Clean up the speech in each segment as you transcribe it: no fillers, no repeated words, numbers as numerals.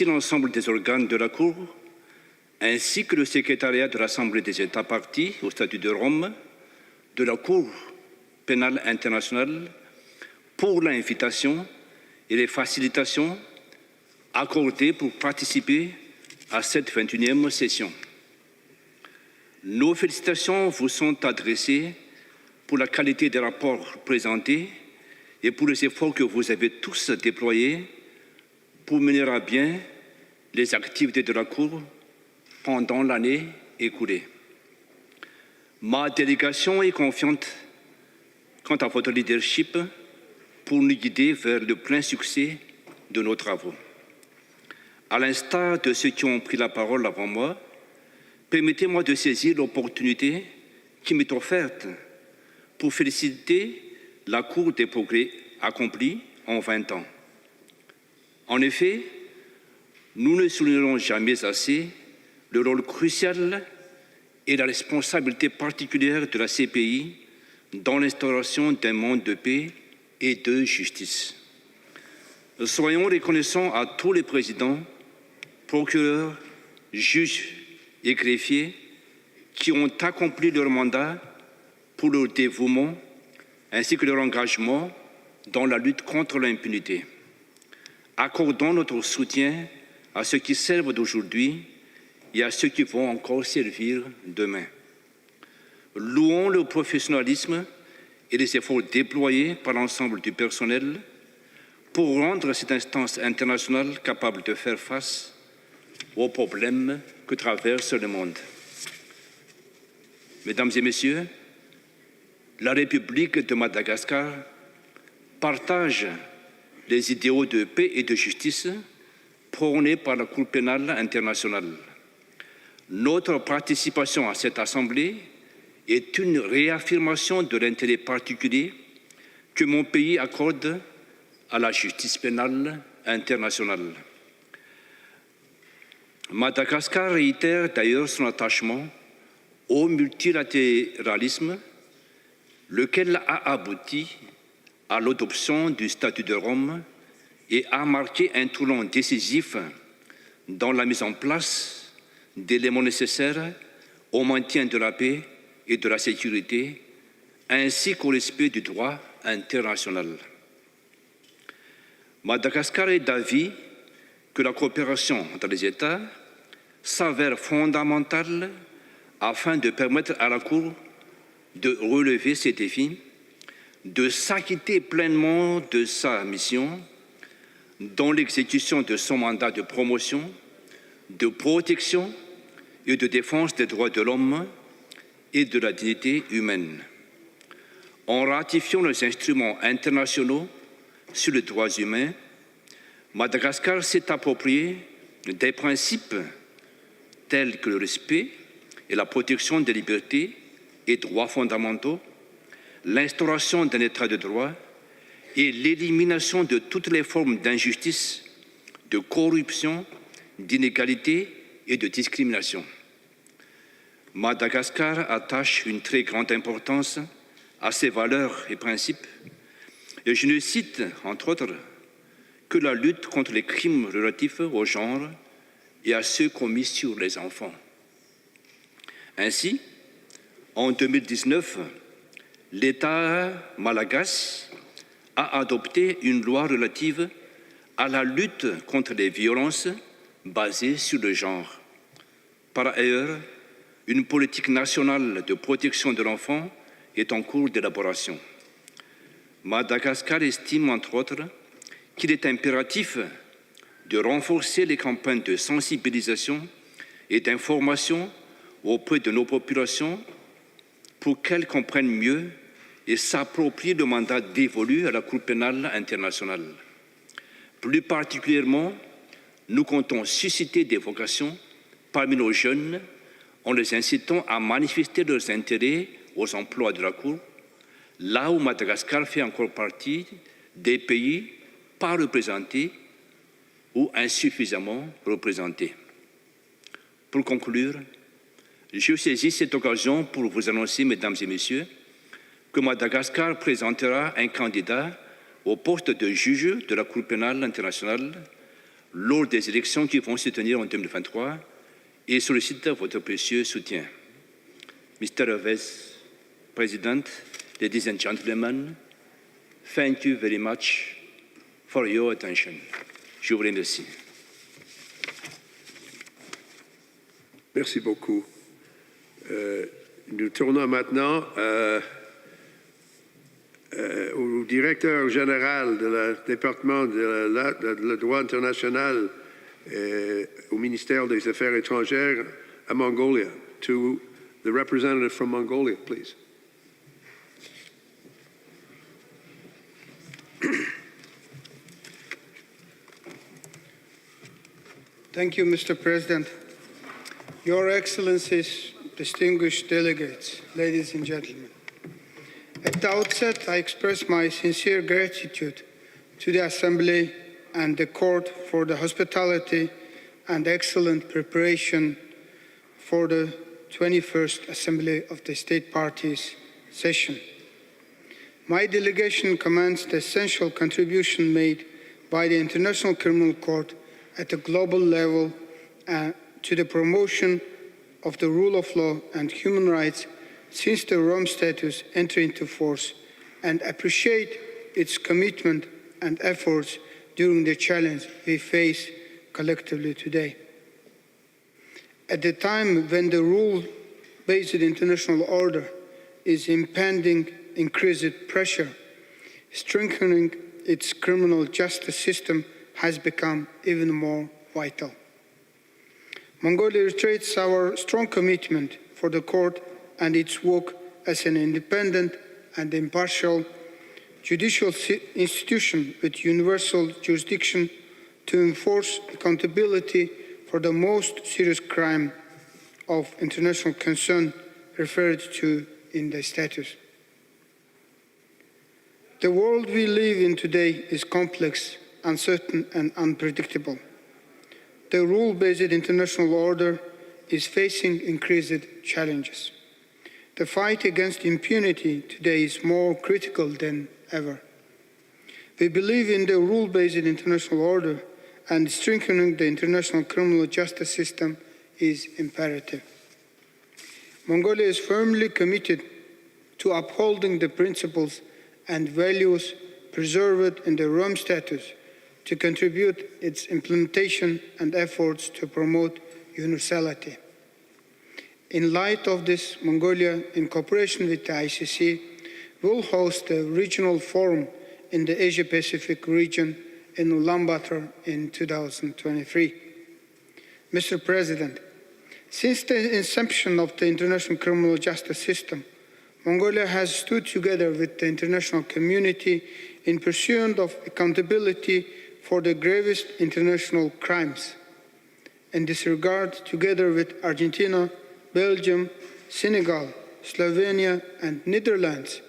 l'ensemble des organes de la Cour, ainsi que le secrétariat de l'Assemblée des États partis au statut de Rome, de la Cour pénale internationale, pour l'invitation et les facilitations accordées pour participer à cette 21e session. Nos félicitations vous sont adressées pour la qualité des rapports présentés et pour les efforts que vous avez tous déployés pour mener à bien les activités de la Cour pendant l'année écoulée. Ma délégation est confiante quant à votre leadership pour nous guider vers le plein succès de nos travaux. À l'instar de ceux qui ont pris la parole avant moi, permettez-moi de saisir l'opportunité qui m'est offerte pour féliciter la Cour des progrès accomplis en 20 ans. En effet, nous ne soulignerons jamais assez le rôle crucial et la responsabilité particulière de la CPI dans l'instauration d'un monde de paix et de justice. Soyons reconnaissants à tous les présidents, procureurs, juges et greffiers qui ont accompli leur mandat pour leur dévouement ainsi que leur engagement dans la lutte contre l'impunité. Accordons notre soutien à ceux qui servent d'aujourd'hui et à ceux qui vont encore servir demain. Louons le professionnalisme et les efforts déployés par l'ensemble du personnel pour rendre cette instance internationale capable de faire face aux problèmes que traverse le monde. Mesdames et Messieurs, la République de Madagascar partage les idéaux de paix et de justice prônés par la Cour pénale internationale. Notre participation à cette Assemblée est une réaffirmation de l'intérêt particulier que mon pays accorde à la justice pénale internationale. Madagascar réitère d'ailleurs son attachement au multilatéralisme, lequel a abouti à l'adoption du statut de Rome et a marqué un tournant décisif dans la mise en place d'éléments nécessaires au maintien de la paix et de la sécurité, ainsi qu'au respect du droit international. Madagascar est d'avis que la coopération entre les États s'avère fondamentale afin de permettre à la Cour de relever ces défis, de s'acquitter pleinement de sa mission dans l'exécution de son mandat de promotion, de protection et de défense des droits de l'homme et de la dignité humaine. En ratifiant les instruments internationaux sur les droits humains, Madagascar s'est approprié des principes tels que le respect et la protection des libertés et droits fondamentaux, l'instauration d'un état de droit et l'élimination de toutes les formes d'injustice, de corruption, d'inégalité et de discrimination. Madagascar attache une très grande importance à ces valeurs et principes, et je ne cite, entre autres, que la lutte contre les crimes relatifs au genre et à ceux commis sur les enfants. Ainsi, en 2019, l'État malagasy a adopté une loi relative à la lutte contre les violences basées sur le genre. Par ailleurs, une politique nationale de protection de l'enfant est en cours d'élaboration. Madagascar estime, entre autres, qu'il est impératif de renforcer les campagnes de sensibilisation et d'information auprès de nos populations pour qu'elles comprennent mieux et s'approprient le mandat dévolu à la Cour pénale internationale. Plus particulièrement, nous comptons susciter des vocations parmi nos jeunes en les incitant à manifester leurs intérêts aux emplois de la Cour, là où Madagascar fait encore partie des pays pas représentés ou insuffisamment représentés. Pour conclure, je saisis cette occasion pour vous annoncer, mesdames et messieurs, que Madagascar présentera un candidat au poste de juge de la Cour pénale internationale lors des élections qui vont se tenir en 2023 et sollicite votre précieux soutien. Mr. Vice President, ladies and gentlemen, thank you very much for your attention. Je vous remercie. Merci beaucoup. Nous tournons maintenant au directeur général du département de la droit international au ministère des Affaires étrangères à Mongolia. To the representative from Mongolia, please. Thank you, Mr. President. Your Excellencies, distinguished delegates, ladies and gentlemen. At the outset, I express my sincere gratitude to the Assembly and the Court for the hospitality and excellent preparation for the 21st Assembly of the State Parties session. My delegation commends the essential contribution made by the International Criminal Court at a global level to the promotion of the rule of law and human rights since the Rome Statute entered into force, and appreciate its commitment and efforts during the challenge we face collectively today. At the time when the rule-based international order is impending increased pressure, strengthening its criminal justice system has become even more vital. Mongolia reiterates our strong commitment for the court and its work as an independent and impartial judicial institution with universal jurisdiction to enforce accountability for the most serious crime of international concern referred to in the statute. The world we live in today is complex, uncertain, and unpredictable. The rule-based international order is facing increased challenges. The fight against impunity today is more critical than ever. We believe in the rule-based international order, and strengthening the international criminal justice system is imperative. Mongolia is firmly committed to upholding the principles and values preserved in the Rome Statute, to contribute its implementation and efforts to promote universality. In light of this, Mongolia, in cooperation with the ICC, will host a regional forum in the Asia-Pacific region in Ulaanbaatar in 2023. Mr. President, since the inception of the international criminal justice system, Mongolia has stood together with the international community in pursuit of accountability for the gravest international crimes. In this regard, together with Argentina, Belgium, Senegal, Slovenia, and Netherlands,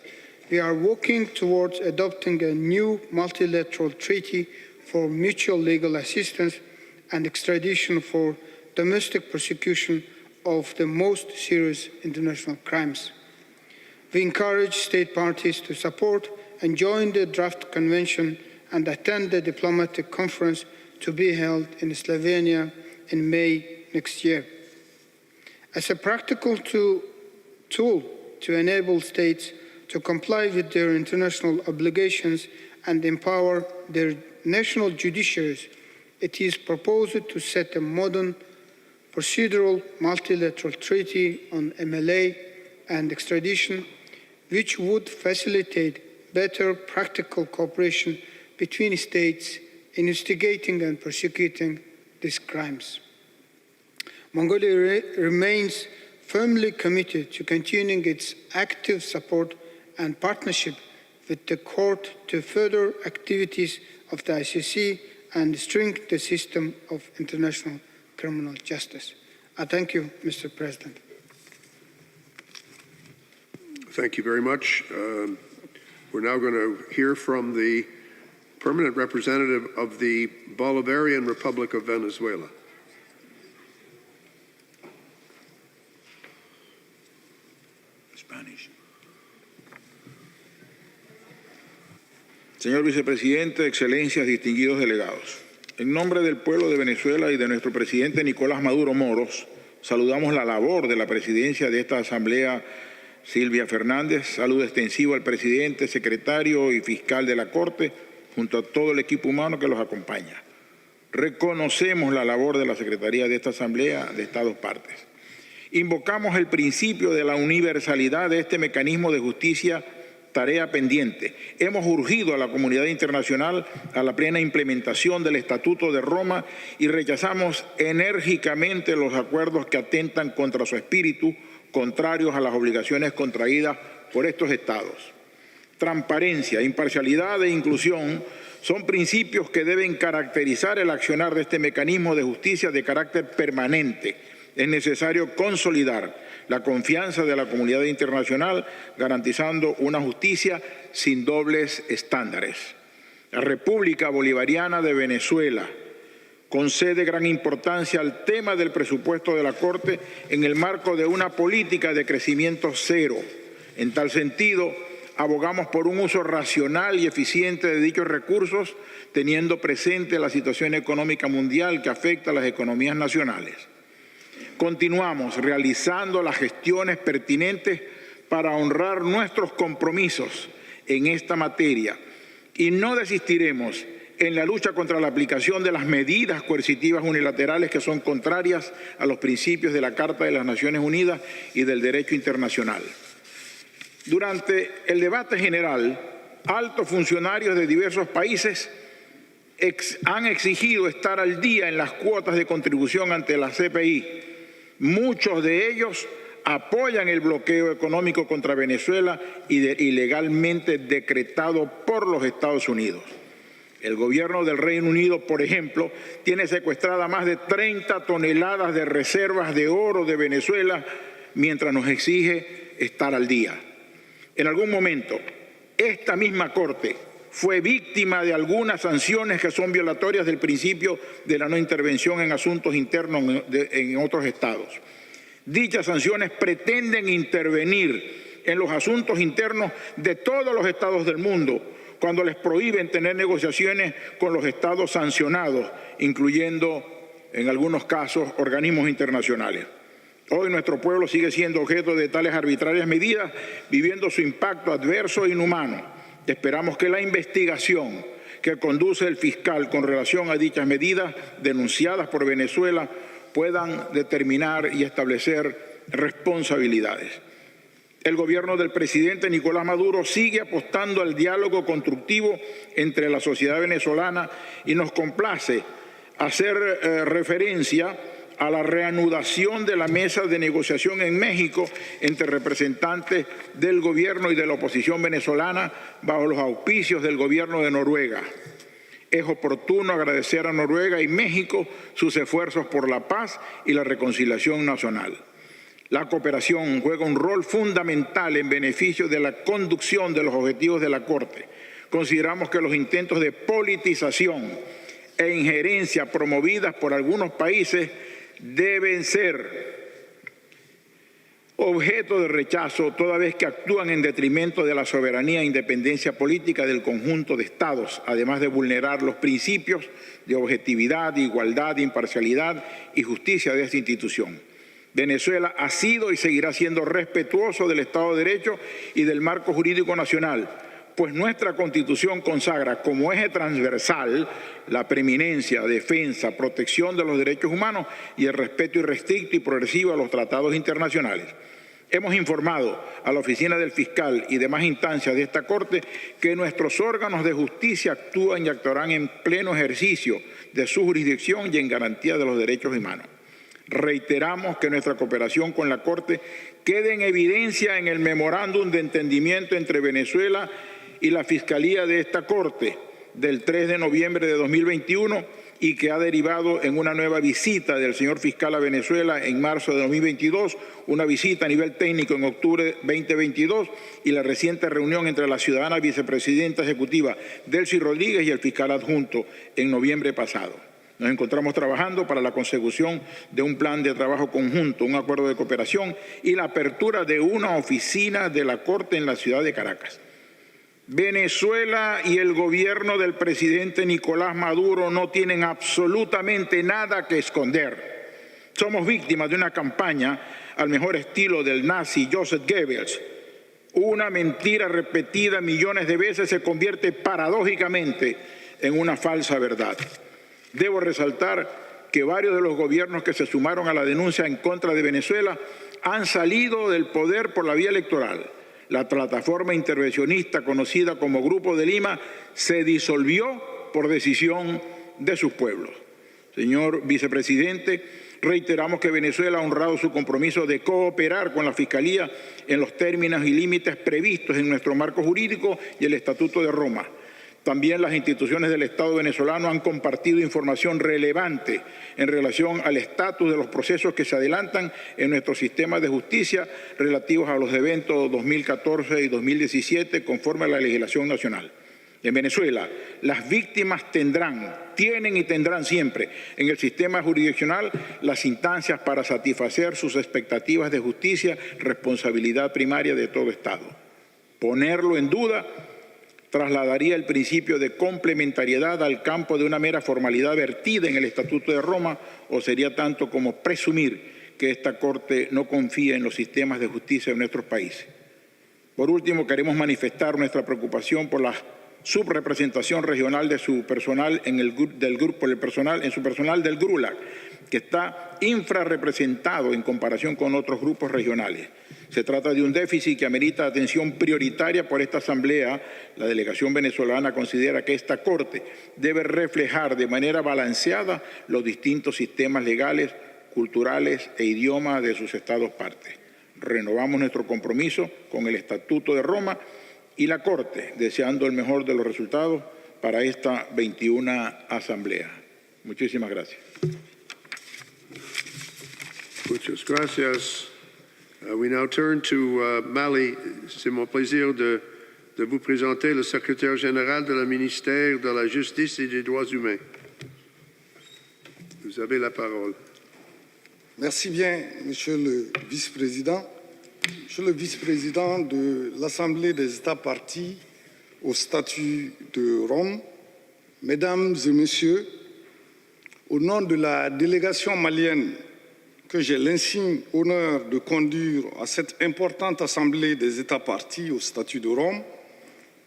we are working towards adopting a new multilateral treaty for mutual legal assistance and extradition for domestic prosecution of the most serious international crimes. We encourage state parties to support and join the draft convention and attend the diplomatic conference to be held in Slovenia in May next year. As a practical tool to enable states to comply with their international obligations and empower their national judiciaries, it is proposed to set a modern procedural multilateral treaty on MLA and extradition, which would facilitate better practical cooperation between states in investigating and prosecuting these crimes. Mongolia remains firmly committed to continuing its active support and partnership with the court to further activities of the ICC and strengthen the system of international criminal justice. I thank you, Mr. President. Thank you very much. We're now going to hear from the permanent representative of the Bolivarian Republic of Venezuela. Spanish. Señor Vicepresidente, Excelencias, distinguidos delegados. En nombre del pueblo de Venezuela y de nuestro presidente Nicolás Maduro Moros, saludamos la labor de la presidencia de esta Asamblea, Silvia Fernández. Saludo extensivo al presidente, secretario y fiscal de la Corte, junto a todo el equipo humano que los acompaña. Reconocemos la labor de la Secretaría de esta Asamblea de estas dos partes. Invocamos el principio de la universalidad de este mecanismo de justicia, tarea pendiente. Hemos urgido a la comunidad internacional a la plena implementación del Estatuto de Roma y rechazamos enérgicamente los acuerdos que atentan contra su espíritu, contrarios a las obligaciones contraídas por estos estados. Transparencia, imparcialidad e inclusión son principios que deben caracterizar el accionar de este mecanismo de justicia de carácter permanente. Es necesario consolidar la confianza de la comunidad internacional, garantizando una justicia sin dobles estándares. La República Bolivariana de Venezuela concede gran importancia al tema del presupuesto de la Corte en el marco de una política de crecimiento cero. En tal sentido, abogamos por un uso racional y eficiente de dichos recursos, teniendo presente la situación económica mundial que afecta a las economías nacionales. Continuamos realizando las gestiones pertinentes para honrar nuestros compromisos en esta materia y no desistiremos en la lucha contra la aplicación de las medidas coercitivas unilaterales que son contrarias a los principios de la Carta de las Naciones Unidas y del derecho internacional. Durante el debate general, altos funcionarios de diversos países han exigido estar al día en las cuotas de contribución ante la CPI. Muchos de ellos apoyan el bloqueo económico contra Venezuela ilegalmente decretado por los Estados Unidos. El gobierno del Reino Unido, por ejemplo, tiene secuestrada más de 30 toneladas de reservas de oro de Venezuela mientras nos exige estar al día. En algún momento, esta misma Corte fue víctima de algunas sanciones que son violatorias del principio de la no intervención en asuntos internos en otros estados. Dichas sanciones pretenden intervenir en los asuntos internos de todos los estados del mundo cuando les prohíben tener negociaciones con los estados sancionados, incluyendo, en algunos casos, organismos internacionales. Hoy nuestro pueblo sigue siendo objeto de tales arbitrarias medidas, viviendo su impacto adverso e inhumano. Esperamos que la investigación que conduce el fiscal con relación a dichas medidas denunciadas por Venezuela puedan determinar y establecer responsabilidades. El gobierno del presidente Nicolás Maduro sigue apostando al diálogo constructivo entre la sociedad venezolana y nos complace hacer referencia a la reanudación de la mesa de negociación en México entre representantes del gobierno y de la oposición venezolana bajo los auspicios del gobierno de Noruega. Es oportuno agradecer a Noruega y México sus esfuerzos por la paz y la reconciliación nacional. La cooperación juega un rol fundamental en beneficio de la conducción de los objetivos de la Corte. Consideramos que los intentos de politización e injerencia promovidas por algunos países deben ser objeto de rechazo toda vez que actúan en detrimento de la soberanía e independencia política del conjunto de estados, además de vulnerar los principios de objetividad, igualdad, imparcialidad y justicia de esta institución. Venezuela ha sido y seguirá siendo respetuoso del Estado de Derecho y del marco jurídico nacional, pues nuestra Constitución consagra como eje transversal la preeminencia, defensa, protección de los derechos humanos y el respeto irrestricto y progresivo a los tratados internacionales. Hemos informado a la Oficina del Fiscal y demás instancias de esta Corte que nuestros órganos de justicia actúan y actuarán en pleno ejercicio de su jurisdicción y en garantía de los derechos humanos. Reiteramos que nuestra cooperación con la Corte quede en evidencia en el memorándum de entendimiento entre Venezuela y la Fiscalía de esta Corte del 3 de noviembre de 2021 y que ha derivado en una nueva visita del señor fiscal a Venezuela en marzo de 2022, una visita a nivel técnico en octubre de 2022 y la reciente reunión entre la ciudadana vicepresidenta ejecutiva Delcy Rodríguez y el fiscal adjunto en noviembre pasado. Nos encontramos trabajando para la consecución de un plan de trabajo conjunto, un acuerdo de cooperación y la apertura de una oficina de la Corte en la ciudad de Caracas. Venezuela y el gobierno del presidente Nicolás Maduro no tienen absolutamente nada que esconder. Somos víctimas de una campaña al mejor estilo del nazi Joseph Goebbels. Una mentira repetida millones de veces se convierte paradójicamente en una falsa verdad. Debo resaltar que varios de los gobiernos que se sumaron a la denuncia en contra de Venezuela han salido del poder por la vía electoral. La plataforma intervencionista conocida como Grupo de Lima se disolvió por decisión de sus pueblos. Señor vicepresidente, reiteramos que Venezuela ha honrado su compromiso de cooperar con la Fiscalía en los términos y límites previstos en nuestro marco jurídico y el Estatuto de Roma. También las instituciones del Estado venezolano han compartido información relevante en relación al estatus de los procesos que se adelantan en nuestro sistema de justicia relativos a los eventos 2014 y 2017 conforme a la legislación nacional. En Venezuela, las víctimas tienen y tendrán siempre en el sistema jurisdiccional las instancias para satisfacer sus expectativas de justicia, responsabilidad primaria de todo Estado. Ponerlo en duda trasladaría el principio de complementariedad al campo de una mera formalidad vertida en el Estatuto de Roma, o sería tanto como presumir que esta Corte no confía en los sistemas de justicia de nuestros países. Por último, queremos manifestar nuestra preocupación por la subrepresentación regional de su personal en su personal del GRULAC, que está infrarrepresentado en comparación con otros grupos regionales. Se trata de un déficit que amerita atención prioritaria por esta Asamblea. La delegación venezolana considera que esta Corte debe reflejar de manera balanceada los distintos sistemas legales, culturales e idiomas de sus estados partes. Renovamos nuestro compromiso con el Estatuto de Roma y la Corte, deseando el mejor de los resultados para esta 21 Asamblea. Muchísimas gracias. Muchas gracias. We now turn to Mali. C'est mon plaisir de vous présenter le secrétaire général de la ministère de la Justice et des Droits humains. Vous avez la parole. Merci bien, Monsieur le Vice-président. Monsieur le Vice-président de l'Assemblée des États partis au statut de Rome, Mesdames et Messieurs, au nom de la délégation malienne que j'ai l'insigne honneur de conduire à cette importante Assemblée des États partis au statut de Rome,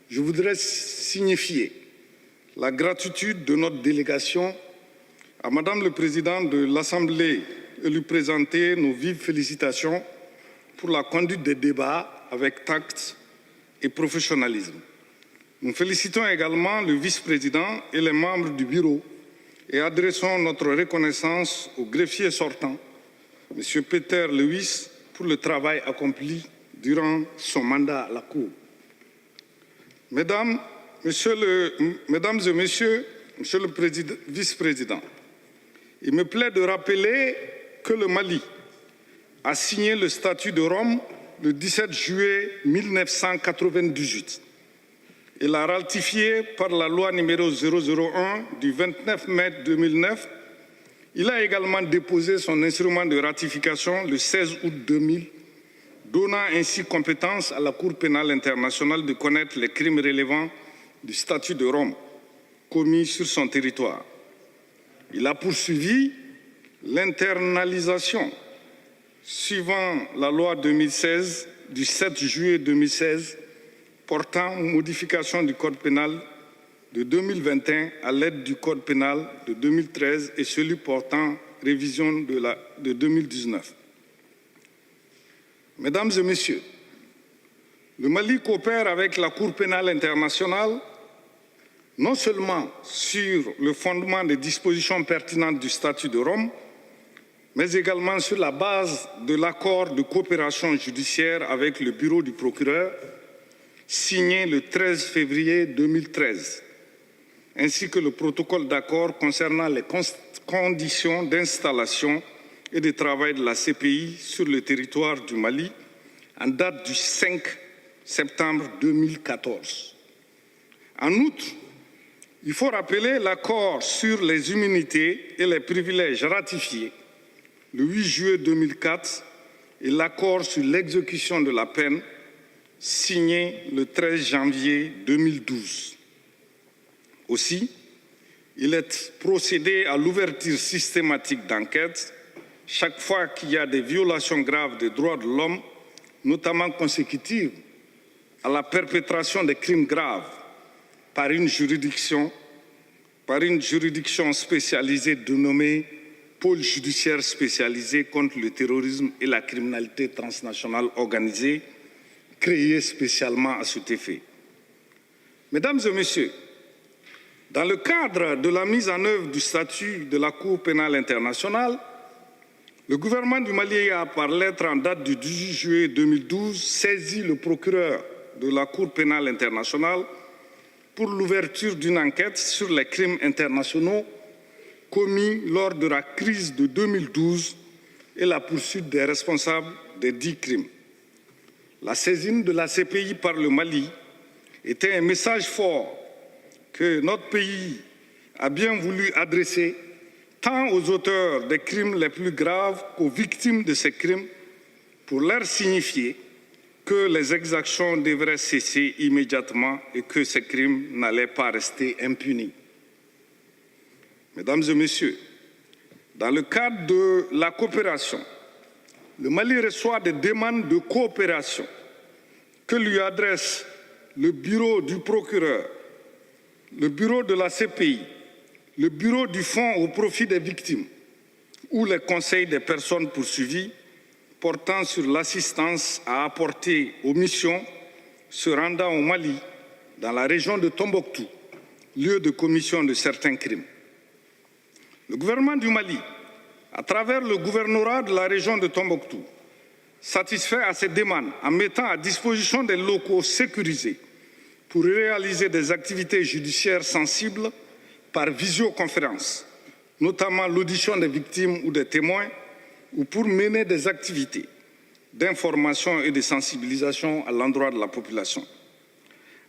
je voudrais signifier la gratitude de notre délégation à Madame le Président de l'Assemblée et lui présenter nos vives félicitations pour la conduite des débats avec tact et professionnalisme. Nous félicitons également le vice-président et les membres du bureau et adressons notre reconnaissance au greffier sortant, M. Peter Lewis, pour le travail accompli durant son mandat à la Cour. Mesdames et Messieurs, Monsieur le Vice-président, il me plaît de rappeler que le Mali a signé le statut de Rome le 17 juillet 1998 et l'a ratifié par la loi numéro 001 du 29 mai 2009. Il a également déposé son instrument de ratification le 16 août 2000, donnant ainsi compétence à la Cour pénale internationale de connaître les crimes relevant du statut de Rome commis sur son territoire. Il a poursuivi l'internalisation suivant la loi 2016 du 7 juillet 2016 portant modification du Code pénal de 2021 à l'aide du Code pénal de 2013 et celui portant révision de 2019. Mesdames et Messieurs, le Mali coopère avec la Cour pénale internationale non seulement sur le fondement des dispositions pertinentes du statut de Rome, mais également sur la base de l'accord de coopération judiciaire avec le bureau du procureur, signé le 13 février 2013, ainsi que le protocole d'accord concernant les conditions d'installation et de travail de la CPI sur le territoire du Mali, en date du 5 septembre 2014. En outre, il faut rappeler l'accord sur les immunités et les privilèges ratifiés le 8 juillet 2004 et l'accord sur l'exécution de la peine signé le 13 janvier 2012. Aussi, il est procédé à l'ouverture systématique d'enquêtes chaque fois qu'il y a des violations graves des droits de l'homme, notamment consécutives à la perpétration des crimes graves par une juridiction spécialisée dénommée Pôle judiciaire spécialisé contre le terrorisme et la criminalité transnationale organisée, créée spécialement à cet effet. Mesdames et Messieurs, dans le cadre de la mise en œuvre du statut de la Cour pénale internationale, le gouvernement du Mali a, par lettre en date du 18 juillet 2012, saisi le procureur de la Cour pénale internationale pour l'ouverture d'une enquête sur les crimes internationaux commis lors de la crise de 2012 et la poursuite des responsables des dits crimes. La saisine de la CPI par le Mali était un message fort que notre pays a bien voulu adresser tant aux auteurs des crimes les plus graves qu'aux victimes de ces crimes pour leur signifier que les exactions devraient cesser immédiatement et que ces crimes n'allaient pas rester impunis. Mesdames et Messieurs, dans le cadre de la coopération, le Mali reçoit des demandes de coopération que lui adresse le bureau du procureur, le bureau de la CPI, le bureau du Fonds au profit des victimes ou les conseils des personnes poursuivies portant sur l'assistance à apporter aux missions se rendant au Mali, dans la région de Tombouctou, lieu de commission de certains crimes. Le gouvernement du Mali, à travers le gouvernorat de la région de Tombouctou, satisfait à ces demandes en mettant à disposition des locaux sécurisés pour réaliser des activités judiciaires sensibles par visioconférence, notamment l'audition des victimes ou des témoins, ou pour mener des activités d'information et de sensibilisation à l'endroit de la population.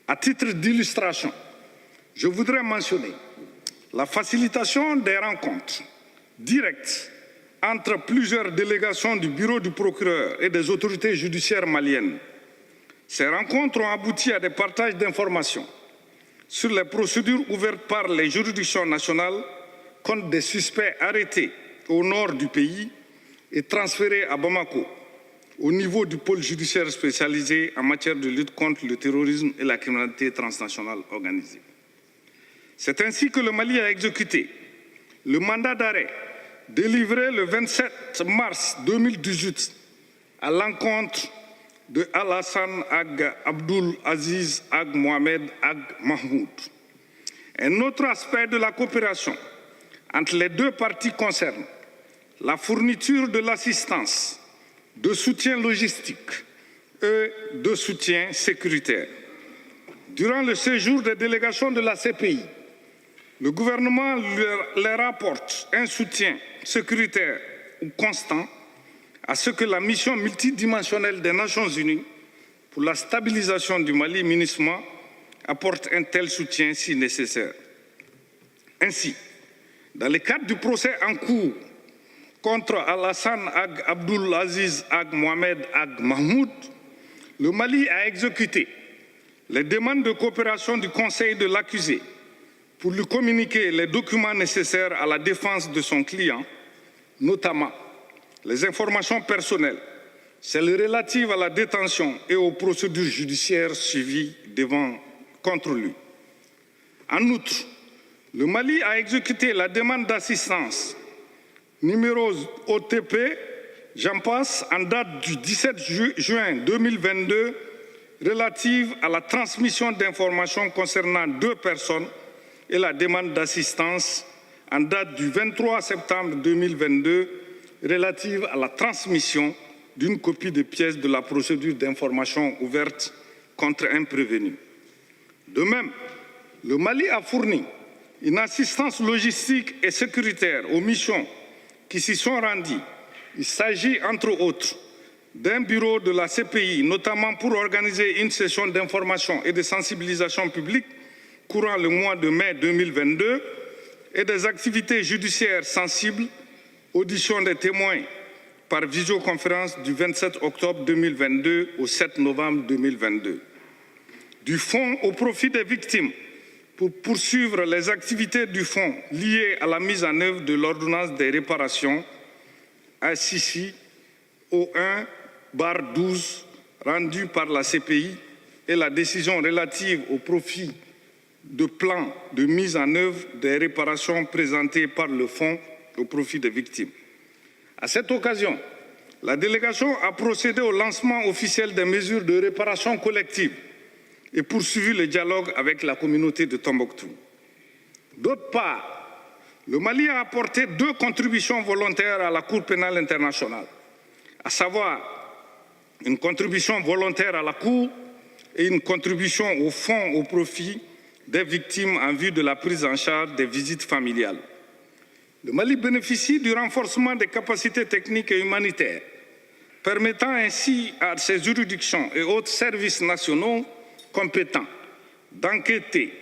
À titre d'illustration, je voudrais mentionner la facilitation des rencontres directes entre plusieurs délégations du bureau du procureur et des autorités judiciaires maliennes. Ces rencontres ont abouti à des partages d'informations sur les procédures ouvertes par les juridictions nationales contre des suspects arrêtés au nord du pays et transférés à Bamako, au niveau du pôle judiciaire spécialisé en matière de lutte contre le terrorisme et la criminalité transnationale organisée. C'est ainsi que le Mali a exécuté le mandat d'arrêt délivré le 27 mars 2018 à l'encontre de Alassane Ag Abdul Aziz Ag Mohamed Ag Mahmoud. Un autre aspect de la coopération entre les deux parties concerne la fourniture de l'assistance, de soutien logistique et de soutien sécuritaire. Durant le séjour des délégations de la CPI, le gouvernement leur apporte un soutien sécuritaire constant à ce que la mission multidimensionnelle des Nations Unies pour la stabilisation du Mali, MINUSMA, apporte un tel soutien si nécessaire. Ainsi, dans le cadre du procès en cours contre Alassane Ag Abdul Aziz Ag Mohamed Ag Mahmoud, le Mali a exécuté les demandes de coopération du conseil de l'accusé pour lui communiquer les documents nécessaires à la défense de son client, notamment les informations personnelles, celles relatives à la détention et aux procédures judiciaires suivies contre lui. En outre, le Mali a exécuté la demande d'assistance numéro OTP, j'en passe, en date du 17 juin 2022, relative à la transmission d'informations concernant 2 personnes et la demande d'assistance en date du 23 septembre 2022 relative à la transmission d'une copie de pièces de la procédure d'information ouverte contre un prévenu. De même, le Mali a fourni une assistance logistique et sécuritaire aux missions qui s'y sont rendues. Il s'agit, entre autres, d'un bureau de la CPI, notamment pour organiser une session d'information et de sensibilisation publique courant le mois de mai 2022 et des activités judiciaires sensibles, audition des témoins par visioconférence du 27 octobre 2022 au 7 novembre 2022. Du fonds au profit des victimes pour poursuivre les activités du fonds liées à la mise en œuvre de l'ordonnance des réparations ASP au 1/12 rendue par la CPI et la décision relative au profit de plan de mise en œuvre des réparations présentées par le fonds au profit des victimes. À cette occasion, la délégation a procédé au lancement officiel des mesures de réparation collective et poursuivi le dialogue avec la communauté de Tombouctou. D'autre part, le Mali a apporté 2 contributions volontaires à la Cour pénale internationale, à savoir une contribution volontaire à la Cour et une contribution au fonds au profit des victimes en vue de la prise en charge des visites familiales. Le Mali bénéficie du renforcement des capacités techniques et humanitaires, permettant ainsi à ses juridictions et autres services nationaux compétents d'enquêter,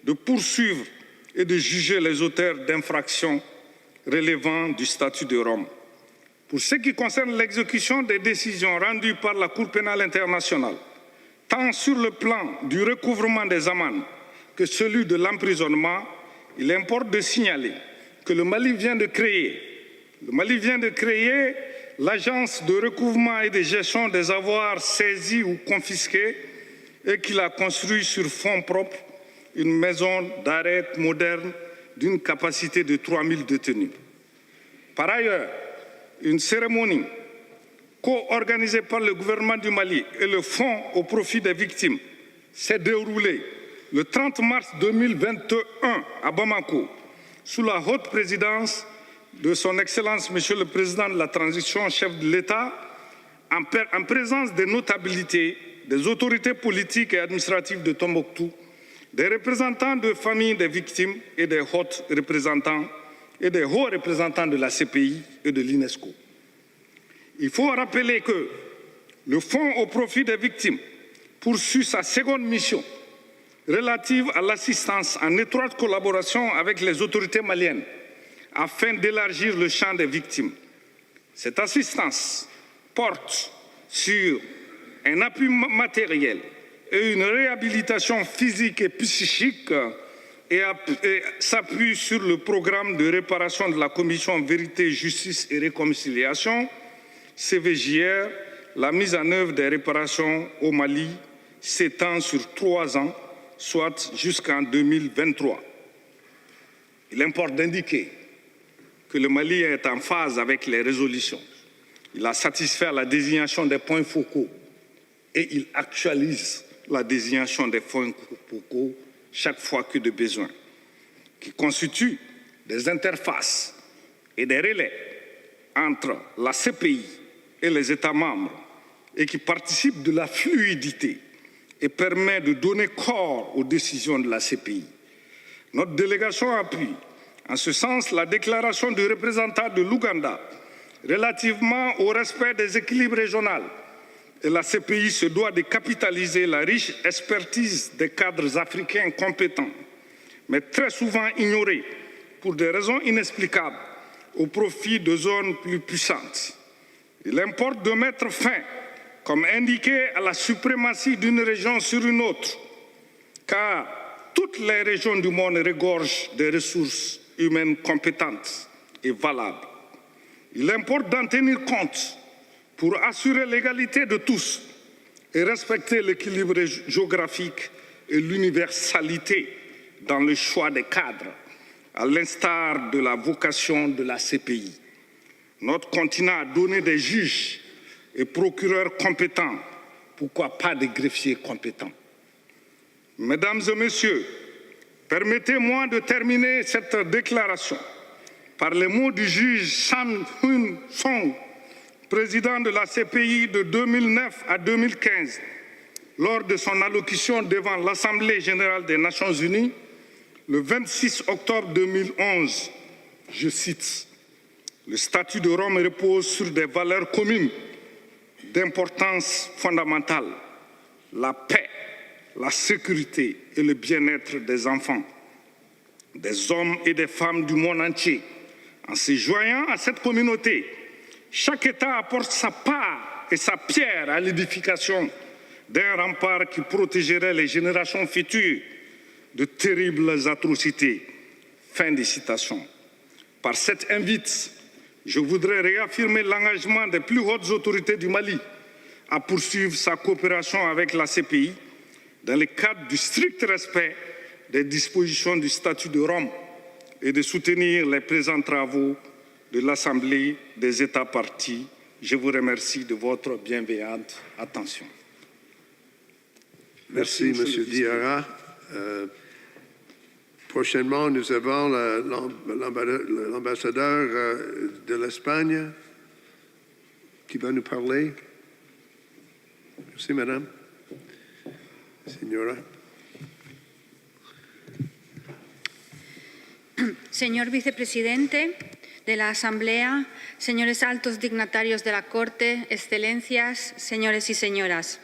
de poursuivre et de juger les auteurs d'infractions relevant du statut de Rome. Pour ce qui concerne l'exécution des décisions rendues par la Cour pénale internationale, tant sur le plan du recouvrement des amendes que celui de l'emprisonnement, il importe de signaler que le Mali vient de créer l'Agence de recouvrement et de gestion des avoirs saisis ou confisqués et qu'il a construit sur fonds propres une maison d'arrêt moderne d'une capacité de 3000 détenus. Par ailleurs, une cérémonie co-organisée par le gouvernement du Mali et le Fonds au profit des victimes s'est déroulée le 30 mars 2021 à Bamako, sous la haute présidence de son Excellence, Monsieur le Président de la Transition, chef de l'État, en présence des notabilités, des autorités politiques et administratives de Tombouctou, des représentants de familles des victimes et des hauts représentants de la CPI et de l'UNESCO. Il faut rappeler que le Fonds au profit des victimes poursuit sa seconde mission relative à l'assistance en étroite collaboration avec les autorités maliennes afin d'élargir le champ des victimes. Cette assistance porte sur un appui matériel et une réhabilitation physique et psychique et s'appuie sur le programme de réparation de la Commission Vérité, Justice et Réconciliation, CVJR. La mise en œuvre des réparations au Mali s'étend sur 3 ans, soit jusqu'en 2023. Il importe d'indiquer que le Mali est en phase avec les résolutions. Il a satisfait la désignation des points focaux et il actualise la désignation des points focaux chaque fois que de besoin, qui constituent des interfaces et des relais entre la CPI et les États membres et qui participent de la fluidité et permet de donner corps aux décisions de la CPI. Notre délégation appuie en ce sens la déclaration du représentant de l'Ouganda relativement au respect des équilibres régionaux. Et la CPI se doit de capitaliser la riche expertise des cadres africains compétents, mais très souvent ignorés pour des raisons inexplicables au profit de zones plus puissantes. Il importe de mettre fin, comme indiqué, à la suprématie d'une région sur une autre, car toutes les régions du monde regorgent des ressources humaines compétentes et valables. Il importe d'en tenir compte pour assurer l'égalité de tous et respecter l'équilibre géographique et l'universalité dans le choix des cadres, à l'instar de la vocation de la CPI. Notre continent a donné des juges et procureurs compétents, pourquoi pas des greffiers compétents. Mesdames et messieurs, permettez-moi de terminer cette déclaration par les mots du juge Chan Hun Song, président de la CPI de 2009 à 2015, lors de son allocution devant l'Assemblée générale des Nations unies, le 26 octobre 2011, je cite, « Le statut de Rome repose sur des valeurs communes d'importance fondamentale, la paix, la sécurité et le bien-être des enfants, des hommes et des femmes du monde entier. En se joignant à cette communauté, chaque État apporte sa part et sa pierre à l'édification d'un rempart qui protégerait les générations futures de terribles atrocités. Fin de citation. Par cette invite, je voudrais réaffirmer l'engagement des plus hautes autorités du Mali à poursuivre sa coopération avec la CPI dans le cadre du strict respect des dispositions du statut de Rome et de soutenir les présents travaux de l'Assemblée des États parties. Je vous remercie de votre bienveillante attention. Merci, M. Diarra. Prochainement, nous avons l'ambassadeur de l'Espagne qui va nous parler. Merci, madame. Señora. Señor vicepresidente de la Asamblea, señores altos dignatarios de la Corte, excelencias, señores y señoras.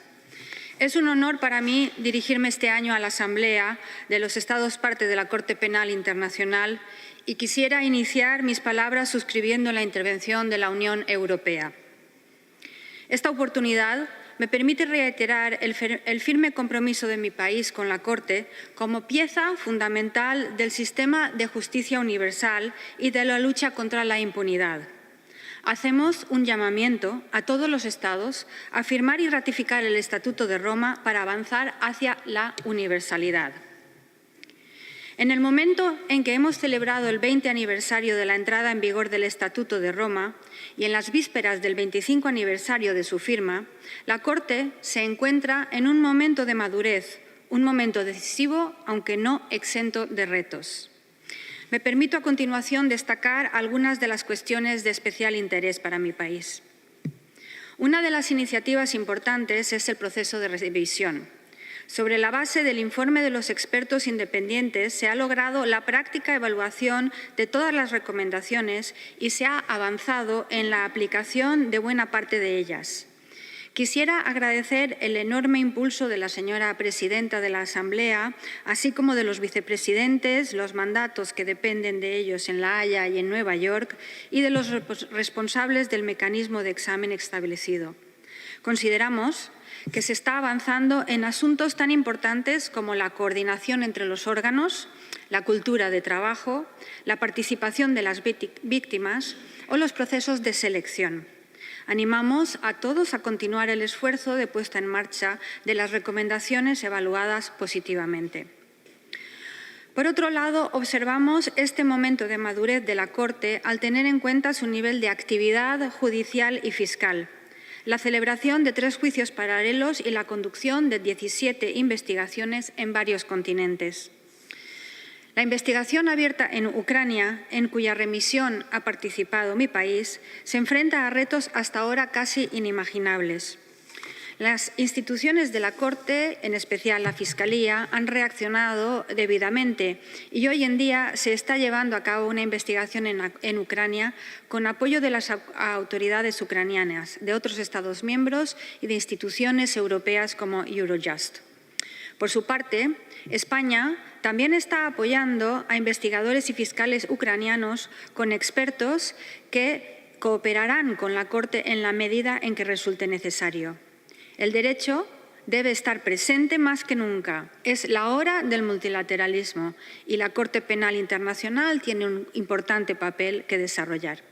Es un honor para mí dirigirme este año a la Asamblea de los Estados parte de la Corte Penal Internacional y quisiera iniciar mis palabras suscribiendo la intervención de la Unión Europea. Esta oportunidad me permite reiterar el firme compromiso de mi país con la Corte como pieza fundamental del sistema de justicia universal y de la lucha contra la impunidad. Hacemos un llamamiento a todos los Estados a firmar y ratificar el Estatuto de Roma para avanzar hacia la universalidad. En el momento en que hemos celebrado el 20 aniversario de la entrada en vigor del Estatuto de Roma y en las vísperas del 25 aniversario de su firma, la Corte se encuentra en un momento de madurez, un momento decisivo, aunque no exento de retos. Me permito a continuación destacar algunas de las cuestiones de especial interés para mi país. Una de las iniciativas importantes es el proceso de revisión. Sobre la base del informe de los expertos independientes se ha logrado la práctica evaluación de todas las recomendaciones y se ha avanzado en la aplicación de buena parte de ellas. Quisiera agradecer el enorme impulso de la señora presidenta de la Asamblea, así como de los vicepresidentes, los mandatos que dependen de ellos en La Haya y en Nueva York, y de los responsables del mecanismo de examen establecido. Consideramos que se está avanzando en asuntos tan importantes como la coordinación entre los órganos, la cultura de trabajo, la participación de las víctimas o los procesos de selección. Animamos a todos a continuar el esfuerzo de puesta en marcha de las recomendaciones evaluadas positivamente. Por otro lado, observamos este momento de madurez de la Corte al tener en cuenta su nivel de actividad judicial y fiscal, la celebración de 3 juicios paralelos y la conducción de 17 investigaciones en varios continentes. La investigación abierta en Ucrania, en cuya remisión ha participado mi país, se enfrenta a retos hasta ahora casi inimaginables. Las instituciones de la Corte, en especial la Fiscalía, han reaccionado debidamente y hoy en día se está llevando a cabo una investigación en Ucrania con apoyo de las autoridades ucranianas, de otros Estados miembros y de instituciones europeas como Eurojust. Por su parte, España también está apoyando a investigadores y fiscales ucranianos con expertos que cooperarán con la Corte en la medida en que resulte necesario. El derecho debe estar presente más que nunca. Es la hora del multilateralismo y la Corte Penal Internacional tiene un importante papel que desarrollar.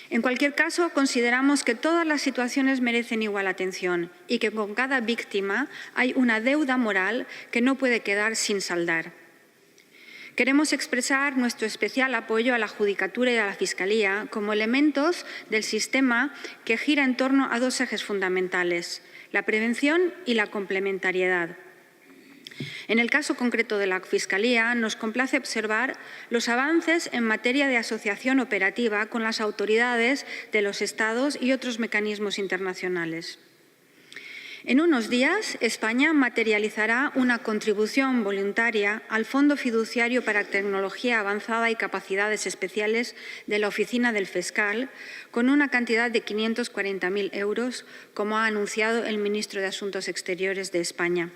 En cualquier caso, consideramos que todas las situaciones merecen igual atención y que con cada víctima hay una deuda moral que no puede quedar sin saldar. Queremos expresar nuestro especial apoyo a la Judicatura y a la Fiscalía como elementos del sistema que gira en torno a 2 ejes fundamentales, la prevención y la complementariedad. En el caso concreto de la Fiscalía, nos complace observar los avances en materia de asociación operativa con las autoridades de los Estados y otros mecanismos internacionales. En unos días, España materializará una contribución voluntaria al Fondo Fiduciario para Tecnología Avanzada y Capacidades Especiales de la Oficina del Fiscal, con una cantidad de 540.000 euros, como ha anunciado el ministro de Asuntos Exteriores de España.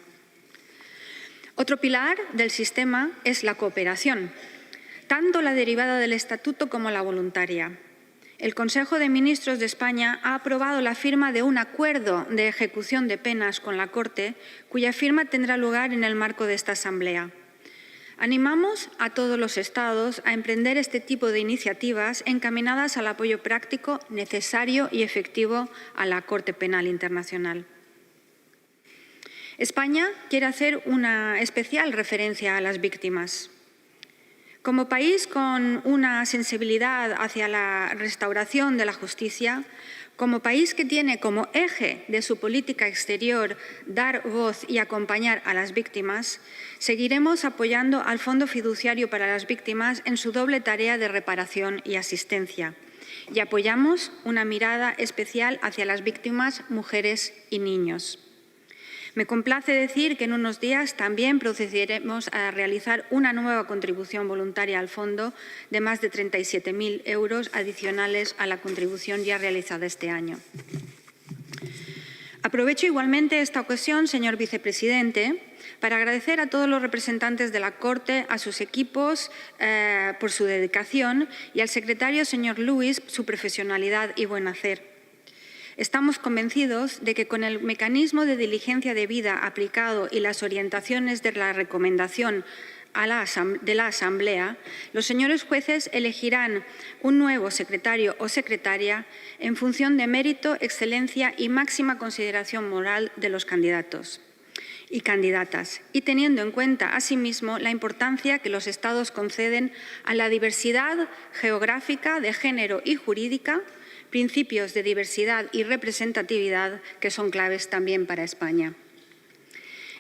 Otro pilar del sistema es la cooperación, tanto la derivada del Estatuto como la voluntaria. el Consejo de Ministros de España ha aprobado la firma de un acuerdo de ejecución de penas con la Corte, cuya firma tendrá lugar en el marco de esta Asamblea. Animamos a todos los Estados a emprender este tipo de iniciativas encaminadas al apoyo práctico, necesario y efectivo a la Corte Penal Internacional. España quiere hacer una especial referencia a las víctimas. Como país con una sensibilidad hacia la restauración de la justicia, como país que tiene como eje de su política exterior dar voz y acompañar a las víctimas, seguiremos apoyando al Fondo Fiduciario para las Víctimas en su doble tarea de reparación y asistencia. Y apoyamos una mirada especial hacia las víctimas, mujeres y niños. Me complace decir que en unos días también procederemos a realizar una nueva contribución voluntaria al fondo de más de 37.000 euros adicionales a la contribución ya realizada este año. Aprovecho igualmente esta ocasión, señor vicepresidente, para agradecer a todos los representantes de la Corte, a sus equipos por su dedicación y al secretario, señor Lewis, su profesionalidad y buen hacer. Estamos convencidos de que con el mecanismo de diligencia debida aplicado y las orientaciones de la recomendación de la Asamblea, los señores jueces elegirán un nuevo secretario o secretaria en función de mérito, excelencia y máxima consideración moral de los candidatos y candidatas, y teniendo en cuenta, asimismo, la importancia que los Estados conceden a la diversidad geográfica, de género y jurídica, principios de diversidad y representatividad que son claves también para España.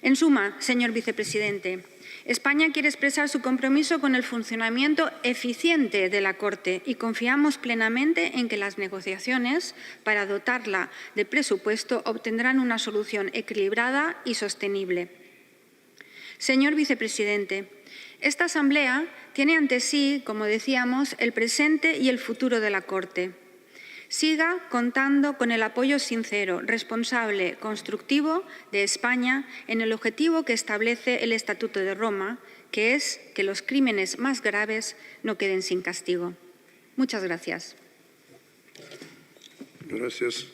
En suma, señor vicepresidente, España quiere expresar su compromiso con el funcionamiento eficiente de la Corte y confiamos plenamente en que las negociaciones para dotarla de presupuesto obtendrán una solución equilibrada y sostenible. Señor vicepresidente, esta Asamblea tiene ante sí, como decíamos, el presente y el futuro de la Corte. Siga contando con el apoyo sincero, responsable, constructivo de España en el objetivo que establece el Estatuto de Roma, que es que los crímenes más graves no queden sin castigo. Muchas gracias. Gracias.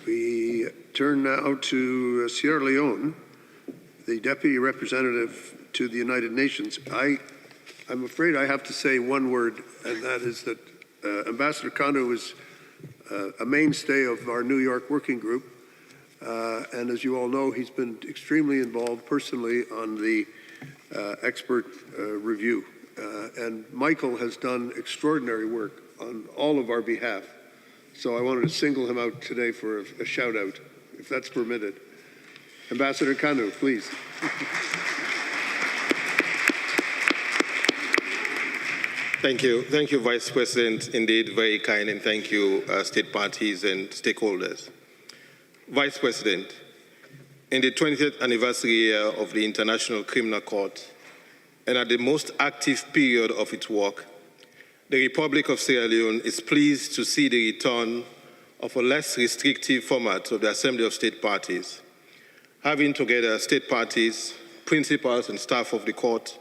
We turn now to Sierra Leone, the Deputy Representative to the United Nations. I'm afraid I have to say one word, and that is that Ambassador Kanu is a mainstay of our New York working group. And as you all know, he's been extremely involved personally on the expert review. And Michael has done extraordinary work on all of our behalf. So I wanted to single him out today for a shout out, if that's permitted. Ambassador Kanu, please. Thank you, Vice President. Indeed, very kind, and thank you, state parties and stakeholders. Vice President, in the 20th anniversary year of the International Criminal Court, and at the most active period of its work, the Republic of Sierra Leone is pleased to see the return of a less restrictive format of the Assembly of State Parties, having together state parties, principals and staff of the court,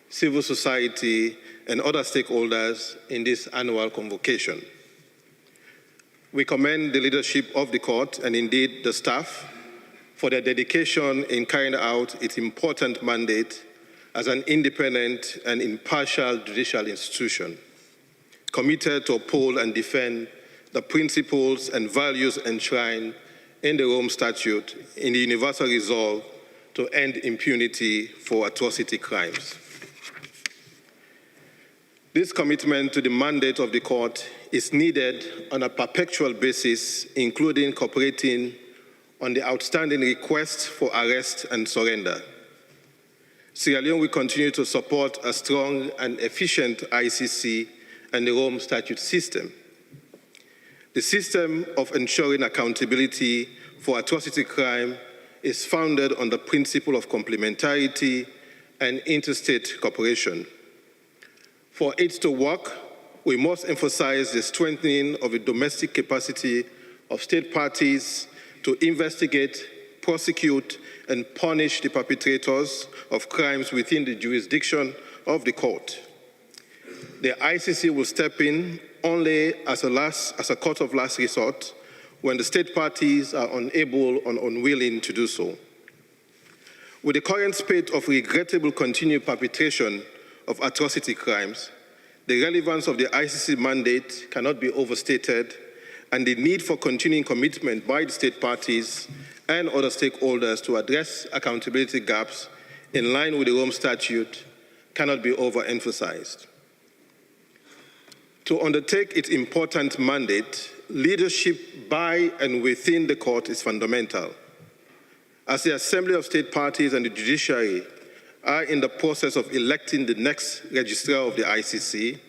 civil society, and other stakeholders in this annual convocation. We commend the leadership of the court and indeed the staff for their dedication in carrying out its important mandate as an independent and impartial judicial institution, committed to uphold and defend the principles and values enshrined in the Rome Statute in the universal resolve to end impunity for atrocity crimes. This commitment to the mandate of the court is needed on a perpetual basis, including cooperating on the outstanding requests for arrest and surrender. Sierra Leone will continue to support a strong and efficient ICC and the Rome Statute system. The system of ensuring accountability for atrocity crime is founded on the principle of complementarity and interstate cooperation. For it to work, we must emphasize the strengthening of the domestic capacity of state parties to investigate, prosecute, and punish the perpetrators of crimes within the jurisdiction of the court. The ICC will step in only as a court of last resort when the state parties are unable or unwilling to do so. With the current spate of regrettable continued perpetration of atrocity crimes, the relevance of the ICC mandate cannot be overstated, and the need for continuing commitment by the state parties and other stakeholders to address accountability gaps in line with the Rome Statute cannot be overemphasized. To undertake its important mandate, leadership by and within the court is fundamental. As the Assembly of State Parties and the judiciary are in the process of electing the next registrar of the ICC,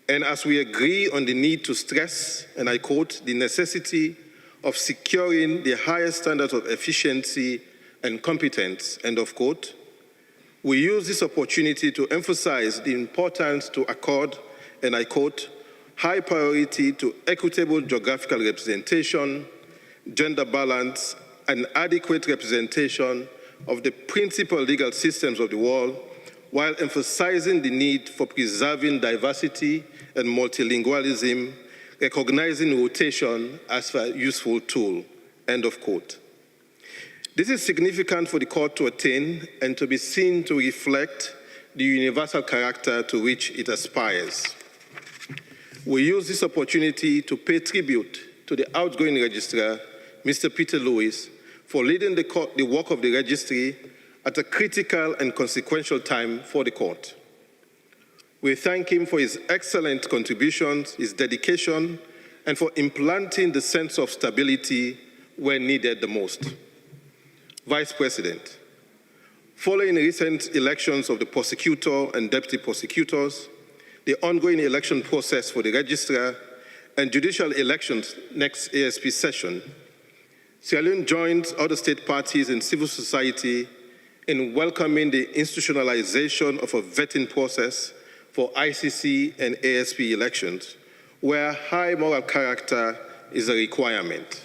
and as we agree on the need to stress, and I quote, the necessity of securing the highest standards of efficiency and competence, end of quote, we use this opportunity to emphasize the importance to accord, and I quote, high priority to equitable geographical representation, gender balance, and adequate representation of the principal legal systems of the world, while emphasizing the need for preserving diversity and multilingualism, recognizing rotation as a useful tool, end of quote. This is significant for the court to attain and to be seen to reflect the universal character to which it aspires. We use this opportunity to pay tribute to the outgoing registrar, Mr. Peter Lewis, for leading the work of the registry at a critical and consequential time for the court. We thank him for his excellent contributions, his dedication, and for implanting the sense of stability where needed the most. Vice President, following recent elections of the prosecutor and deputy prosecutors, the ongoing election process for the registrar, and judicial elections next ASP session, Sierra Leone joins other state parties and civil society in welcoming the institutionalization of a vetting process for ICC and ASP elections, where high moral character is a requirement.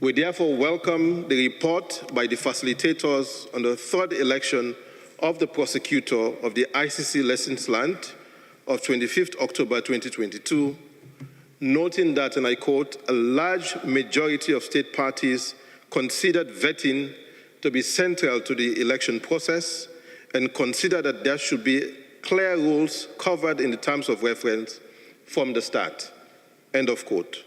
We therefore welcome the report by the facilitators on the third election of the prosecutor of the ICC Lessons Learned of 25th October 2022, noting that, and I quote, a large majority of state parties considered vetting to be central to the election process and consider that there should be clear rules covered in the terms of reference from the start, end of quote.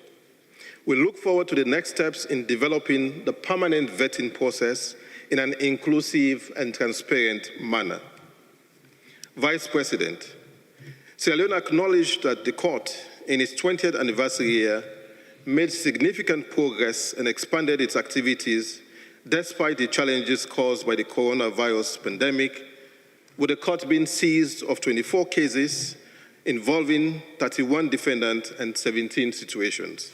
We look forward to the next steps in developing the permanent vetting process in an inclusive and transparent manner. Vice President, Sierra Leone acknowledged that the court, in its 20th anniversary year, made significant progress and expanded its activities despite the challenges caused by the coronavirus pandemic, with the court being seized of 24 cases involving 31 defendants and 17 situations.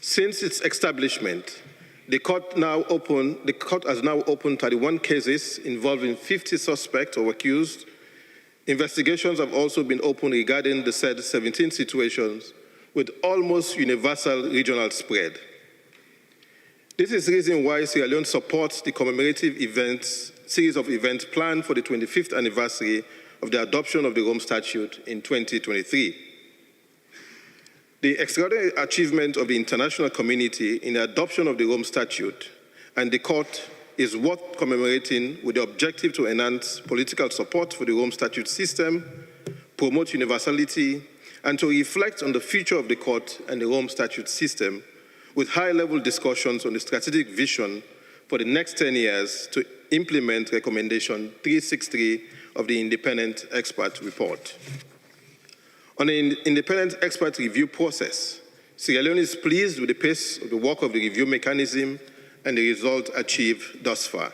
Since its establishment, the court has now opened 31 cases involving 50 suspects or accused. Investigations have also been opened regarding the said 17 situations with almost universal regional spread. This is the reason why Sierra Leone supports the commemorative series of events planned for the 25th anniversary of the adoption of the Rome Statute in 2023. The extraordinary achievement of the international community in the adoption of the Rome Statute and the court is worth commemorating with the objective to enhance political support for the Rome Statute system, promote universality, and to reflect on the future of the court and the Rome Statute system with high-level discussions on the strategic vision for the next 10 years to implement Recommendation 363 of the Independent Expert Report. On the independent expert review process, Sierra Leone is pleased with the pace of the work of the review mechanism and the result achieved thus far.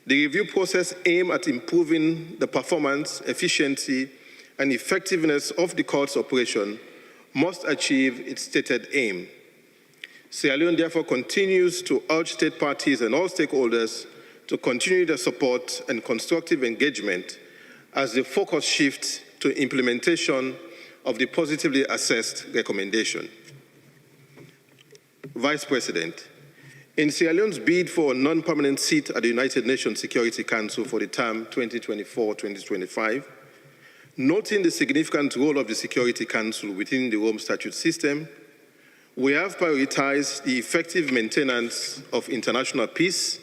The review process aims at improving the performance, efficiency, and effectiveness of the court's operation must achieve its stated aim. Sierra Leone therefore continues to urge state parties and all stakeholders to continue their support and constructive engagement as the focus shifts to implementation of the positively assessed recommendation. Vice President, in Sierra Leone's bid for a non-permanent seat at the United Nations Security Council for the term 2024-2025, Noting the significant role of the Security Council within the Rome Statute system, we have prioritized the effective maintenance of international peace,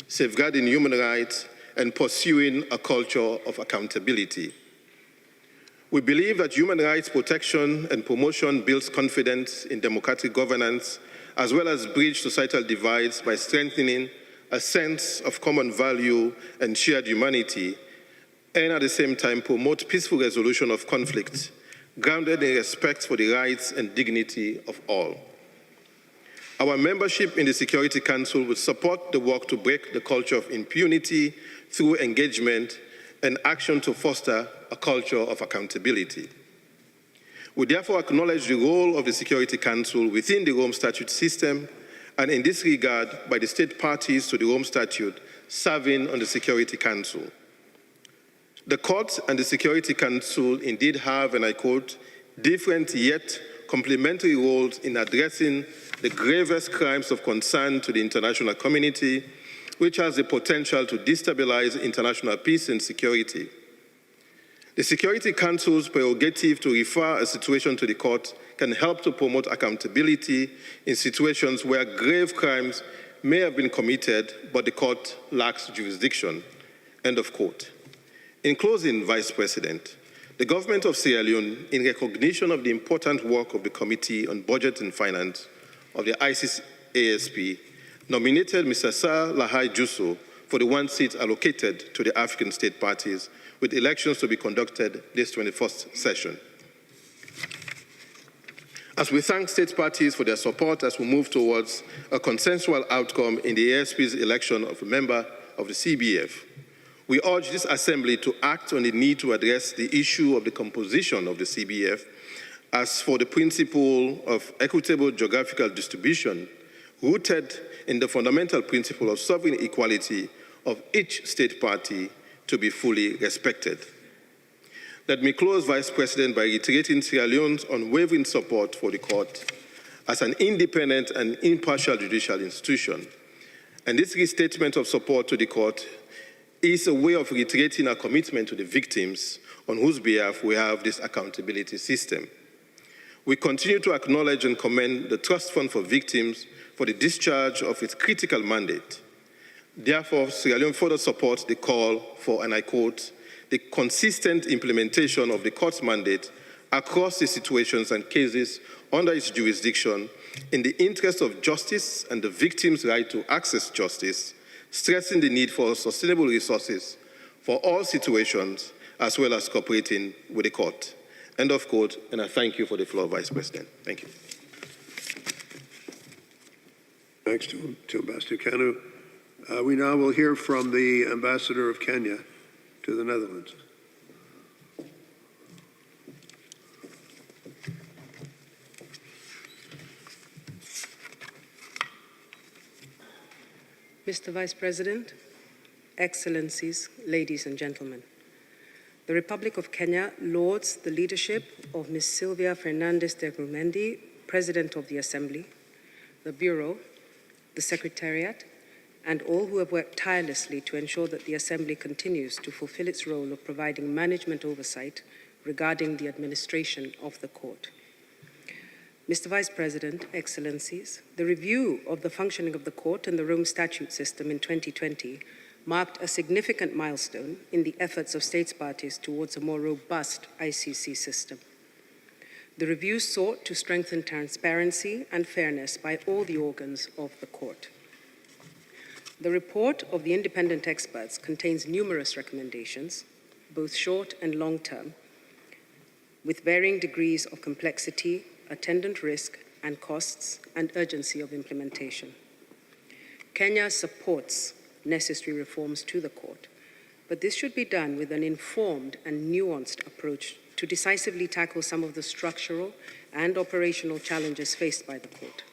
safeguarding human rights, and pursuing a culture of accountability. We believe that human rights protection and promotion builds confidence in democratic governance, as well as bridge societal divides by strengthening a sense of common value and shared humanity, and at the same time promote peaceful resolution of conflicts, grounded in respect for the rights and dignity of all. Our membership in the Security Council will support the work to break the culture of impunity through engagement and action to foster a culture of accountability. We therefore acknowledge the role of the Security Council within the Rome Statute system, and in this regard by the state parties to the Rome Statute serving on the Security Council. The Court and the Security Council indeed have, and I quote, different yet complementary roles in addressing the gravest crimes of concern to the international community, which has the potential to destabilize international peace and security. The Security Council's prerogative to refer a situation to the court can help to promote accountability in situations where grave crimes may have been committed, but the court lacks jurisdiction. End of quote. In closing, Vice President, the government of Sierra Leone, in recognition of the important work of the Committee on Budget and Finance of the ASP, nominated Mr. Sir Lahai Jusso for the one seat allocated to the African state parties, with elections to be conducted this 21st session. As we thank state parties for their support as we move towards a consensual outcome in the ASP's election of a member of the CBF, we urge this Assembly to act on the need to address the issue of the composition of the CBF as for the principle of equitable geographical distribution, rooted in the fundamental principle of sovereign equality of each state party to be fully respected. Let me close, Vice President, by reiterating Sierra Leone's unwavering support for the court as an independent and impartial judicial institution. And this restatement of support to the court is a way of reiterating our commitment to the victims on whose behalf we have this accountability system. We continue to acknowledge and commend the Trust Fund for Victims for the discharge of its critical mandate. Therefore, Sierra Leone further supports the call for, and I quote, the consistent implementation of the court's mandate across the situations and cases under its jurisdiction in the interest of justice and the victim's right to access justice, stressing the need for sustainable resources for all situations, as well as cooperating with the court. End of quote, and I thank you for the floor, Vice President. Thank you. Thanks to Ambassador Kanu. We now will hear from the Ambassador of Kenya to the Netherlands. Mr. Vice President, Excellencies, ladies and gentlemen, the Republic of Kenya lauds the leadership of Ms. Sylvia Fernandez de Grumendi, President of the Assembly, the Bureau, the Secretariat, and all who have worked tirelessly to ensure that the Assembly continues to fulfill its role of providing management oversight regarding the administration of the Court. Mr. Vice President, Excellencies, the review of the functioning of the Court and the Rome Statute system in 2020 marked a significant milestone in the efforts of states parties towards a more robust ICC system. The review sought to strengthen transparency and fairness by all the organs of the Court. The report of the independent experts contains numerous recommendations, both short and long-term, with varying degrees of complexity, attendant risk and costs, and urgency of implementation. Kenya supports necessary reforms to the Court, but this should be done with an informed and nuanced approach to decisively tackle some of the structural and operational challenges faced by the Court.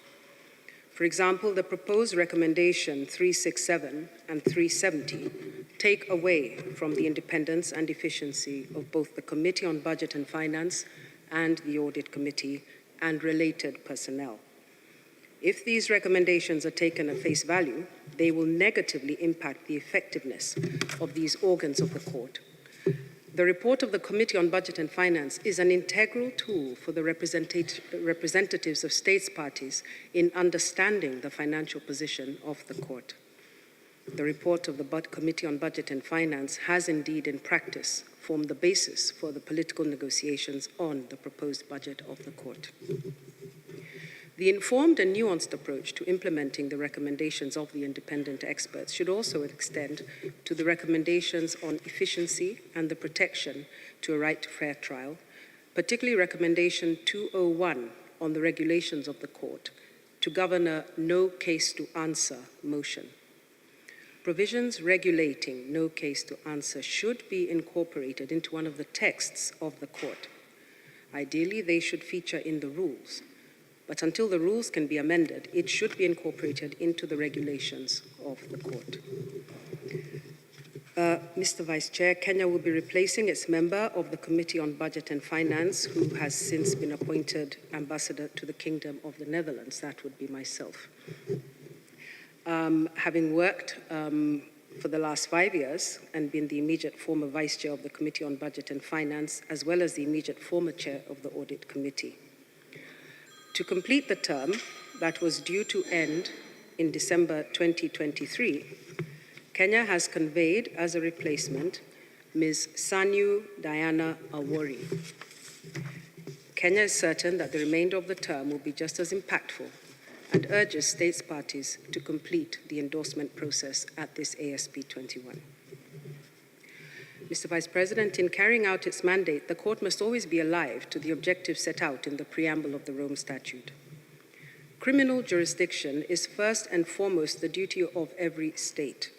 For example, the proposed recommendation 367 and 370 take away from the independence and efficiency of both the Committee on Budget and Finance and the Audit Committee and related personnel. If these recommendations are taken at face value, they will negatively impact the effectiveness of these organs of the Court. The report of the Committee on Budget and Finance is an integral tool for the representatives of states parties in understanding the financial position of the court. The report of the Committee on Budget and Finance has indeed in practice formed the basis for the political negotiations on the proposed budget of the court. The informed and nuanced approach to implementing the recommendations of the independent experts should also extend to the recommendations on efficiency and the protection to a right to fair trial, particularly recommendation 201 on the regulations of the court to govern a no case to answer motion. Provisions regulating no case to answer should be incorporated into one of the texts of the court. Ideally, they should feature in the rules. But until the rules can be amended, it should be incorporated into the regulations of the court. Mr. Vice Chair, Kenya will be replacing its member of the Committee on Budget and Finance, who has since been appointed ambassador to the Kingdom of the Netherlands. That would be myself. Having worked for the last 5 years and been the immediate former Vice Chair of the Committee on Budget and Finance, as well as the immediate former Chair of the Audit Committee. To complete the term that was due to end in December 2023, Kenya has conveyed as a replacement Ms. Sanyu Diana Awori. Kenya is certain that the remainder of the term will be just as impactful and urges states parties to complete the endorsement process at this ASP21. Mr. Vice President, in carrying out its mandate, the court must always be alive to the objectives set out in the preamble of the Rome Statute. Criminal jurisdiction is first and foremost the duty of every state.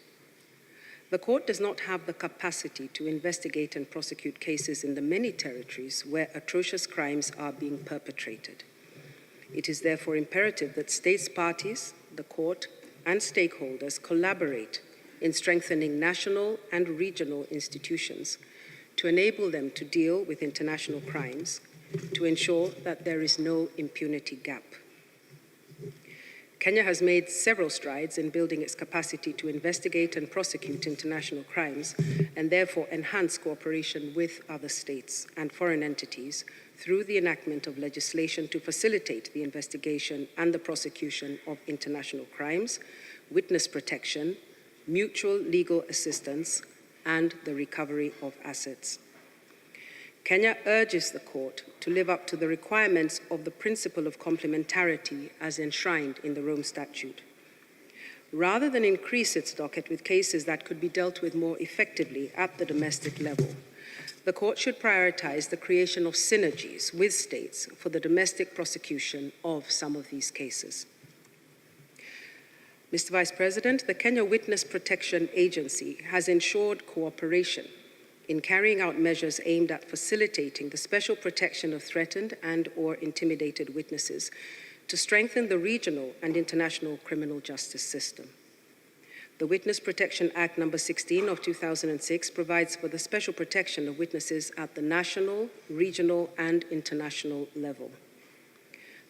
The court does not have the capacity to investigate and prosecute cases in the many territories where atrocious crimes are being perpetrated. It is therefore imperative that states parties, the court, and stakeholders collaborate in strengthening national and regional institutions to enable them to deal with international crimes, to ensure that there is no impunity gap. Kenya has made several strides in building its capacity to investigate and prosecute international crimes, and therefore enhance cooperation with other states and foreign entities through the enactment of legislation to facilitate the investigation and the prosecution of international crimes, witness protection, mutual legal assistance, and the recovery of assets. Kenya urges the court to live up to the requirements of the principle of complementarity as enshrined in the Rome Statute. Rather than increase its docket with cases that could be dealt with more effectively at the domestic level, the court should prioritize the creation of synergies with states for the domestic prosecution of some of these cases. Mr. Vice President, the Kenya Witness Protection Agency has ensured cooperation in carrying out measures aimed at facilitating the special protection of threatened and/or intimidated witnesses to strengthen the regional and international criminal justice system. The Witness Protection Act No. 16 of 2006 provides for the special protection of witnesses at the national, regional, and international level.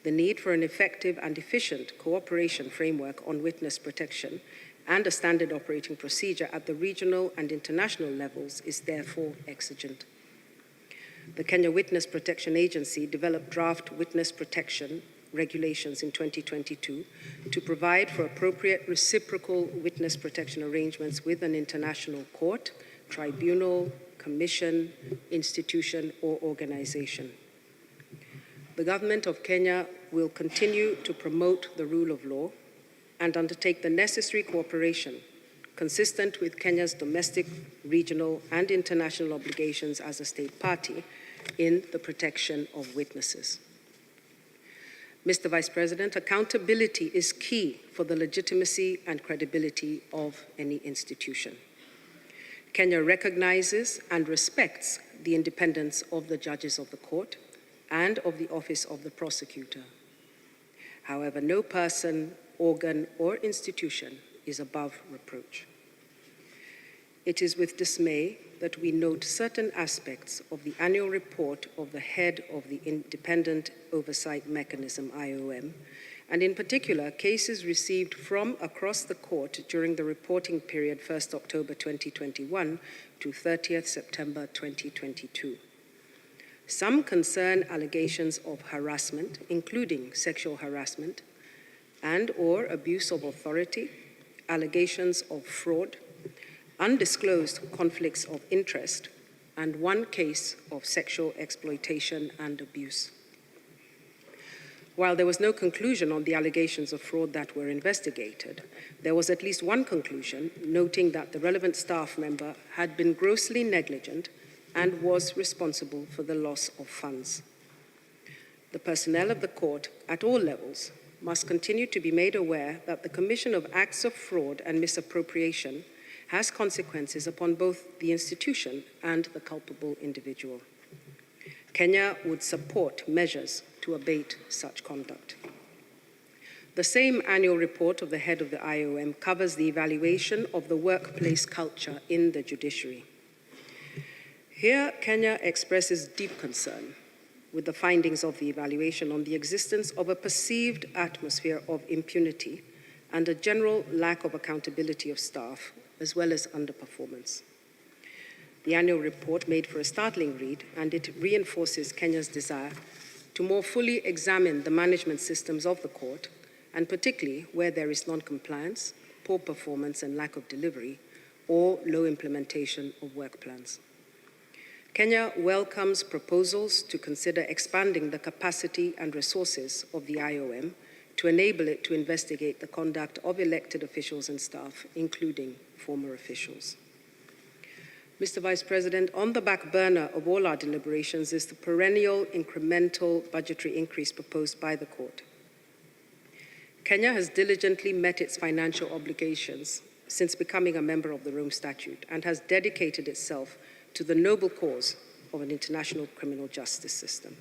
The need for an effective and efficient cooperation framework on witness protection and a standard operating procedure at the regional and international levels is therefore exigent. The Kenya Witness Protection Agency developed draft witness protection regulations in 2022 to provide for appropriate reciprocal witness protection arrangements with an international court, tribunal, commission, institution, or organization. The government of Kenya will continue to promote the rule of law and undertake the necessary cooperation consistent with Kenya's domestic, regional, and international obligations as a state party in the protection of witnesses. Mr. Vice President, accountability is key for the legitimacy and credibility of any institution. Kenya recognizes and respects the independence of the judges of the court and of the office of the prosecutor. However, no person, organ, or institution is above reproach. It is with dismay that we note certain aspects of the annual report of the head of the Independent Oversight Mechanism, IOM, and in particular, cases received from across the court during the reporting period 1st October 2021 to 30th September 2022. Some concern allegations of harassment, including sexual harassment, and/or abuse of authority, allegations of fraud, undisclosed conflicts of interest, and one case of sexual exploitation and abuse. While there was no conclusion on the allegations of fraud that were investigated, there was at least one conclusion noting that the relevant staff member had been grossly negligent and was responsible for the loss of funds. The personnel of the court at all levels must continue to be made aware that the commission of acts of fraud and misappropriation has consequences upon both the institution and the culpable individual. Kenya would support measures to abate such conduct. The same annual report of the head of the IOM covers the evaluation of the workplace culture in the judiciary. Here, Kenya expresses deep concern with the findings of the evaluation on the existence of a perceived atmosphere of impunity and a general lack of accountability of staff, as well as underperformance. The annual report made for a startling read, and it reinforces Kenya's desire to more fully examine the management systems of the court, and particularly where there is non-compliance, poor performance and lack of delivery, or low implementation of work plans. Kenya welcomes proposals to consider expanding the capacity and resources of the IOM to enable it to investigate the conduct of elected officials and staff, including former officials. Mr. Vice President, on the back burner of all our deliberations is the perennial incremental budgetary increase proposed by the court. Kenya has diligently met its financial obligations since becoming a member of the Rome Statute and has dedicated itself to the noble cause of an international criminal justice system.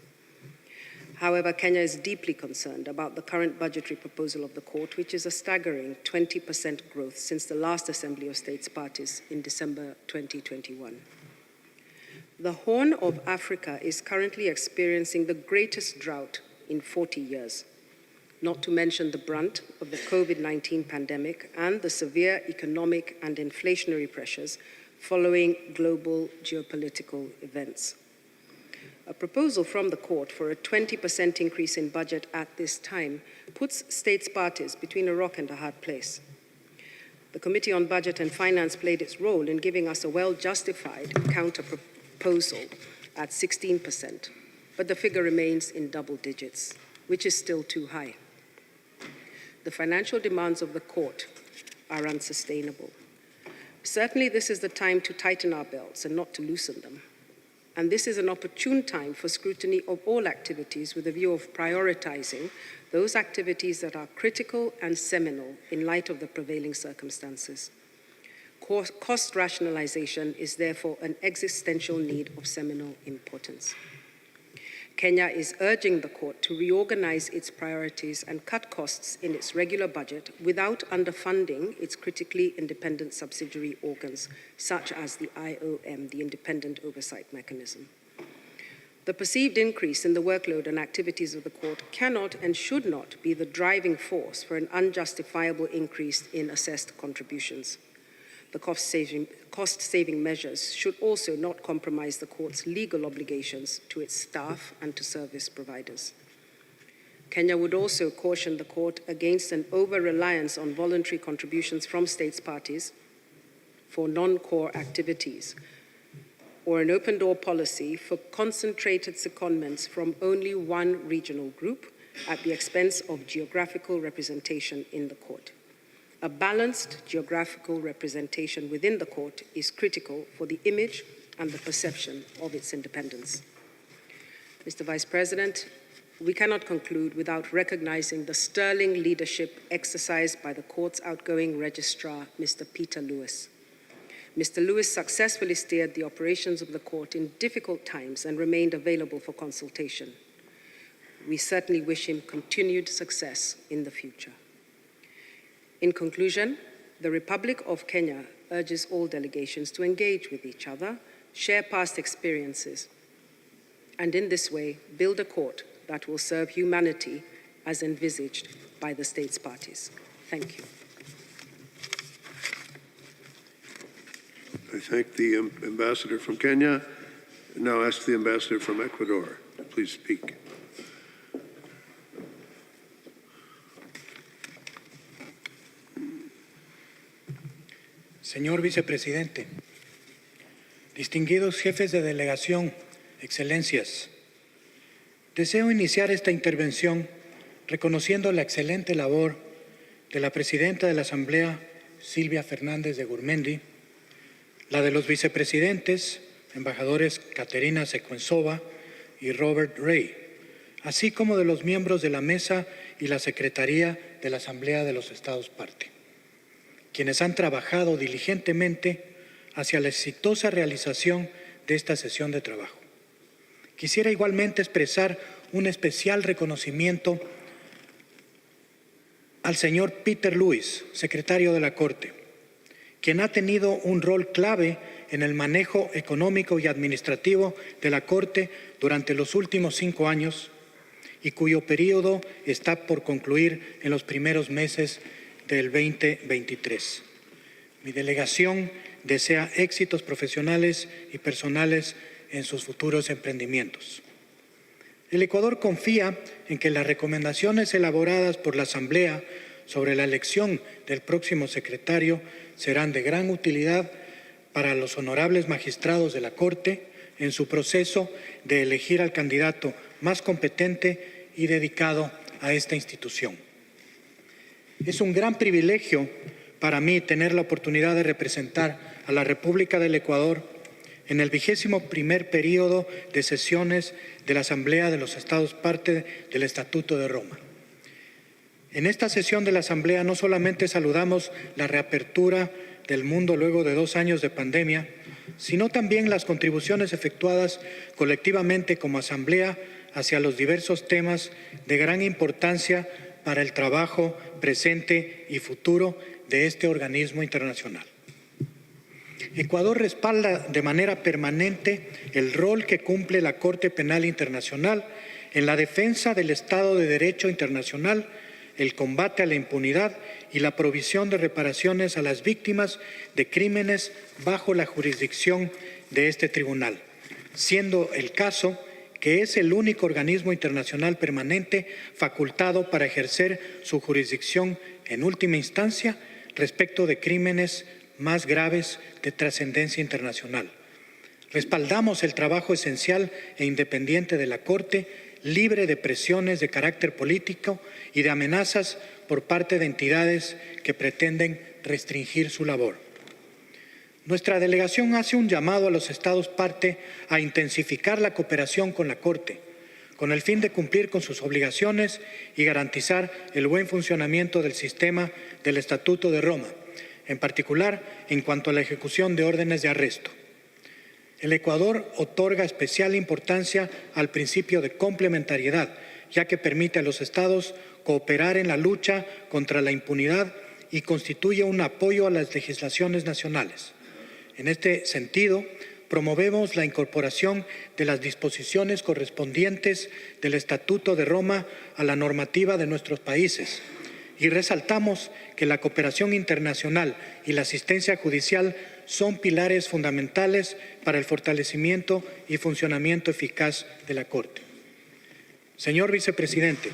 However, Kenya is deeply concerned about the current budgetary proposal of the court, which is a staggering 20% growth since the last Assembly of States Parties in December 2021. The Horn of Africa is currently experiencing the greatest drought in 40 years, not to mention the brunt of the COVID-19 pandemic and the severe economic and inflationary pressures following global geopolitical events. A proposal from the court for a 20% increase in budget at this time puts states parties between a rock and a hard place. The Committee on Budget and Finance played its role in giving us a well-justified counter-proposal at 16%, but the figure remains in double digits, which is still too high. The financial demands of the court are unsustainable. Certainly, this is the time to tighten our belts and not to loosen them. And this is an opportune time for scrutiny of all activities with a view of prioritizing those activities that are critical and seminal in light of the prevailing circumstances. Cost rationalization is therefore an existential need of seminal importance. Kenya is urging the court to reorganize its priorities and cut costs in its regular budget without underfunding its critically independent subsidiary organs, such as the IOM, the Independent Oversight Mechanism. The perceived increase in the workload and activities of the court cannot and should not be the driving force for an unjustifiable increase in assessed contributions. The cost-saving measures should also not compromise the court's legal obligations to its staff and to service providers. Kenya would also caution the court against an over-reliance on voluntary contributions from states parties for non-core activities, or an open-door policy for concentrated secondments from only one regional group at the expense of geographical representation in the court. A balanced geographical representation within the court is critical for the image and the perception of its independence. Mr. Vice President, we cannot conclude without recognizing the sterling leadership exercised by the court's outgoing registrar, Mr. Peter Lewis. Mr. Lewis successfully steered the operations of the court in difficult times and remained available for consultation. We certainly wish him continued success in the future. In conclusion, the Republic of Kenya urges all delegations to engage with each other, share past experiences, and in this way build a court that will serve humanity as envisaged by by the state's parties. Thank you. I thank the ambassador from Kenya. Now ask the ambassador from Ecuador to please speak. Señor vicepresidente, distinguidos jefes de delegación, excelencias, deseo iniciar esta intervención reconociendo la excelente labor de la presidenta de la Asamblea, Silvia Fernández de Gurmendi, la de los vicepresidentes, embajadores Caterina Sequenzova y Robert Ray, así como de los miembros de la Mesa y la Secretaría de la Asamblea de los Estados Parte, quienes han trabajado diligentemente hacia la exitosa realización de esta sesión de trabajo. Quisiera igualmente expresar un especial reconocimiento al señor Peter Lewis, secretario de la Corte, quien ha tenido un rol clave en el manejo económico y administrativo de la Corte durante los últimos 5 años y cuyo periodo está por concluir en los primeros meses del 2023. Mi delegación desea éxitos profesionales y personales en sus futuros emprendimientos. El Ecuador confía en que las recomendaciones elaboradas por la Asamblea sobre la elección del próximo secretario serán de gran utilidad para los honorables magistrados de la Corte en su proceso de elegir al candidato más competente y dedicado a esta institución. Es un gran privilegio para mí tener la oportunidad de representar a la República del Ecuador en el 21º período de sesiones de la Asamblea de los Estados Parte del Estatuto de Roma. En esta sesión de la Asamblea no solamente saludamos la reapertura del mundo luego de 2 años de pandemia, sino también las contribuciones efectuadas colectivamente como Asamblea hacia los diversos temas de gran importancia para el trabajo presente y futuro de este organismo internacional. Ecuador respalda de manera permanente el rol que cumple la Corte Penal Internacional en la defensa del Estado de Derecho internacional, el combate a la impunidad y la provisión de reparaciones a las víctimas de crímenes bajo la jurisdicción de este tribunal, siendo el caso que es el único organismo internacional permanente facultado para ejercer su jurisdicción en última instancia respecto de crímenes más graves de trascendencia internacional. Respaldamos el trabajo esencial e independiente de la Corte, libre de presiones de carácter político y de amenazas por parte de entidades que pretenden restringir su labor. Nuestra delegación hace un llamado a los Estados Parte a intensificar la cooperación con la Corte, con el fin de cumplir con sus obligaciones y garantizar el buen funcionamiento del sistema del Estatuto de Roma, en particular en cuanto a la ejecución de órdenes de arresto. El Ecuador otorga especial importancia al principio de complementariedad, ya que permite a los Estados cooperar en la lucha contra la impunidad y constituye un apoyo a las legislaciones nacionales. En este sentido, promovemos la incorporación de las disposiciones correspondientes del Estatuto de Roma a la normativa de nuestros países y resaltamos que la cooperación internacional y la asistencia judicial son pilares fundamentales para el fortalecimiento y funcionamiento eficaz de la Corte. Señor vicepresidente,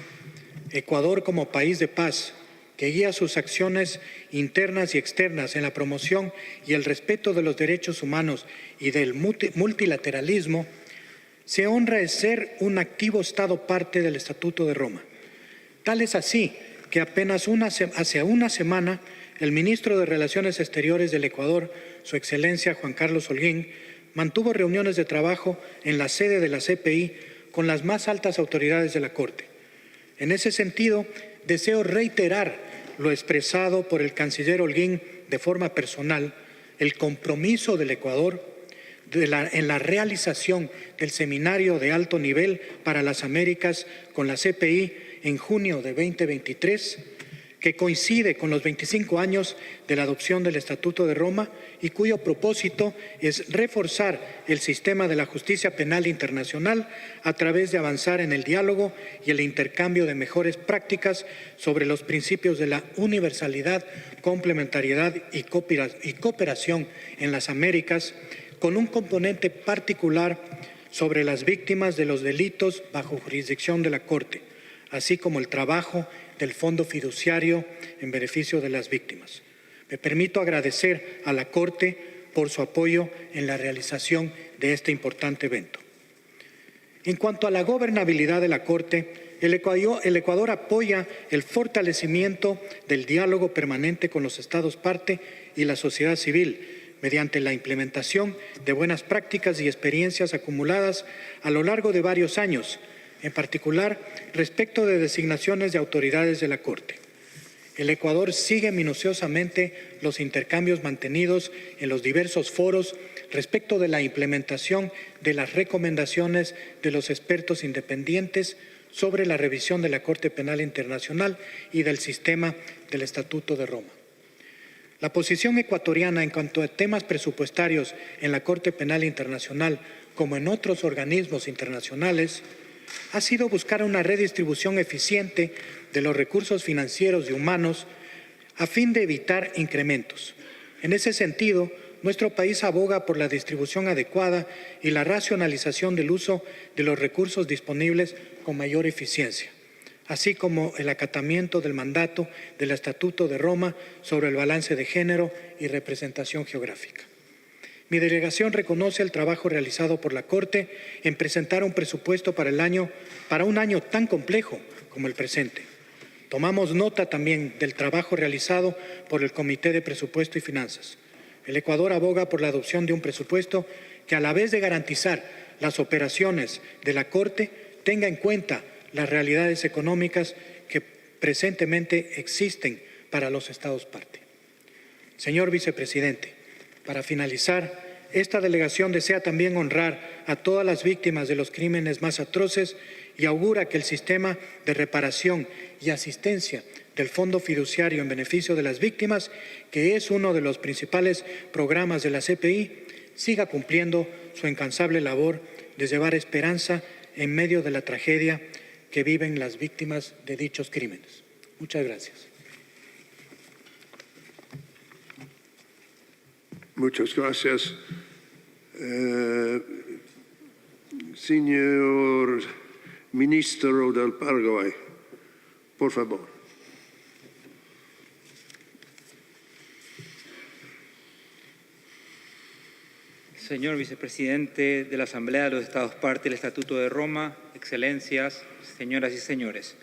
Ecuador como país de paz, que guía sus acciones internas y externas en la promoción y el respeto de los derechos humanos y del multilateralismo, se honra de ser un activo Estado parte del Estatuto de Roma. Tal es así que apenas hace una semana, el ministro de Relaciones Exteriores del Ecuador, Su Excelencia Juan Carlos Holguín, mantuvo reuniones de trabajo en la sede de la CPI con las más altas autoridades de la Corte. En ese sentido, deseo reiterar lo expresado por el canciller Holguín de forma personal, el compromiso del Ecuador en la realización del seminario de alto nivel para las Américas con la CPI en junio de 2023, que coincide con los 25 años de la adopción del Estatuto de Roma y cuyo propósito es reforzar el sistema de la justicia penal internacional a través de avanzar en el diálogo y el intercambio de mejores prácticas sobre los principios de la universalidad, complementariedad y cooperación en las Américas, con un componente particular sobre las víctimas de los delitos bajo jurisdicción de la Corte, así como el trabajo del Fondo Fiduciario en beneficio de las víctimas. Me permito agradecer a la Corte por su apoyo en la realización de este importante evento. En cuanto a la gobernabilidad de la Corte, el Ecuador apoya el fortalecimiento del diálogo permanente con los Estados parte y la sociedad civil, mediante la implementación de buenas prácticas y experiencias acumuladas a lo largo de varios años, en particular respecto de designaciones de autoridades de la Corte. El Ecuador sigue minuciosamente los intercambios mantenidos en los diversos foros respecto de la implementación de las recomendaciones de los expertos independientes sobre la revisión de la Corte Penal Internacional y del sistema del Estatuto de Roma. La posición ecuatoriana en cuanto a temas presupuestarios en la Corte Penal Internacional, como en otros organismos internacionales, ha sido buscar una redistribución eficiente de los recursos financieros y humanos a fin de evitar incrementos. En ese sentido, nuestro país aboga por la distribución adecuada y la racionalización del uso de los recursos disponibles con mayor eficiencia, así como el acatamiento del mandato del Estatuto de Roma sobre el balance de género y representación geográfica. Mi delegación reconoce el trabajo realizado por la Corte en presentar un presupuesto para un año tan complejo como el presente. Tomamos nota también del trabajo realizado por el Comité de Presupuesto y Finanzas. El Ecuador aboga por la adopción de un presupuesto que, a la vez de garantizar las operaciones de la Corte, tenga en cuenta las realidades económicas que presentemente existen para los Estados parte. Señor Vicepresidente, para finalizar, esta delegación desea también honrar a todas las víctimas de los crímenes más atroces y augura que el sistema de reparación y asistencia del Fondo Fiduciario en beneficio de las víctimas, que es uno de los principales programas de la CPI, siga cumpliendo su incansable labor de llevar esperanza en medio de la tragedia que viven las víctimas de dichos crímenes. Muchas gracias. Muchas gracias. Señor Ministro del Paraguay, por favor. Señor Vicepresidente de la Asamblea de los Estados Parte del Estatuto de Roma, Excelencias, señoras y señores.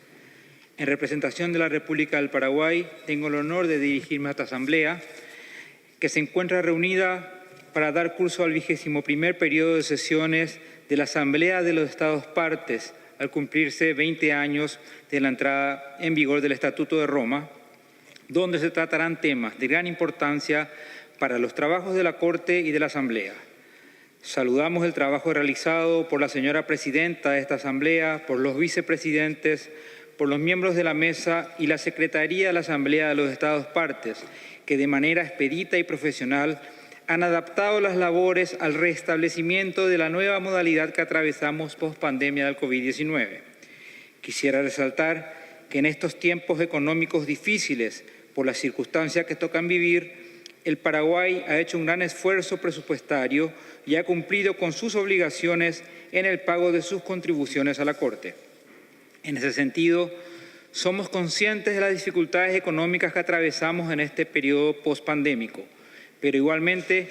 En representación de la República del Paraguay, tengo el honor de dirigirme a esta Asamblea, que se encuentra reunida para dar curso al 21º periodo de sesiones de la Asamblea de los Estados Partes, al cumplirse 20 años de la entrada en vigor del Estatuto de Roma, donde se tratarán temas de gran importancia para los trabajos de la Corte y de la Asamblea. Saludamos el trabajo realizado por la señora Presidenta de esta Asamblea, por los vicepresidentes, por los miembros de la Mesa y la Secretaría de la Asamblea de los Estados Partes, que de manera expedita y profesional han adaptado las labores al restablecimiento de la nueva modalidad que atravesamos post-pandemia del COVID-19. Quisiera resaltar que en estos tiempos económicos difíciles, por las circunstancias que tocan vivir, el Paraguay ha hecho un gran esfuerzo presupuestario y ha cumplido con sus obligaciones en el pago de sus contribuciones a la Corte. En ese sentido, somos conscientes de las dificultades económicas que atravesamos en este periodo pospandémico, pero igualmente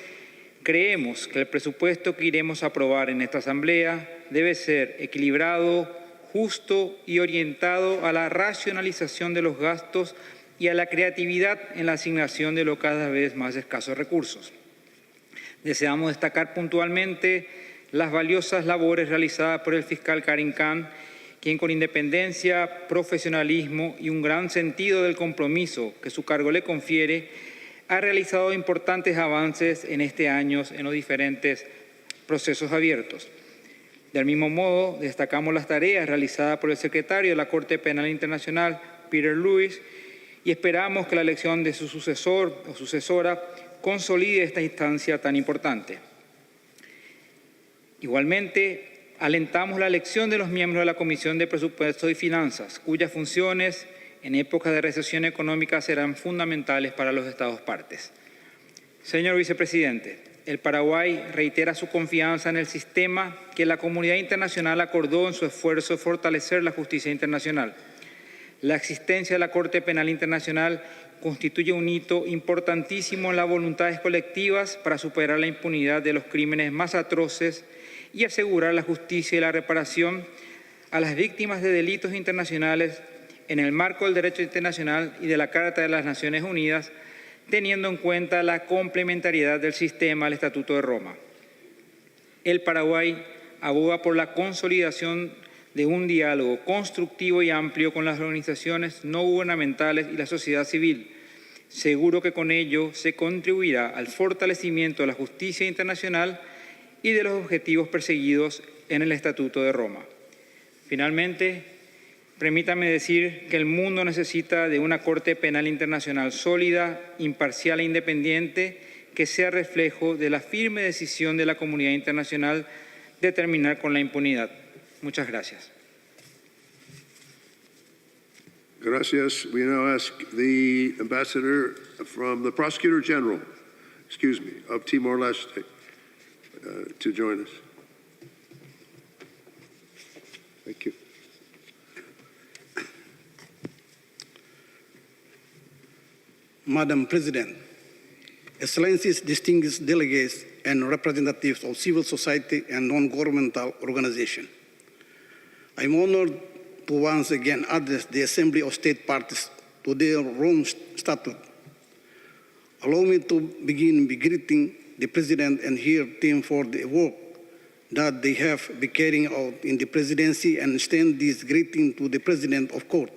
creemos que el presupuesto que iremos a aprobar en esta Asamblea debe ser equilibrado, justo y orientado a la racionalización de los gastos y a la creatividad en la asignación de los cada vez más escasos recursos. Deseamos destacar puntualmente las valiosas labores realizadas por el fiscal Karim Khan, quien con independencia, profesionalismo y un gran sentido del compromiso que su cargo le confiere, ha realizado importantes avances en este año en los diferentes procesos abiertos. Del mismo modo, destacamos las tareas realizadas por el secretario de la Corte Penal Internacional, Peter Lewis, y esperamos que la elección de su sucesor o sucesora consolide esta instancia tan importante. Igualmente, alentamos la elección de los miembros de la Comisión de Presupuesto y Finanzas, cuyas funciones en épocas de recesión económica serán fundamentales para los Estados partes. Señor Vicepresidente, el Paraguay reitera su confianza en el sistema que la comunidad internacional acordó en su esfuerzo de fortalecer la justicia internacional. La existencia de la Corte Penal Internacional constituye un hito importantísimo en las voluntades colectivas para superar la impunidad de los crímenes más atroces y asegurar la justicia y la reparación a las víctimas de delitos internacionales en el marco del derecho internacional y de la Carta de las Naciones Unidas, teniendo en cuenta la complementariedad del sistema al Estatuto de Roma. El Paraguay aboga por la consolidación de un diálogo constructivo y amplio con las organizaciones no gubernamentales y la sociedad civil. Seguro que con ello se contribuirá al fortalecimiento de la justicia internacional y de los objetivos perseguidos en el Estatuto de Roma. Finalmente, permítame decir que el mundo necesita de una Corte Penal Internacional sólida, imparcial e independiente que sea reflejo de la firme decisión de la comunidad internacional de terminar con la impunidad. Muchas gracias. Gracias. We now ask the ambassador from the Prosecutor General, of Timor-Leste to join us. Thank you. Madam President, Excellencies, distinguished delegates and representatives of civil society and non-governmental organizations, I'm honored to once again address the Assembly of State Parties to their Rome Statute. Allow me to begin by greeting the President and her team for the work that they have been carrying out in the Presidency, and extend this greeting to the President of Court,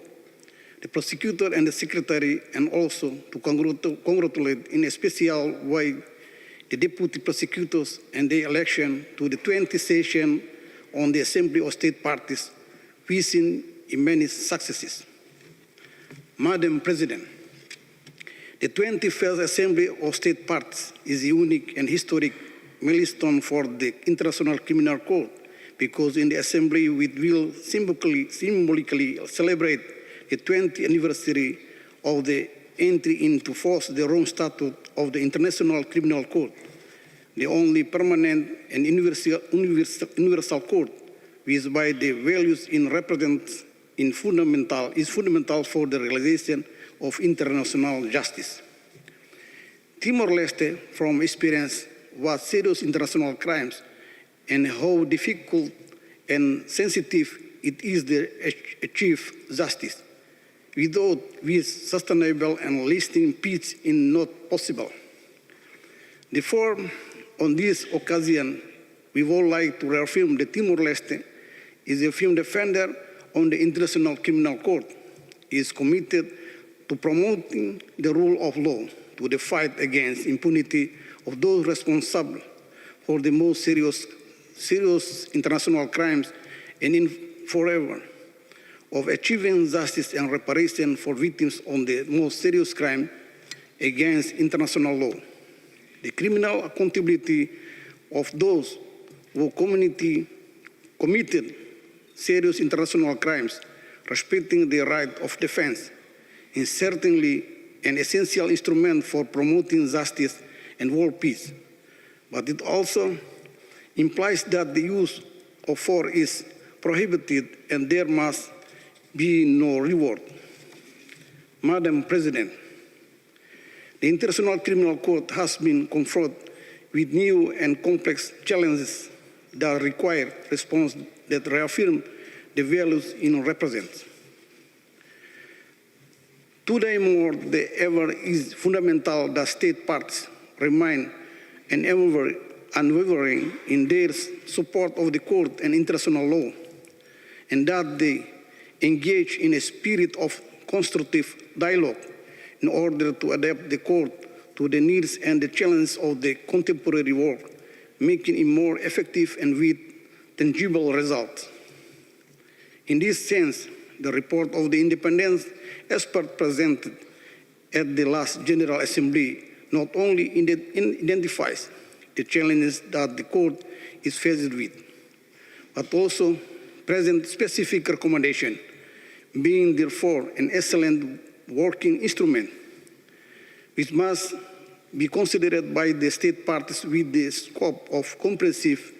the Prosecutor and the Secretary, and also to congratulate in a special way the Deputy Prosecutors and the election to the 20th session on the Assembly of State Parties, wishing in many successes. Madam President, the 21st Assembly of State Parties is a unique and historic milestone for the International Criminal Court, because in the Assembly we will symbolically celebrate the 20th anniversary of the entry into force of the Rome Statute of the International Criminal Court, the only permanent and universal court which by the values it represents is fundamental for the realization of international justice. Timor-Leste, from experience, what serious international crimes and how difficult and sensitive it is to achieve justice, without which sustainable and lasting peace is not possible. Therefore, on this occasion, we would like to reaffirm that Timor-Leste is a firm defender on the International Criminal Court, is committed to promoting the rule of law, to the fight against impunity of those responsible for the most serious international crimes, and in forever of achieving justice and reparation for victims of the most serious crime against international law. The criminal accountability of those who committed serious international crimes, respecting the right of defense, is certainly an essential instrument for promoting justice and world peace. But it also implies that the use of force is prohibited and there must be no reward. Madam President, the International Criminal Court has been confronted with new and complex challenges that require response that reaffirm the values it represents. Today more than ever is fundamental that state parties remain unwavering in their support of the court and international law, and that they engage in a spirit of constructive dialogue in order to adapt the court to the needs and the challenges of the contemporary world, making it more effective and with tangible results. In this sense, the report of the independent expert presented at the last General Assembly not only identifies the challenges that the court is faced with, but also present specific recommendation, being therefore an excellent working instrument, which must be considered by the state parties with the scope of comprehensive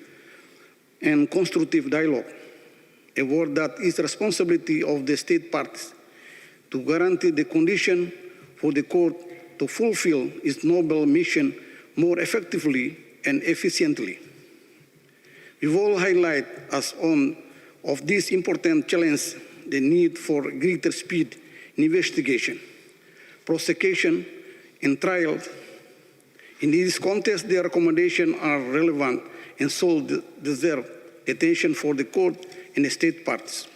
and constructive dialogue, a work that is the responsibility of the state parties to guarantee the condition for the court to fulfill its noble mission more effectively and efficiently. We will highlight as one of these important challenges the need for greater speed in investigation, prosecution, and trial. In this context, the recommendations are relevant and so deserve attention for the court and the state parties.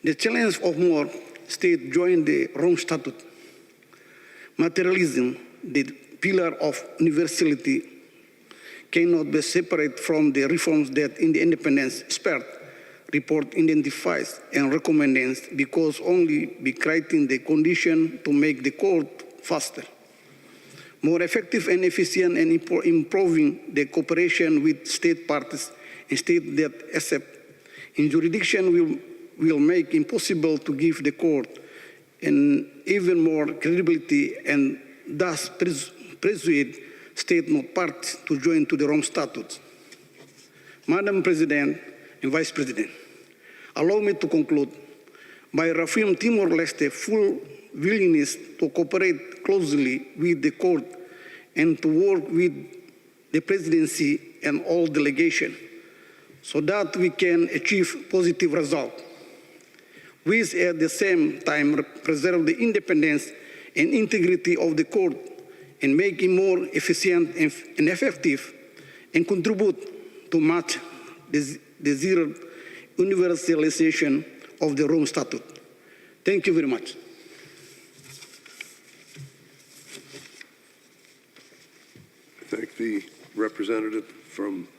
The challenge of more states join the Rome Statute, materialism, the pillar of universality, cannot be separated from the reforms that in the independence expert report identifies and recommends, because only by creating the condition to make the court faster, more effective and efficient, and improving the cooperation with state parties and states that accept in jurisdiction will make impossible to give the court an even more credibility and thus persuade state not parties to join to the Rome Statute. Madam President and Vice President, allow me to conclude by reaffirming Timor-Leste's full willingness to cooperate closely with the court and to work with the presidency and all delegations so that we can achieve positive results, which at the same time preserve the independence and integrity of the court and make it more efficient and effective, and contribute to match the desired universalization of the Rome Statute. Thank you very much. I thank the representative from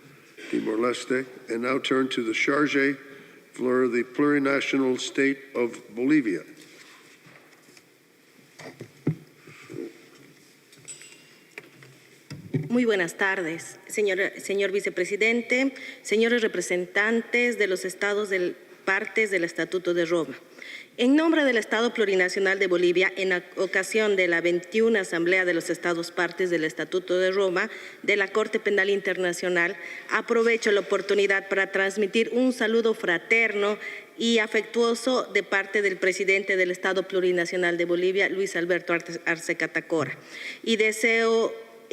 Timor-Leste, and now turn to the chargé for the plurinational state of Bolivia. Muy buenas tardes, señor vicepresidente, señores representantes de los estados partes del Estatuto de Roma. En nombre del Estado Plurinacional de Bolivia, en ocasión de la 21 Asamblea de los Estados Partes del Estatuto de Roma de la Corte Penal Internacional, aprovecho la oportunidad para transmitir un saludo fraterno y afectuoso de parte del presidente del Estado Plurinacional de Bolivia, Luis Alberto Arce Catacora, y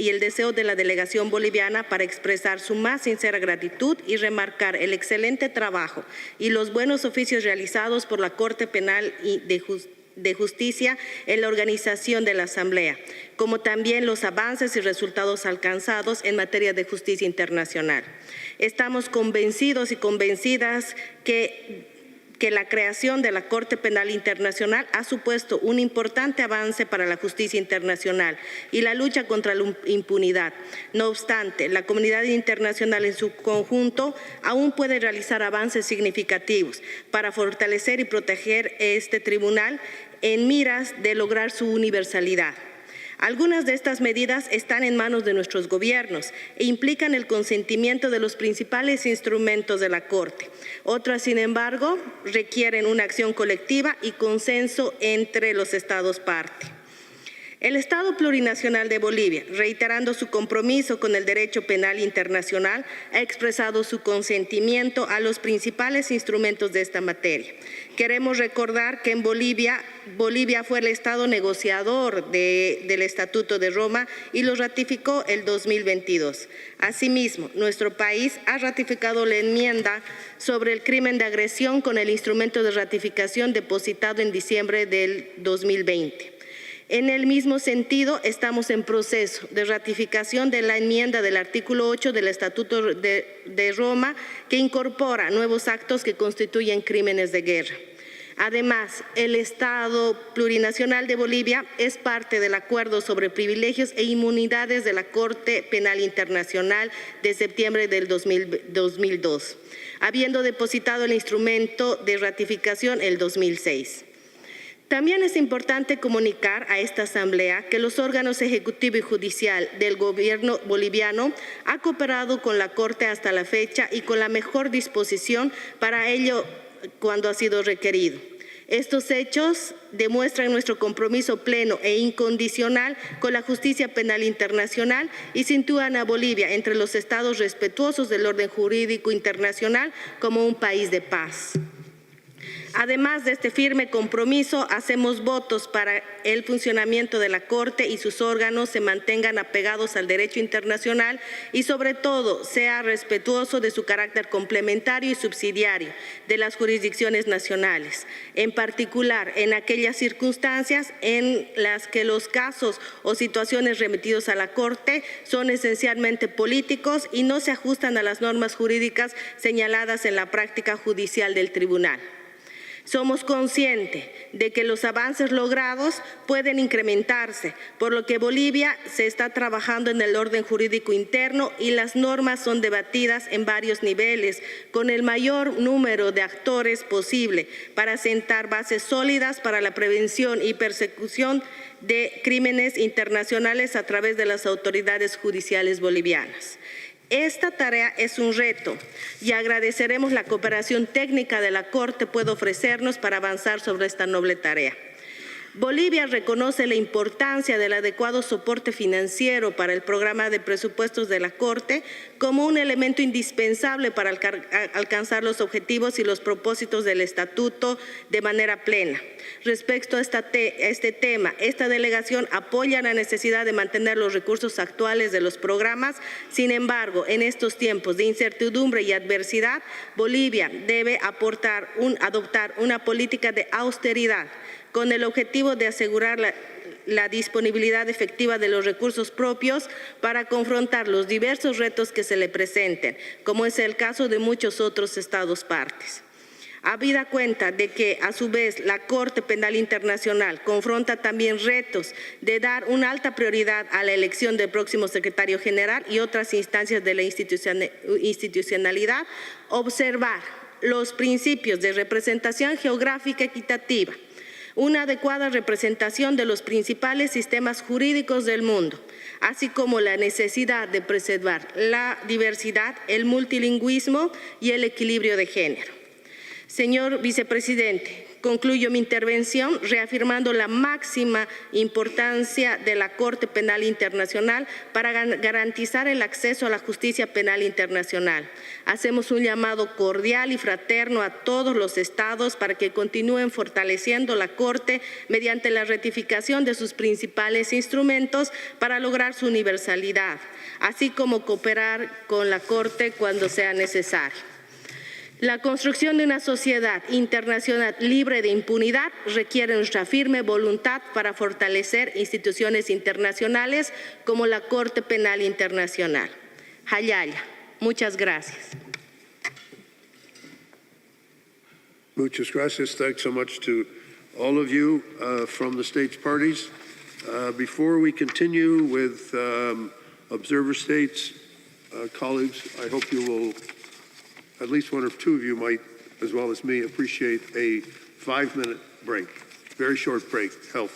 el deseo de la delegación boliviana para expresar su más sincera gratitud y remarcar el excelente trabajo y los buenos oficios realizados por la Corte Penal de Justicia en la organización de la Asamblea, como también los avances y resultados alcanzados en materia de justicia internacional. Estamos convencidos y convencidas que la creación de la Corte Penal Internacional ha supuesto un importante avance para la justicia internacional y la lucha contra la impunidad. No obstante, la comunidad internacional en su conjunto aún puede realizar avances significativos para fortalecer y proteger este tribunal en miras de lograr su universalidad. Algunas de estas medidas están en manos de nuestros gobiernos e implican el consentimiento de los principales instrumentos de la Corte. Otras, sin embargo, requieren una acción colectiva y consenso entre los Estados parte. El Estado Plurinacional de Bolivia, reiterando su compromiso con el derecho penal internacional, ha expresado su consentimiento a los principales instrumentos de esta materia. Queremos recordar que en Bolivia fue el Estado negociador del Estatuto de Roma y lo ratificó el 2022. Asimismo, nuestro país ha ratificado la enmienda sobre el crimen de agresión con el instrumento de ratificación depositado en diciembre del 2020. En el mismo sentido, estamos en proceso de ratificación de la enmienda del artículo 8 del Estatuto de Roma, que incorpora nuevos actos que constituyen crímenes de guerra. Además, el Estado Plurinacional de Bolivia es parte del Acuerdo sobre Privilegios e Inmunidades de la Corte Penal Internacional de septiembre del 2002, habiendo depositado el instrumento de ratificación el 2006. También es importante comunicar a esta Asamblea que los órganos ejecutivo y judicial del gobierno boliviano han cooperado con la Corte hasta la fecha y con la mejor disposición para ello cuando ha sido requerido. Estos hechos demuestran nuestro compromiso pleno e incondicional con la justicia penal internacional y sitúan a Bolivia entre los estados respetuosos del orden jurídico internacional como un país de paz. Además de este firme compromiso, hacemos votos para el funcionamiento de la Corte y sus órganos se mantengan apegados al derecho internacional y sobre todo sea respetuoso de su carácter complementario y subsidiario de las jurisdicciones nacionales, en particular en aquellas circunstancias en las que los casos o situaciones remitidos a la Corte son esencialmente políticos y no se ajustan a las normas jurídicas señaladas en la práctica judicial del tribunal. Somos conscientes de que los avances logrados pueden incrementarse, por lo que Bolivia se está trabajando en el orden jurídico interno y las normas son debatidas en varios niveles, con el mayor número de actores posible, para sentar bases sólidas para la prevención y persecución de crímenes internacionales a través de las autoridades judiciales bolivianas. Esta tarea es un reto y agradeceremos la cooperación técnica de la Corte puede ofrecernos para avanzar sobre esta noble tarea. Bolivia reconoce la importancia del adecuado soporte financiero para el programa de presupuestos de la Corte como un elemento indispensable para alcanzar los objetivos y los propósitos del Estatuto de manera plena. Respecto a este tema, esta delegación apoya la necesidad de mantener los recursos actuales de los programas. Sin embargo, en estos tiempos de incertidumbre y adversidad, Bolivia debe adoptar una política de austeridad con el objetivo de asegurar la disponibilidad efectiva de los recursos propios para confrontar los diversos retos que se le presenten, como es el caso de muchos otros estados partes. Habida cuenta de que, a su vez, la Corte Penal Internacional confronta también retos de dar una alta prioridad a la elección del próximo secretario general y otras instancias de la institucionalidad, observar los principios de representación geográfica equitativa, una adecuada representación de los principales sistemas jurídicos del mundo, así como la necesidad de preservar la diversidad, el multilingüismo y el equilibrio de género. Señor vicepresidente, concluyo mi intervención reafirmando la máxima importancia de la Corte Penal Internacional para garantizar el acceso a la justicia penal internacional. Hacemos un llamado cordial y fraterno a todos los estados para que continúen fortaleciendo la Corte mediante la ratificación de sus principales instrumentos para lograr su universalidad, así como cooperar con la Corte cuando sea necesario. La construcción de una sociedad internacional libre de impunidad requiere nuestra firme voluntad para fortalecer instituciones internacionales como la Corte Penal Internacional. Hayaya, muchas gracias. Muchas gracias. Thanks so much to all of you from the states parties. Before we continue with observer states, colleagues, I hope you will, at least one or two of you might, as well as me, appreciate a 5-minute break, very short break, help.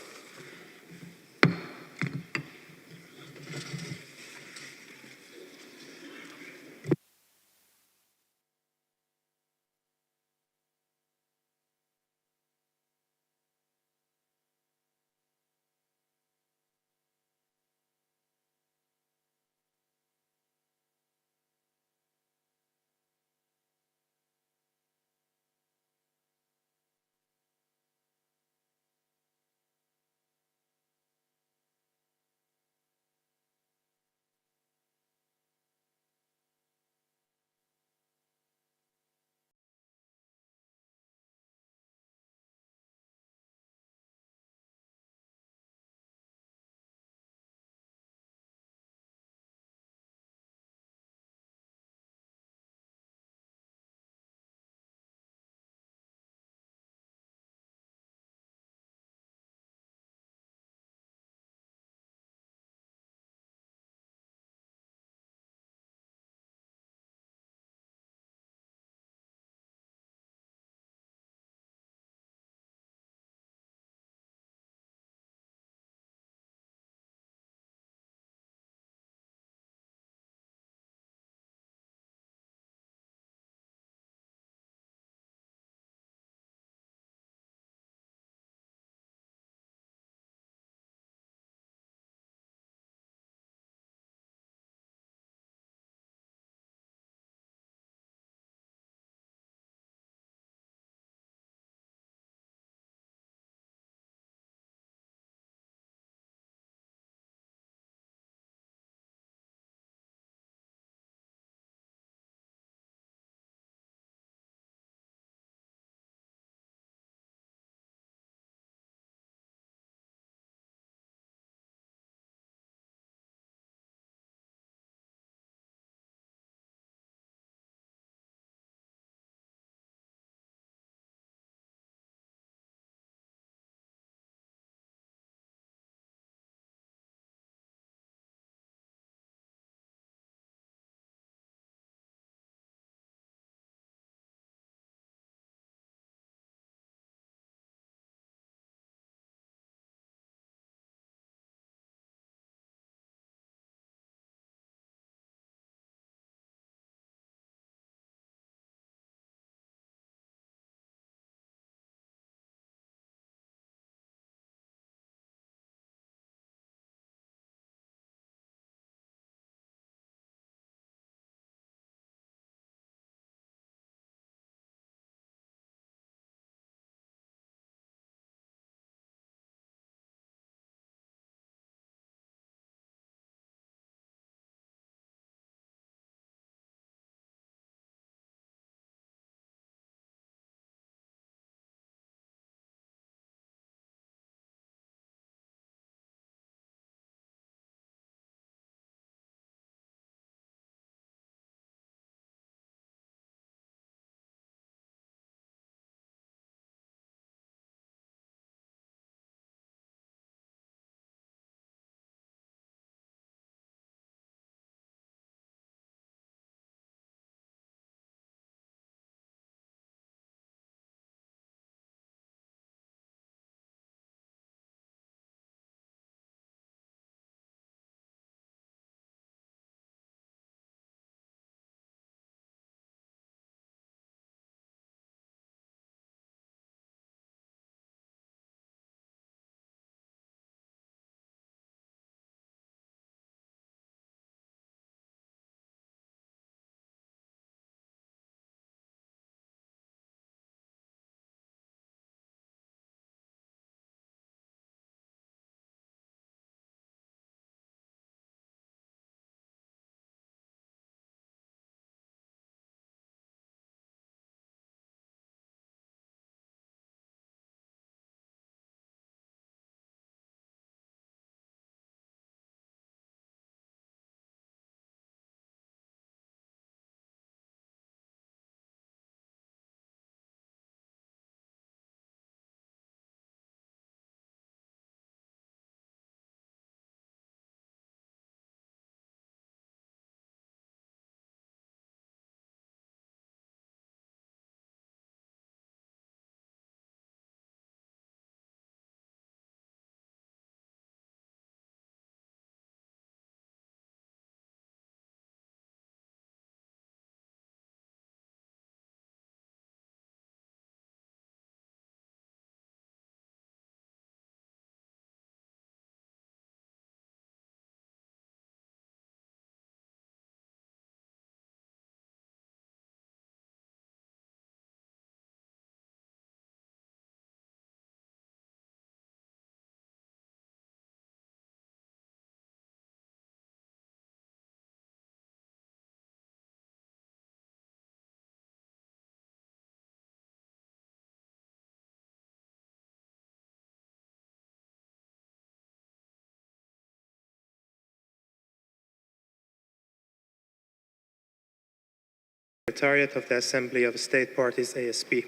Secretariat of the Assembly of State Parties, ASP,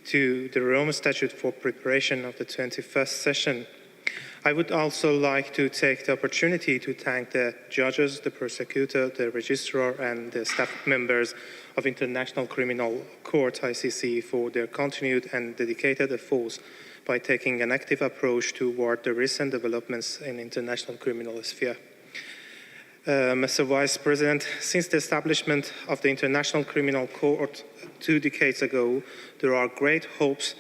to the Rome Statute for preparation of the 21st session. I would also like to take the opportunity to thank the judges, the prosecutor, the registrar, and the staff members of International Criminal Court, ICC, for their continued and dedicated efforts by taking an active approach toward the recent developments in international criminal sphere. Mr. Vice President, since the establishment of the International Criminal Court 2 decades ago, there are great hopes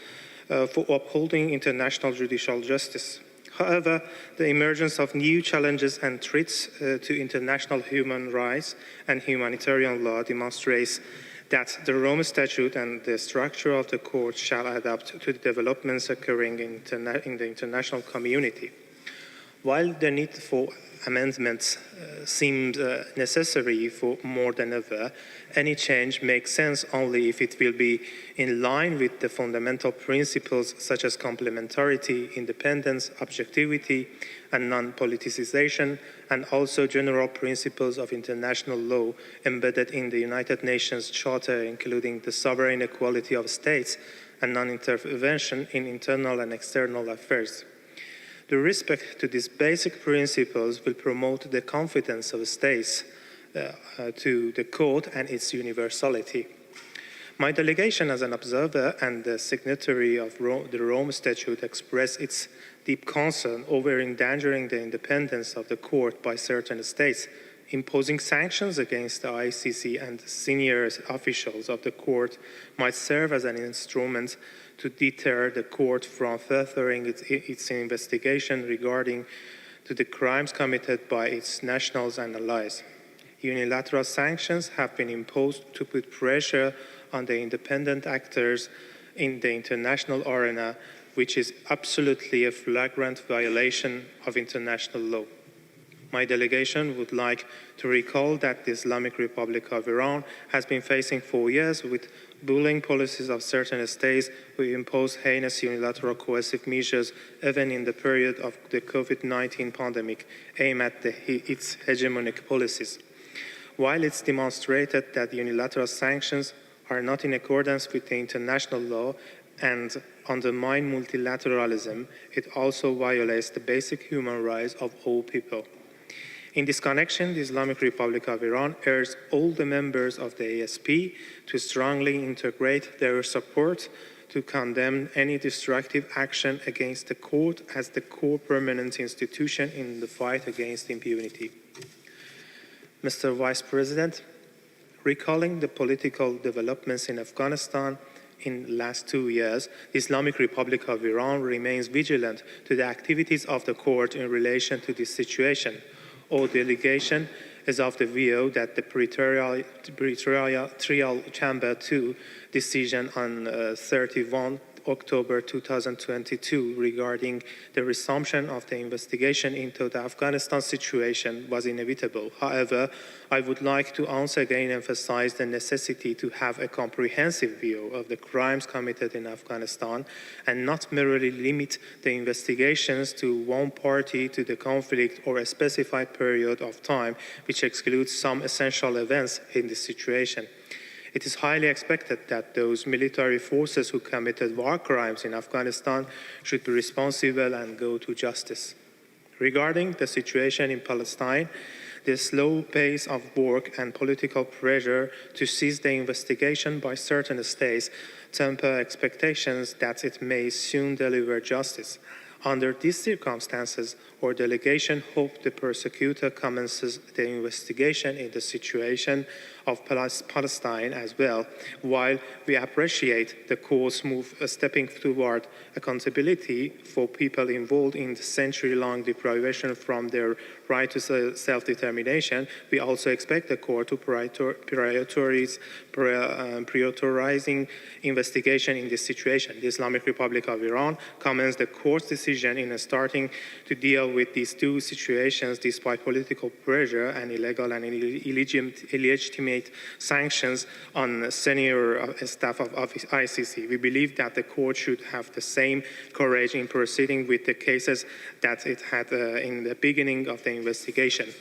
for upholding international judicial justice. However, the emergence of new challenges and threats to international human rights and humanitarian law demonstrates that the Rome Statute and the structure of the court shall adapt to the developments occurring in the international community. While the need for amendments seems necessary for more than ever, any change makes sense only if it will be in line with the fundamental principles such as complementarity, independence, objectivity, and non-politicization, and also general principles of international law embedded in the United Nations Charter, including the sovereign equality of states and non-intervention in internal and external affairs. The respect to these basic principles will promote the confidence of states to the court and its universality. My delegation as an observer and the signatory of the Rome Statute expressed its deep concern over endangering the independence of the court by certain states. Imposing sanctions against the ICC and senior officials of the court might serve as an instrument to deter the court from furthering its investigation regarding to the crimes committed by its nationals and allies. Unilateral sanctions have been imposed to put pressure on the independent actors in the international arena, which is absolutely a flagrant violation of international law. My delegation would like to recall that the Islamic Republic of Iran has been facing for years with bullying policies of certain states who impose heinous unilateral coercive measures even in the period of the COVID-19 pandemic aimed at its hegemonic policies. While it's demonstrated that unilateral sanctions are not in accordance with the international law and undermine multilateralism, it also violates the basic human rights of all people. In this connection, the Islamic Republic of Iran urges all the members of the ASP to strongly integrate their support to condemn any destructive action against the court as the core permanent institution in the fight against impunity. Mr. Vice President, recalling the political developments in Afghanistan in the last 2 years, the Islamic Republic of Iran remains vigilant to the activities of the court in relation to this situation. Our delegation is of the view that the Trial Chamber 2 decision on 31 October 2022 regarding the resumption of the investigation into the Afghanistan situation was inevitable. However, I would like to once again emphasize the necessity to have a comprehensive view of the crimes committed in Afghanistan and not merely limit the investigations to one party to the conflict or a specified period of time, which excludes some essential events in this situation. It is highly expected that those military forces who committed war crimes in Afghanistan should be responsible and go to justice. Regarding the situation in Palestine, the slow pace of work and political pressure to cease the investigation by certain states temper expectations that it may soon deliver justice. Under these circumstances, our delegation hopes the prosecutor commences the investigation in the situation of Palestine as well, while we appreciate the court's move stepping toward accountability for people involved in the century-long deprivation from their right to self-determination. We also expect the court to prioritizing investigation in this situation. The Islamic Republic of Iran commends the court's decision in starting to deal with these two situations despite political pressure and illegal and illegitimate sanctions on senior staff of ICC. We believe that the court should have the same courage in proceeding with the cases that it had in the beginning of the investigation.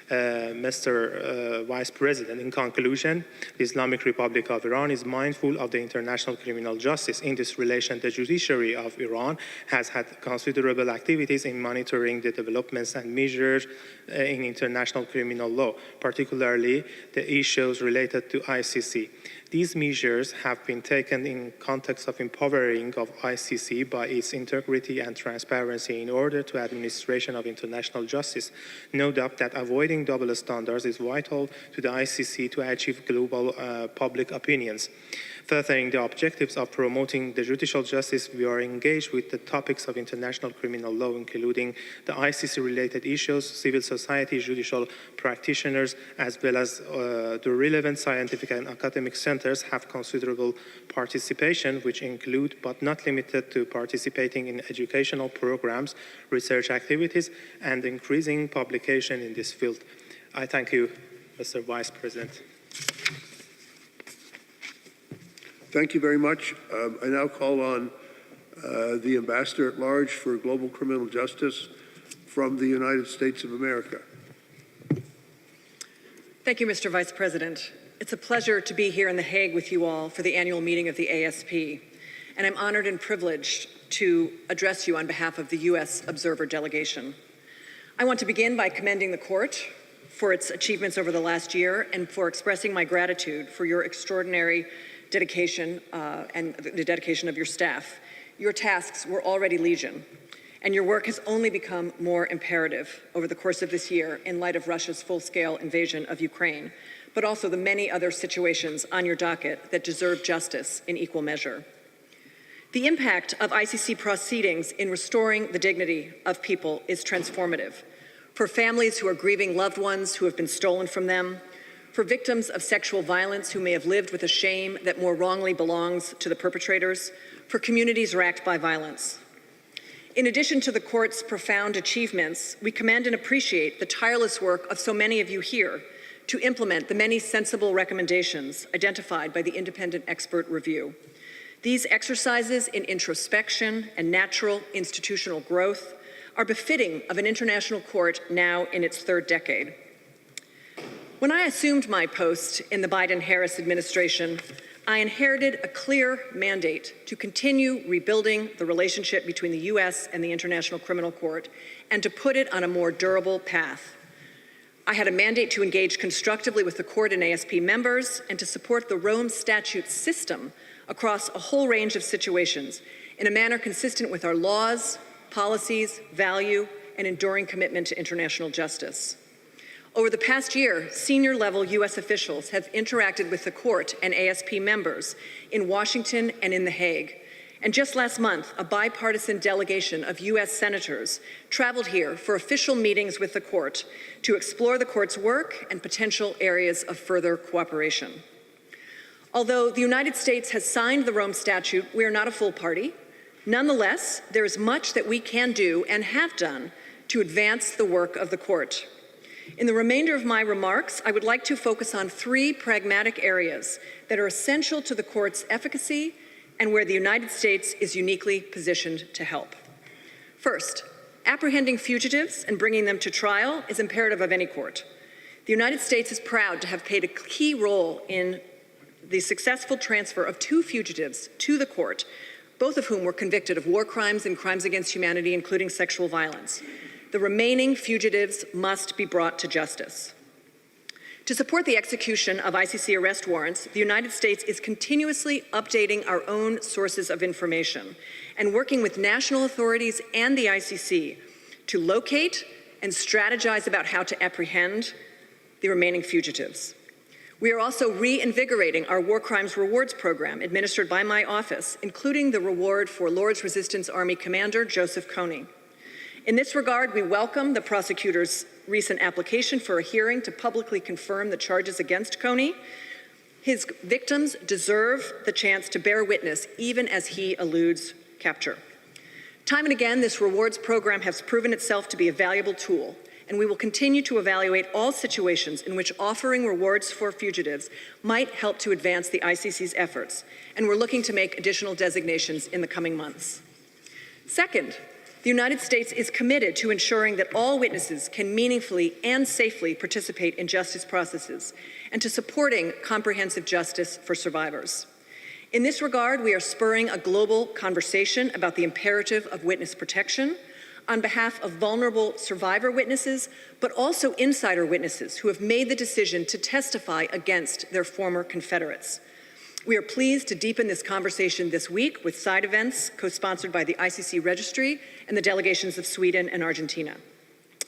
Mr. Vice President, in conclusion, the Islamic Republic of Iran is mindful of the international criminal justice. In this relation, the judiciary of Iran has had considerable activities in monitoring the developments and measures in international criminal law, particularly the issues related to ICC. These measures have been taken in context of empowering of ICC by its integrity and transparency in order to administration of international justice. No doubt that avoiding double standards is vital to the ICC to achieve global public opinions. Furthering the objectives of promoting the judicial justice, we are engaged with the topics of international criminal law, including the ICC-related issues, civil society, judicial practitioners, as well as the relevant scientific and academic centers have considerable participation, which include, but not limited to, participating in educational programs, research activities, and increasing publication in this field. I thank you, Mr. Vice President. Thank you very much. I now call on the Ambassador at Large for Global Criminal Justice from the United States of America. Thank you, Mr. Vice President. It's a pleasure to be here in The Hague with you all for the annual meeting of the ASP, and I'm honored and privileged to address you on behalf of the U.S. Observer Delegation. I want to begin by commending the Court for its achievements over the last year and for expressing my gratitude for your extraordinary dedication and the dedication of your staff. Your tasks were already legion, and your work has only become more imperative over the course of this year in light of Russia's full-scale invasion of Ukraine, but also the many other situations on your docket that deserve justice in equal measure. The impact of ICC proceedings in restoring the dignity of people is transformative. For families who are grieving loved ones who have been stolen from them, for victims of sexual violence who may have lived with a shame that more wrongly belongs to the perpetrators, for communities racked by violence. In addition to the Court's profound achievements, we commend and appreciate the tireless work of so many of you here to implement the many sensible recommendations identified by the independent expert review. These exercises in introspection and natural institutional growth are befitting of an international court now in its third decade. When I assumed my post in the Biden-Harris administration, I inherited a clear mandate to continue rebuilding the relationship between the U.S. and the International Criminal Court and to put it on a more durable path. I had a mandate to engage constructively with the Court and ASP members and to support the Rome Statute system across a whole range of situations in a manner consistent with our laws, policies, value, and enduring commitment to international justice. Over the past year, senior-level U.S. officials have interacted with the Court and ASP members in Washington and in The Hague. And just last month, a bipartisan delegation of U.S. senators traveled here for official meetings with the Court to explore the Court's work and potential areas of further cooperation. Although the United States has signed the Rome Statute, we are not a full party. Nonetheless, there is much that we can do and have done to advance the work of the Court. In the remainder of my remarks, I would like to focus on three pragmatic areas that are essential to the Court's efficacy and where the United States is uniquely positioned to help. First, apprehending fugitives and bringing them to trial is imperative of any court. The United States is proud to have played a key role in the successful transfer of 2 fugitives to the Court, both of whom were convicted of war crimes and crimes against humanity, including sexual violence. The remaining fugitives must be brought to justice. To support the execution of ICC arrest warrants, the United States is continuously updating our own sources of information and working with national authorities and the ICC to locate and strategize about how to apprehend the remaining fugitives. We are also reinvigorating our War Crimes Rewards program administered by my office, including the reward for Lord's Resistance Army Commander Joseph Kony. In this regard, we welcome the prosecutor's recent application for a hearing to publicly confirm the charges against Kony. His victims deserve the chance to bear witness even as he eludes capture. Time and again, this rewards program has proven itself to be a valuable tool, and we will continue to evaluate all situations in which offering rewards for fugitives might help to advance the ICC's efforts, and we're looking to make additional designations in the coming months. Second, The United States is committed to ensuring that all witnesses can meaningfully and safely participate in justice processes and to supporting comprehensive justice for survivors. In this regard, we are spurring a global conversation about the imperative of witness protection on behalf of vulnerable survivor witnesses, but also insider witnesses who have made the decision to testify against their former Confederates. We are pleased to deepen this conversation this week with side events co-sponsored by the ICC Registry and the delegations of Sweden and Argentina.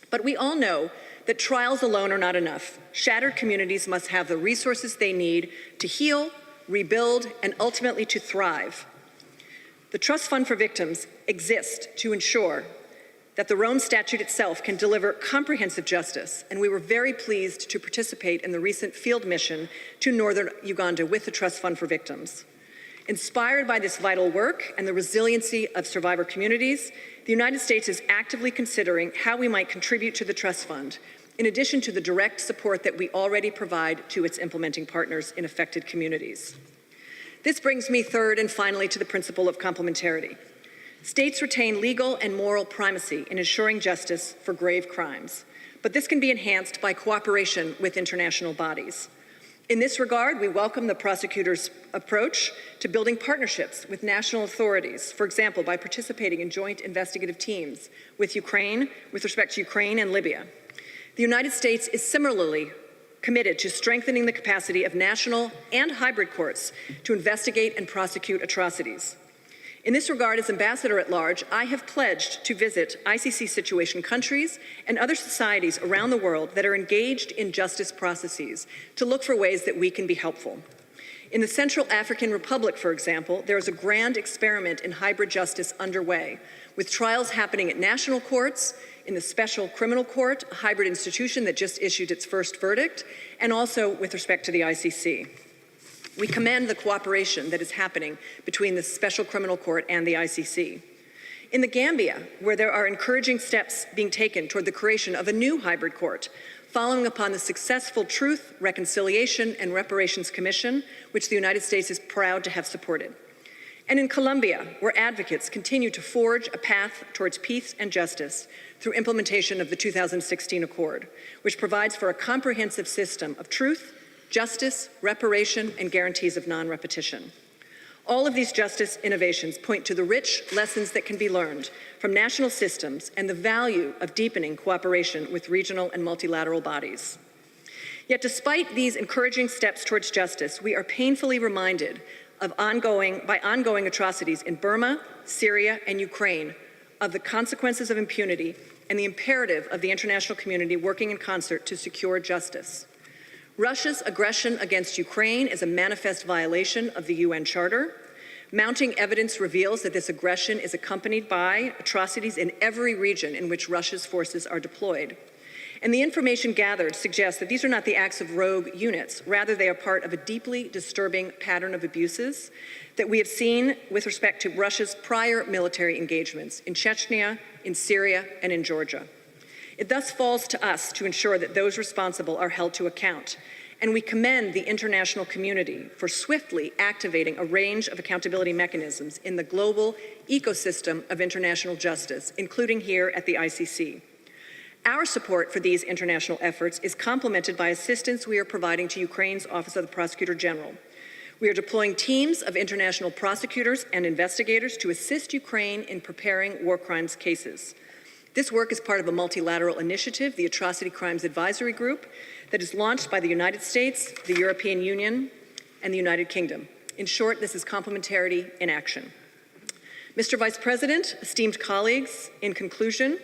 But we all know that trials alone are not enough. Shattered communities must have the resources they need to heal, rebuild, and ultimately to thrive. The Trust Fund for Victims exists to ensure that the Rome Statute itself can deliver comprehensive justice, and we were very pleased to participate in the recent field mission to northern Uganda with the Trust Fund for Victims. Inspired by this vital work and the resiliency of survivor communities, the United States is actively considering how we might contribute to the Trust Fund, in addition to the direct support that we already provide to its implementing partners in affected communities. This brings me third and finally to the principle of complementarity. States retain legal and moral primacy in ensuring justice for grave crimes, but this can be enhanced by cooperation with international bodies. In this regard, we welcome the prosecutor's approach to building partnerships with national authorities, for example, by participating in joint investigative teams with respect to Ukraine and Libya. The United States is similarly committed to strengthening the capacity of national and hybrid courts to investigate and prosecute atrocities. In this regard, as Ambassador at Large, I have pledged to visit ICC situation countries and other societies around the world that are engaged in justice processes to look for ways that we can be helpful. In the Central African Republic, for example, there is a grand experiment in hybrid justice underway, with trials happening at national courts, in the Special Criminal Court, a hybrid institution that just issued its first verdict, and also with respect to the ICC. We commend the cooperation that is happening between the Special Criminal Court and the ICC. In the Gambia, where there are encouraging steps being taken toward the creation of a new hybrid court, following upon the successful Truth, Reconciliation, and Reparations Commission, which the United States is proud to have supported. And in Colombia, where advocates continue to forge a path towards peace and justice through implementation of the 2016 Accord, which provides for a comprehensive system of truth, justice, reparation, and guarantees of non-repetition. All of these justice innovations point to the rich lessons that can be learned from national systems and the value of deepening cooperation with regional and multilateral bodies. Yet despite these encouraging steps towards justice, we are painfully reminded of ongoing atrocities in Burma, Syria, and Ukraine, of the consequences of impunity and the imperative of the international community working in concert to secure justice. Russia's aggression against Ukraine is a manifest violation of the UN Charter. Mounting evidence reveals that this aggression is accompanied by atrocities in every region in which Russia's forces are deployed. And the information gathered suggests that these are not the acts of rogue units. Rather, they are part of a deeply disturbing pattern of abuses that we have seen with respect to Russia's prior military engagements in Chechnya, in Syria, and in Georgia. It thus falls to us to ensure that those responsible are held to account, and we commend the international community for swiftly activating a range of accountability mechanisms in the global ecosystem of international justice, including here at the ICC. Our support for these international efforts is complemented by assistance we are providing to Ukraine's Office of the Prosecutor General. We are deploying teams of international prosecutors and investigators to assist Ukraine in preparing war crimes cases. This work is part of a multilateral initiative, the Atrocity Crimes Advisory Group, that is launched by the United States, the European Union, and the United Kingdom. In short, this is complementarity in action. Mr. Vice President, esteemed colleagues, in conclusion,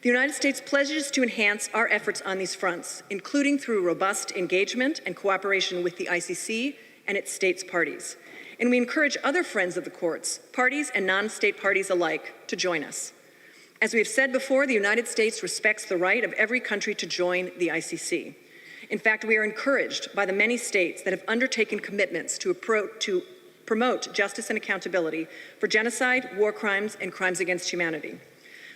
the United States pledges to enhance our efforts on these fronts, including through robust engagement and cooperation with the ICC and its states parties. And we encourage other friends of the courts, parties and non-state parties alike, to join us. As we have said before, the United States respects the right of every country to join the ICC. In fact, we are encouraged by the many states that have undertaken commitments to promote justice and accountability for genocide, war crimes, and crimes against humanity.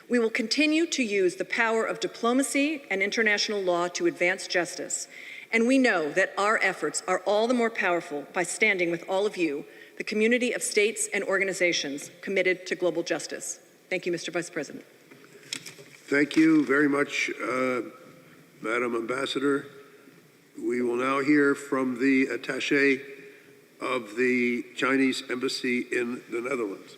We will continue to use the power of diplomacy and international law to advance justice, and we know that our efforts are all the more powerful by standing with all of you, the community of states and organizations committed to global justice. Thank you, Mr. Vice President. Thank you very much, Madam Ambassador. We will now hear from the attaché of the Chinese Embassy in the Netherlands.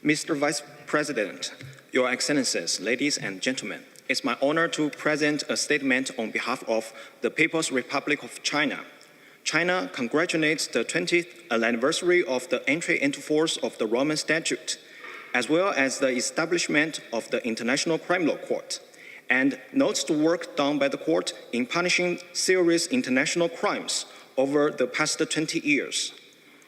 Mr. Vice President, Your Excellencies, ladies and gentlemen, it's my honor to present a statement on behalf of the People's Republic of China. China congratulates the 20th anniversary of the entry into force of the Roman Statute, as well as the establishment of the International Criminal Court, and notes the work done by the court in punishing serious international crimes over the past 20 years.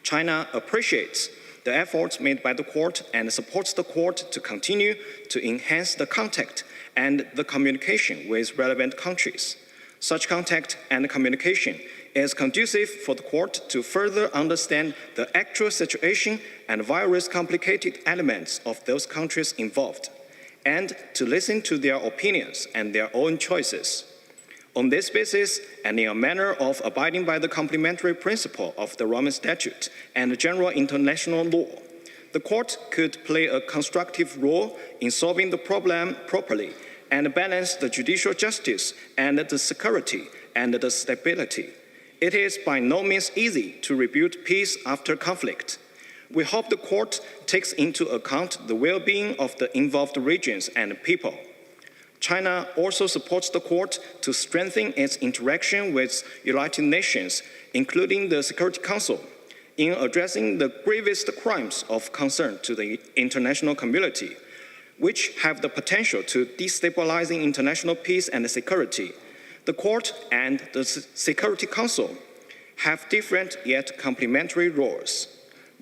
China appreciates the efforts made by the court and supports the court to continue to enhance the contact and the communication with relevant countries. Such contact and communication is conducive for the court to further understand the actual situation and various complicated elements of those countries involved, and to listen to their opinions and their own choices. On this basis, and in a manner of abiding by the complementary principle of the Roman Statute and general international law, the court could play a constructive role in solving the problem properly and balance the judicial justice and the security and the stability. It is by no means easy to rebuild peace after conflict. We hope the court takes into account the well-being of the involved regions and people. China also supports the court to strengthen its interaction with United Nations, including the Security Council, in addressing the gravest crimes of concern to the international community, which have the potential to destabilize international peace and security. The court and the Security Council have different yet complementary roles.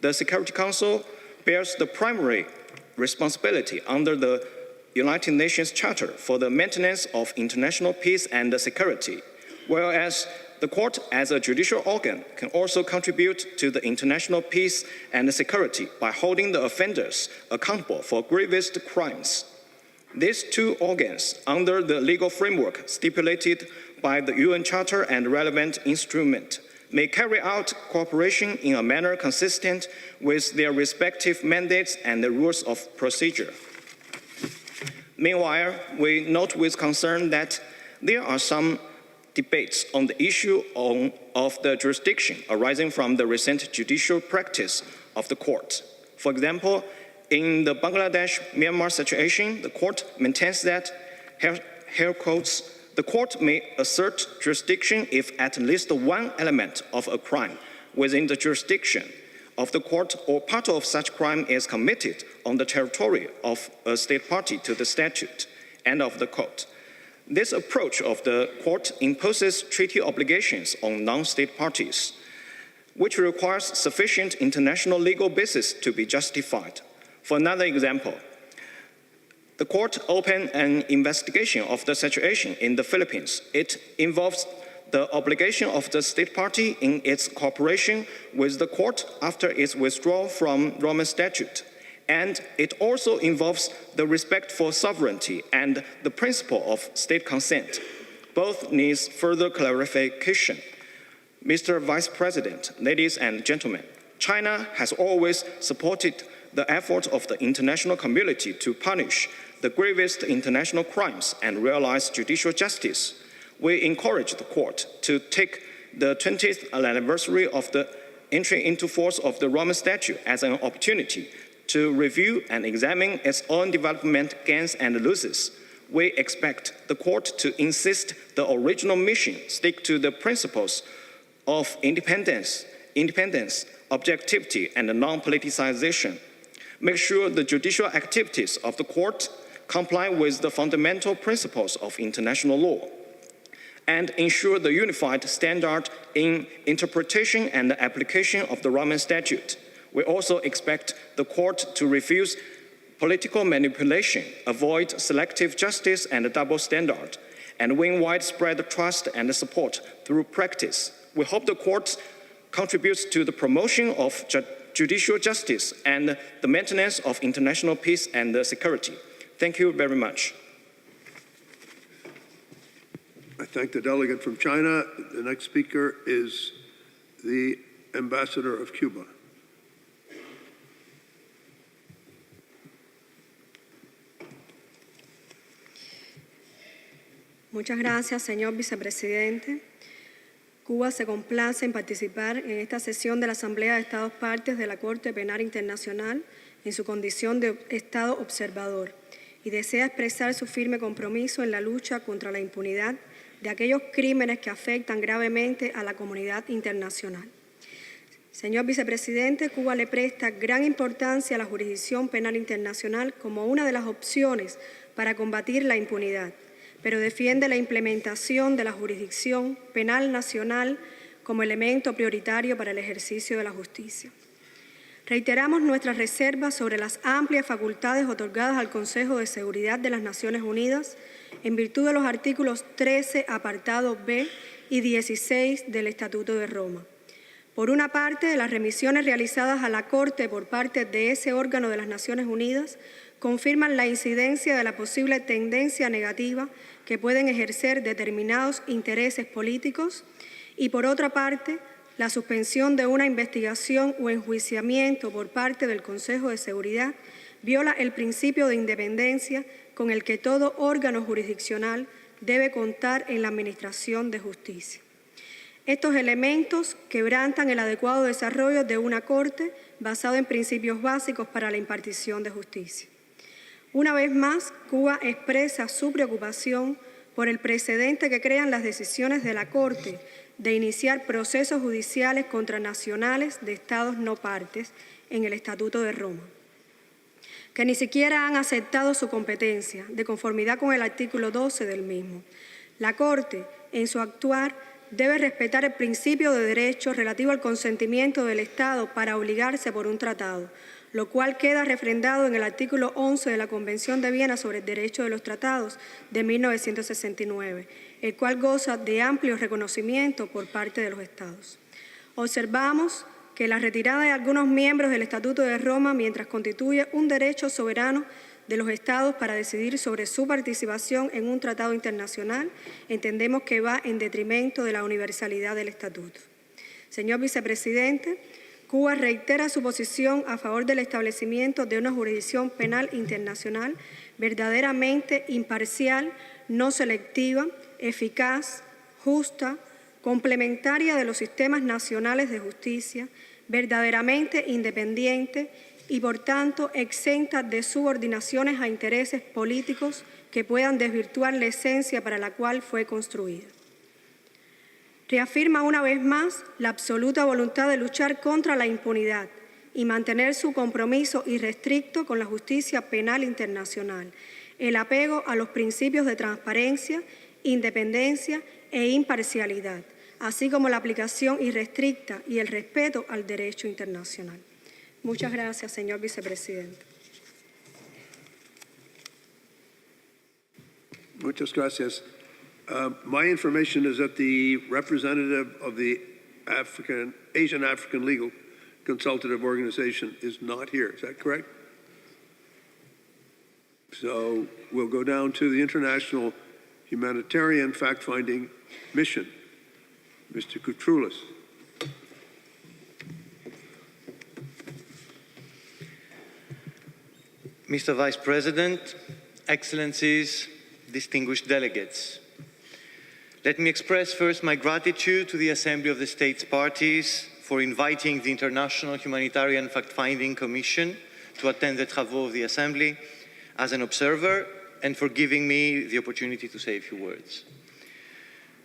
The Security Council bears the primary responsibility under the United Nations Charter for the maintenance of international peace and security, whereas the court as a judicial organ can also contribute to the international peace and security by holding the offenders accountable for gravest crimes. These two organs, under the legal framework stipulated by the UN Charter and relevant instrument, may carry out cooperation in a manner consistent with their respective mandates and the rules of procedure. Meanwhile, we note with concern that there are some debates on the issue of the jurisdiction arising from the recent judicial practice of the court. For example, in the Bangladesh-Myanmar situation, the court maintains that, here quotes, the court may assert jurisdiction if at least one element of a crime within the jurisdiction of the court or part of such crime is committed on the territory of a state party to the statute and of the court. This approach of the court imposes treaty obligations on non-state parties, which requires sufficient international legal basis to be justified. For another example, the court opened an investigation of the situation in the Philippines. It involves the obligation of the state party in its cooperation with the court after its withdrawal from Roman Statute. And it also involves the respect for sovereignty and the principle of state consent. Both need further clarification. Mr. Vice President, ladies and gentlemen, China has always supported the efforts of the international community to punish the gravest international crimes and realize judicial justice. We encourage the court to take the 20th anniversary of the entry into force of the Roman Statute as an opportunity to review and examine its own development gains and losses. We expect the court to insist the original mission stick to the principles of independence, objectivity, and non-politicization. Make sure the judicial activities of the court comply with the fundamental principles of international law, and ensure the unified standard in interpretation and application of the Roman Statute. We also expect the court to refuse political manipulation, avoid selective justice and double standard, and win widespread trust and support through practice. We hope the court contributes to the promotion of judicial justice and the maintenance of international peace and security. Thank you very much. I thank the delegate from China. The next speaker is the Ambassador of Cuba. Muchas gracias, señor vicepresidente. Cuba se complace en participar en esta sesión de la Asamblea de Estados Partes de la Corte Penal Internacional en su condición de Estado observador y desea expresar su firme compromiso en la lucha contra la impunidad de aquellos crímenes que afectan gravemente a la comunidad internacional. Señor vicepresidente, Cuba le presta gran importancia a la jurisdicción penal internacional como una de las opciones para combatir la impunidad, pero defiende la implementación de la jurisdicción penal nacional como elemento prioritario para el ejercicio de la justicia. Reiteramos nuestras reservas sobre las amplias facultades otorgadas al Consejo de Seguridad de las Naciones Unidas en virtud de los artículos 13, apartado B y 16 del Estatuto de Roma. Por una parte, las remisiones realizadas a la Corte por parte de ese órgano de las Naciones Unidas confirman la incidencia de la posible tendencia negativa que pueden ejercer determinados intereses políticos y, por otra parte, la suspensión de una investigación o enjuiciamiento por parte del Consejo de Seguridad viola el principio de independencia con el que todo órgano jurisdiccional debe contar en la administración de justicia. Estos elementos quebrantan el adecuado desarrollo de una Corte basado en principios básicos para la impartición de justicia. Una vez más, Cuba expresa su preocupación por el precedente que crean las decisiones de la Corte de iniciar procesos judiciales contra nacionales de Estados no partes en el Estatuto de Roma, que ni siquiera han aceptado su competencia, de conformidad con el artículo 12 del mismo. La Corte, en su actuar, debe respetar el principio de derecho relativo al consentimiento del Estado para obligarse por un tratado, lo cual queda refrendado en el artículo 11 de la Convención de Viena sobre el Derecho de los Tratados de 1969, el cual goza de amplio reconocimiento por parte de los Estados. Observamos que la retirada de algunos miembros del Estatuto de Roma, mientras constituye un derecho soberano de los Estados para decidir sobre su participación en un tratado internacional, entendemos que va en detrimento de la universalidad del Estatuto. Señor vicepresidente, Cuba reitera su posición a favor del establecimiento de una jurisdicción penal internacional verdaderamente imparcial, no selectiva, eficaz, justa, complementaria de los sistemas nacionales de justicia, verdaderamente independiente y, por tanto, exenta de subordinaciones a intereses políticos que puedan desvirtuar la esencia para la cual fue construida. Reafirma una vez más la absoluta voluntad de luchar contra la impunidad y mantener su compromiso irrestricto con la justicia penal internacional, el apego a los principios de transparencia, independencia e imparcialidad, así como la aplicación irrestricta y el respeto al derecho internacional. Muchas gracias, señor vicepresidente. Muchas gracias. My information is that the representative of the Asian African Legal Consultative Organization is not here. Is that correct? So we'll go down to the International Humanitarian Fact-Finding Mission. Mr. Koutroulis. Mr. Vice President, Excellencies, distinguished delegates, let me express first my gratitude to the Assembly of the States Parties for inviting the International Humanitarian Fact-Finding Commission to attend the travaux of the Assembly as an observer and for giving me the opportunity to say a few words.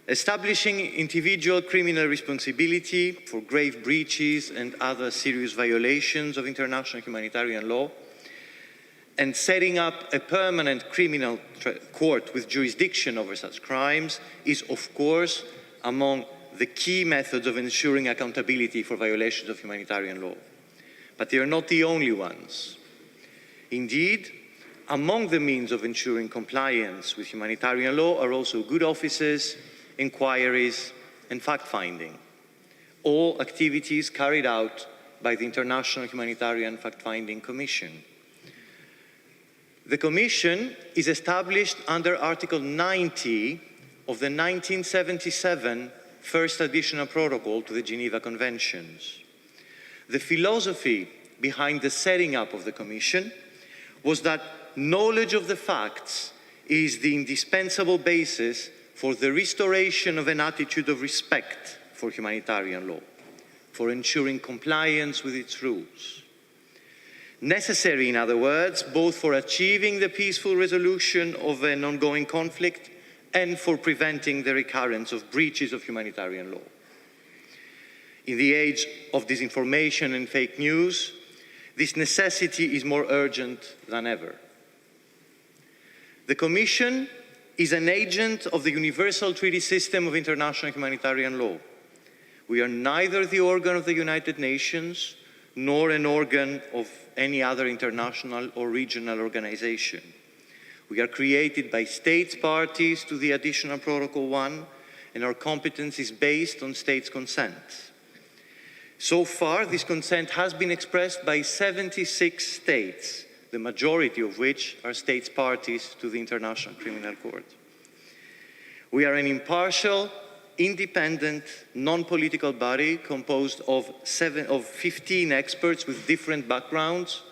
Establishing individual criminal responsibility for grave breaches and other serious violations of international humanitarian law and setting up a permanent criminal court with jurisdiction over such crimes is, of course, among the key methods of ensuring accountability for violations of humanitarian law. But they are not the only ones. Indeed, among the means of ensuring compliance with humanitarian law are also good offices, inquiries, and fact-finding, all activities carried out by the International Humanitarian Fact-Finding Commission. The Commission is established under Article 90 of the 1977 First Additional Protocol to the Geneva Conventions. The philosophy behind the setting up of the Commission was that knowledge of the facts is the indispensable basis for the restoration of an attitude of respect for humanitarian law, for ensuring compliance with its rules. Necessary, in other words, both for achieving the peaceful resolution of an ongoing conflict and for preventing the recurrence of breaches of humanitarian law. In the age of disinformation and fake news, this necessity is more urgent than ever. The Commission is an agent of the Universal Treaty System of International Humanitarian Law. We are neither the organ of the United Nations nor an organ of any other international or regional organization. We are created by states parties to the Additional Protocol 1, and our competence is based on states' consent. So far, this consent has been expressed by 76 states, the majority of which are states parties to the International Criminal Court. We are an impartial, independent, non-political body composed of 15 experts with different backgrounds,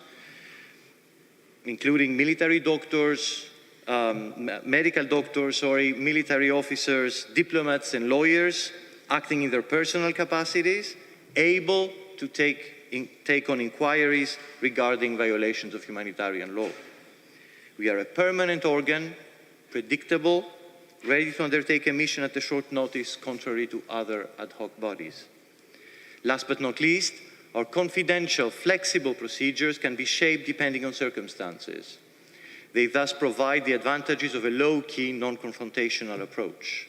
including military doctors, medical doctors, military officers, diplomats and lawyers, acting in their personal capacities, able to take on inquiries regarding violations of humanitarian law. We are a permanent organ, predictable, ready to undertake a mission at a short notice, contrary to other ad hoc bodies. Last but not least, our confidential, flexible procedures can be shaped depending on circumstances. They thus provide the advantages of a low-key, non-confrontational approach.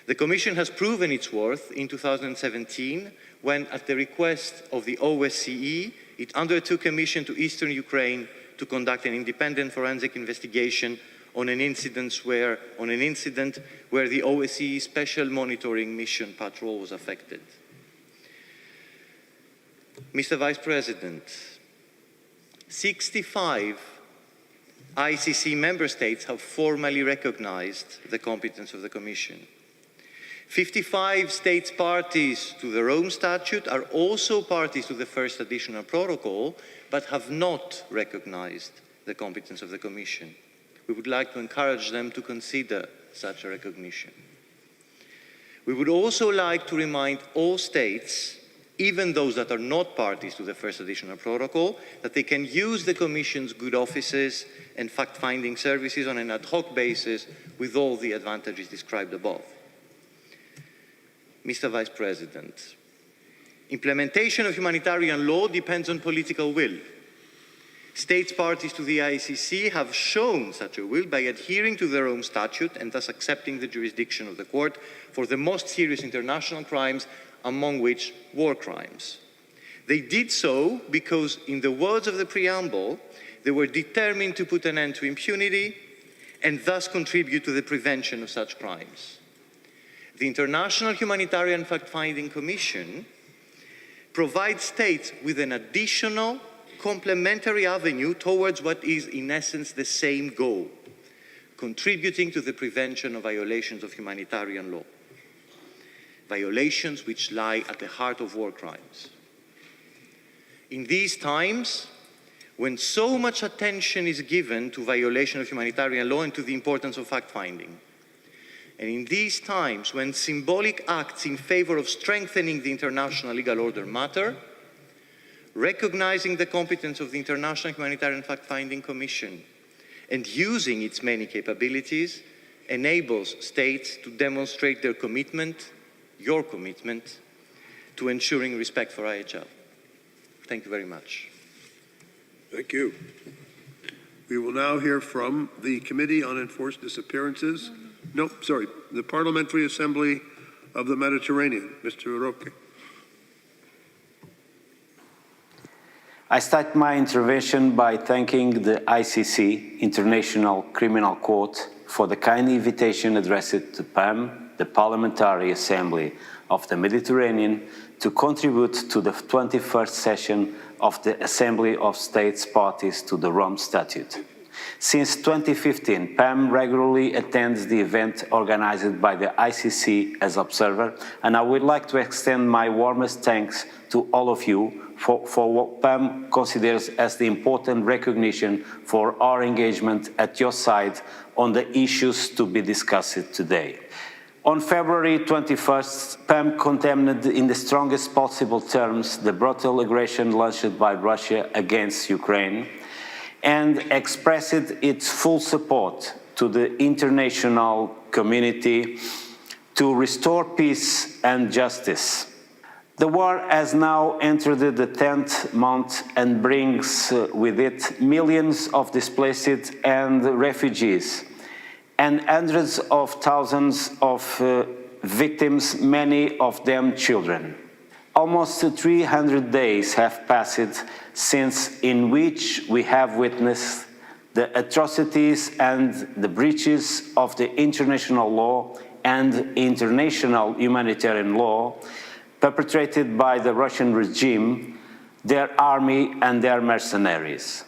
The Commission has proven its worth in 2017 when, at the request of the OSCE, it undertook a mission to eastern Ukraine to conduct an independent forensic investigation on an incident where the OSCE Special Monitoring Mission patrol was affected. Mr. Vice President, 65 ICC member states have formally recognized the competence of the Commission. 55 states parties to the Rome Statute are also parties to the first additional protocol, but have not recognized the competence of the Commission. We would like to encourage them to consider such a recognition. We would also like to remind all states, even those that are not parties to the first additional protocol, that they can use the Commission's good offices and fact-finding services on an ad hoc basis with all the advantages described above. Mr. Vice President, implementation of humanitarian law depends on political will. States parties to the ICC have shown such a will by adhering to the Rome Statute and thus accepting the jurisdiction of the court for the most serious international crimes, among which war crimes. They did so because, in the words of the preamble, they were determined to put an end to impunity and thus contribute to the prevention of such crimes. The International Humanitarian Fact-Finding Commission provides states with an additional complementary avenue towards what is, in essence, the same goal, contributing to the prevention of violations of humanitarian law, violations which lie at the heart of war crimes. In these times, when so much attention is given to violation of humanitarian law and to the importance of fact-finding, and in these times when symbolic acts in favor of strengthening the international legal order matter, recognizing the competence of the International Humanitarian Fact-Finding Commission and using its many capabilities enables states to demonstrate their commitment, your commitment, to ensuring respect for IHL. Thank you very much. Thank you. We will now hear from the Committee on Enforced Disappearances. The Parliamentary Assembly of the Mediterranean. Mr. Roque. I start my intervention by thanking the ICC, International Criminal Court, for the kind invitation addressed to PAM, the Parliamentary Assembly of the Mediterranean, to contribute to the 21st session of the Assembly of States Parties to the Rome Statute. Since 2015, PAM regularly attends the event organized by the ICC as observer, and I would like to extend my warmest thanks to all of you for what PAM considers as the important recognition for our engagement at your side on the issues to be discussed today. On February 21st, PAM condemned in the strongest possible terms the brutal aggression launched by Russia against Ukraine and expressed its full support to the international community to restore peace and justice. The war has now entered the 10th month and brings with it millions of displaced and refugees and hundreds of thousands of victims, many of them children. Almost 300 days have passed since in which we have witnessed the atrocities and the breaches of the international law and international humanitarian law perpetrated by the Russian regime, their army and their mercenaries.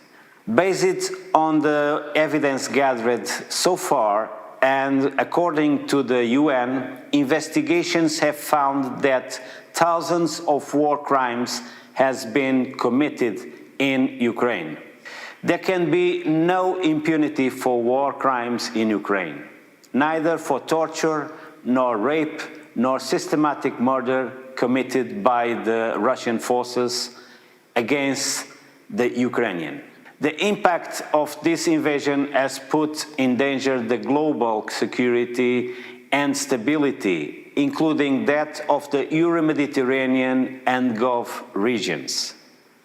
Based on the evidence gathered so far, and according to the UN, investigations have found that thousands of war crimes has been committed in Ukraine. There can be no impunity for war crimes in Ukraine, neither for torture, nor rape, nor systematic murder committed by the Russian forces against the Ukrainian. The impact of this invasion has put in danger the global security and stability, including that of the Euro-Mediterranean and Gulf regions.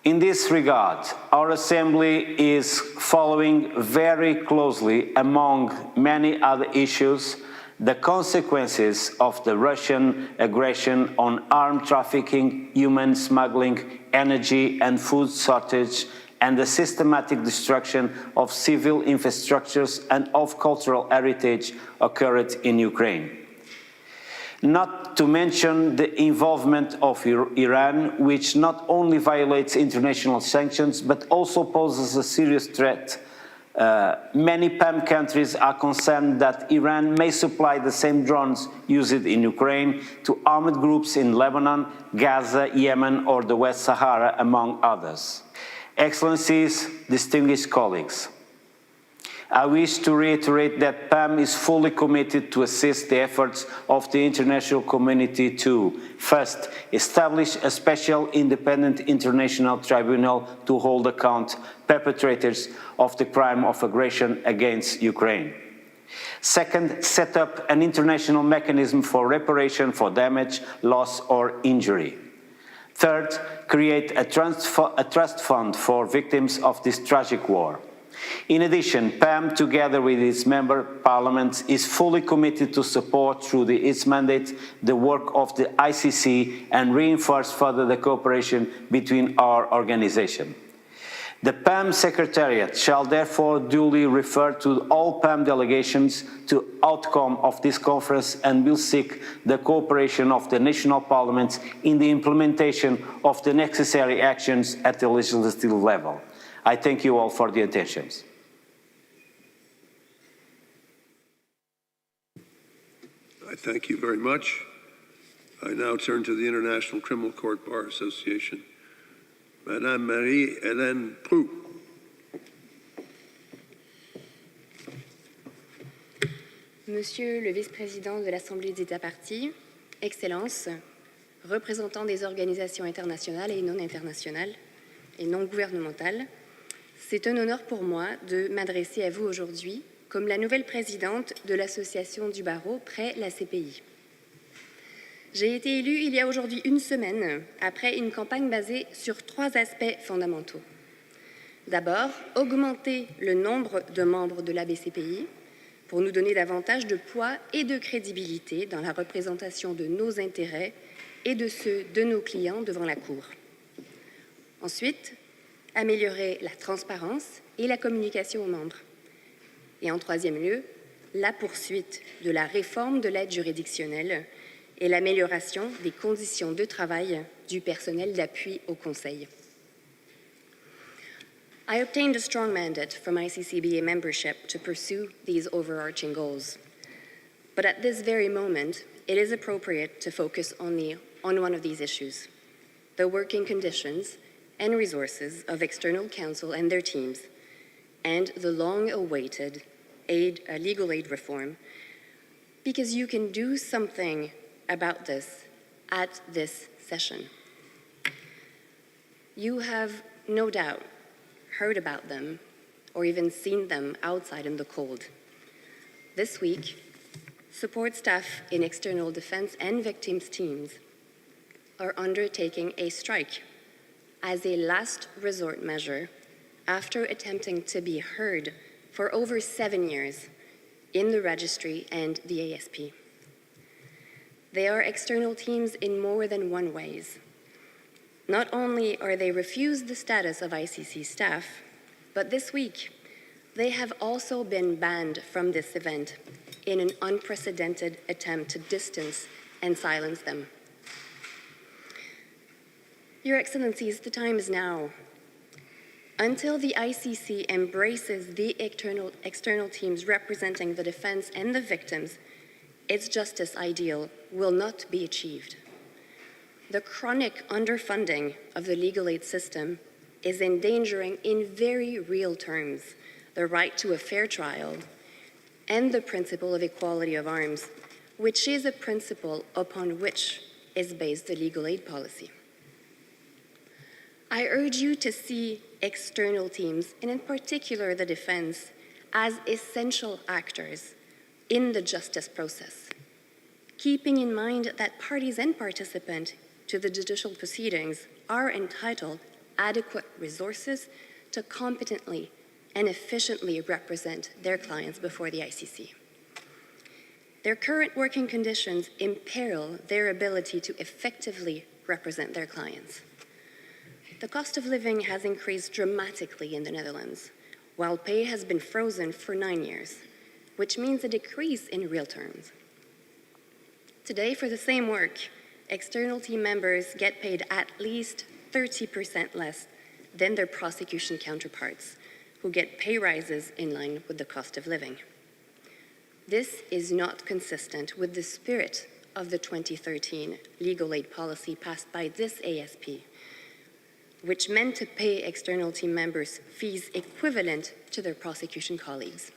In this regard, our Assembly is following very closely, among many other issues, the consequences of the Russian aggression on arms trafficking, human smuggling, energy and food shortage, and the systematic destruction of civil infrastructures and of cultural heritage occurred in Ukraine. Not to mention the involvement of Iran, which not only violates international sanctions, but also poses a serious threat. Many PAM countries are concerned that Iran may supply the same drones used in Ukraine to armed groups in Lebanon, Gaza, Yemen, or the West Sahara, among others. Excellencies, distinguished colleagues, I wish to reiterate that PAM is fully committed to assist the efforts of the international community to, first, establish a special independent international tribunal to hold account perpetrators of the crime of aggression against Ukraine. Second, set up an international mechanism for reparation for damage, loss, or injury. Third, create a trust fund for victims of this tragic war. In addition, PAM, together with its member parliaments, is fully committed to support, through its mandate, the work of the ICC and reinforce further the cooperation between our organization. The PAM Secretariat shall therefore duly refer to all PAM delegations to outcome of this conference and will seek the cooperation of the national parliaments in the implementation of the necessary actions at the legislative level. I thank you all for the attention. I thank you very much. I now turn to the International Criminal Court Bar Association. Madame Marie-Hélène Proulx. Monsieur le vice-président de l'Assemblée des États parties, Excellences, représentants des organisations internationales et non internationales et non gouvernementales, c'est un honneur pour moi de m'adresser à vous aujourd'hui comme la nouvelle présidente de l'Association du barreau près la CPI. J'ai été élue il y a aujourd'hui une semaine après une campagne basée sur 3 aspects fondamentaux. D'abord, augmenter le nombre de membres de l'ABCPI pour nous donner davantage de poids et de crédibilité dans la représentation de nos intérêts et de ceux de nos clients devant la Cour. Ensuite, améliorer la transparence et la communication aux membres. Et en troisième lieu, la poursuite de la réforme de l'aide juridictionnelle et l'amélioration des conditions de travail du personnel d'appui au Conseil. I obtained a strong mandate from ICCBA membership to pursue these overarching goals. But at this very moment, it is appropriate to focus on one of these issues: the working conditions and resources of external counsel and their teams, and the long-awaited legal aid reform, because you can do something about this at this session. You have no doubt heard about them or even seen them outside in the cold. This week, support staff in external defense and victims teams are undertaking a strike as a last resort measure after attempting to be heard for over 7 years in the registry and the ASP. They are external teams in more than one ways. Not only are they refused the status of ICC staff, but this week they have also been banned from this event in an unprecedented attempt to distance and silence them. Your Excellencies, the time is now. Until the ICC embraces the external teams representing the defense and the victims, its justice ideal will not be achieved. The chronic underfunding of the legal aid system is endangering in very real terms the right to a fair trial and the principle of equality of arms, which is a principle upon which is based the legal aid policy. I urge you to see external teams, and in particular the defense, as essential actors in the justice process, keeping in mind that parties and participants to the judicial proceedings are entitled adequate resources to competently and efficiently represent their clients before the ICC. Their current working conditions imperil their ability to effectively represent their clients. The cost of living has increased dramatically in the Netherlands, while pay has been frozen for 9 years, which means a decrease in real terms. Today, for the same work, external team members get paid at least 30% less than their prosecution counterparts, who get pay rises in line with the cost of living. This is not consistent with the spirit of the 2013 legal aid policy passed by this ASP, which meant to pay external team members fees equivalent to their prosecution colleagues.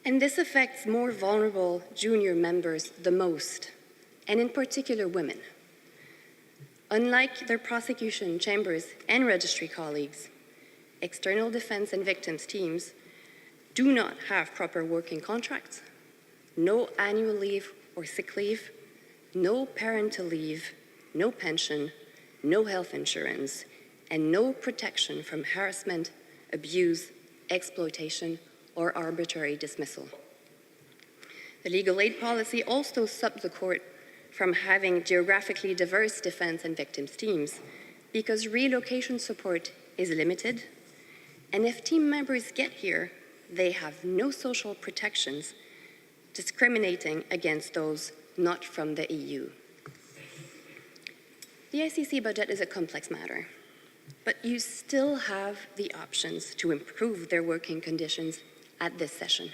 And this affects more vulnerable junior members the most, and in particular women. Unlike their prosecution chambers and registry colleagues, external defense and victims teams do not have proper working contracts, no annual leave or sick leave, no parental leave, no pension, no health insurance, and no protection from harassment, abuse, exploitation, or arbitrary dismissal. The legal aid policy also stops the court from having geographically diverse defense and victims teams because relocation support is limited, and if team members get here, they have no social protections, discriminating against those not from the EU. The ICC budget is a complex matter, but you still have the options to improve their working conditions at this session.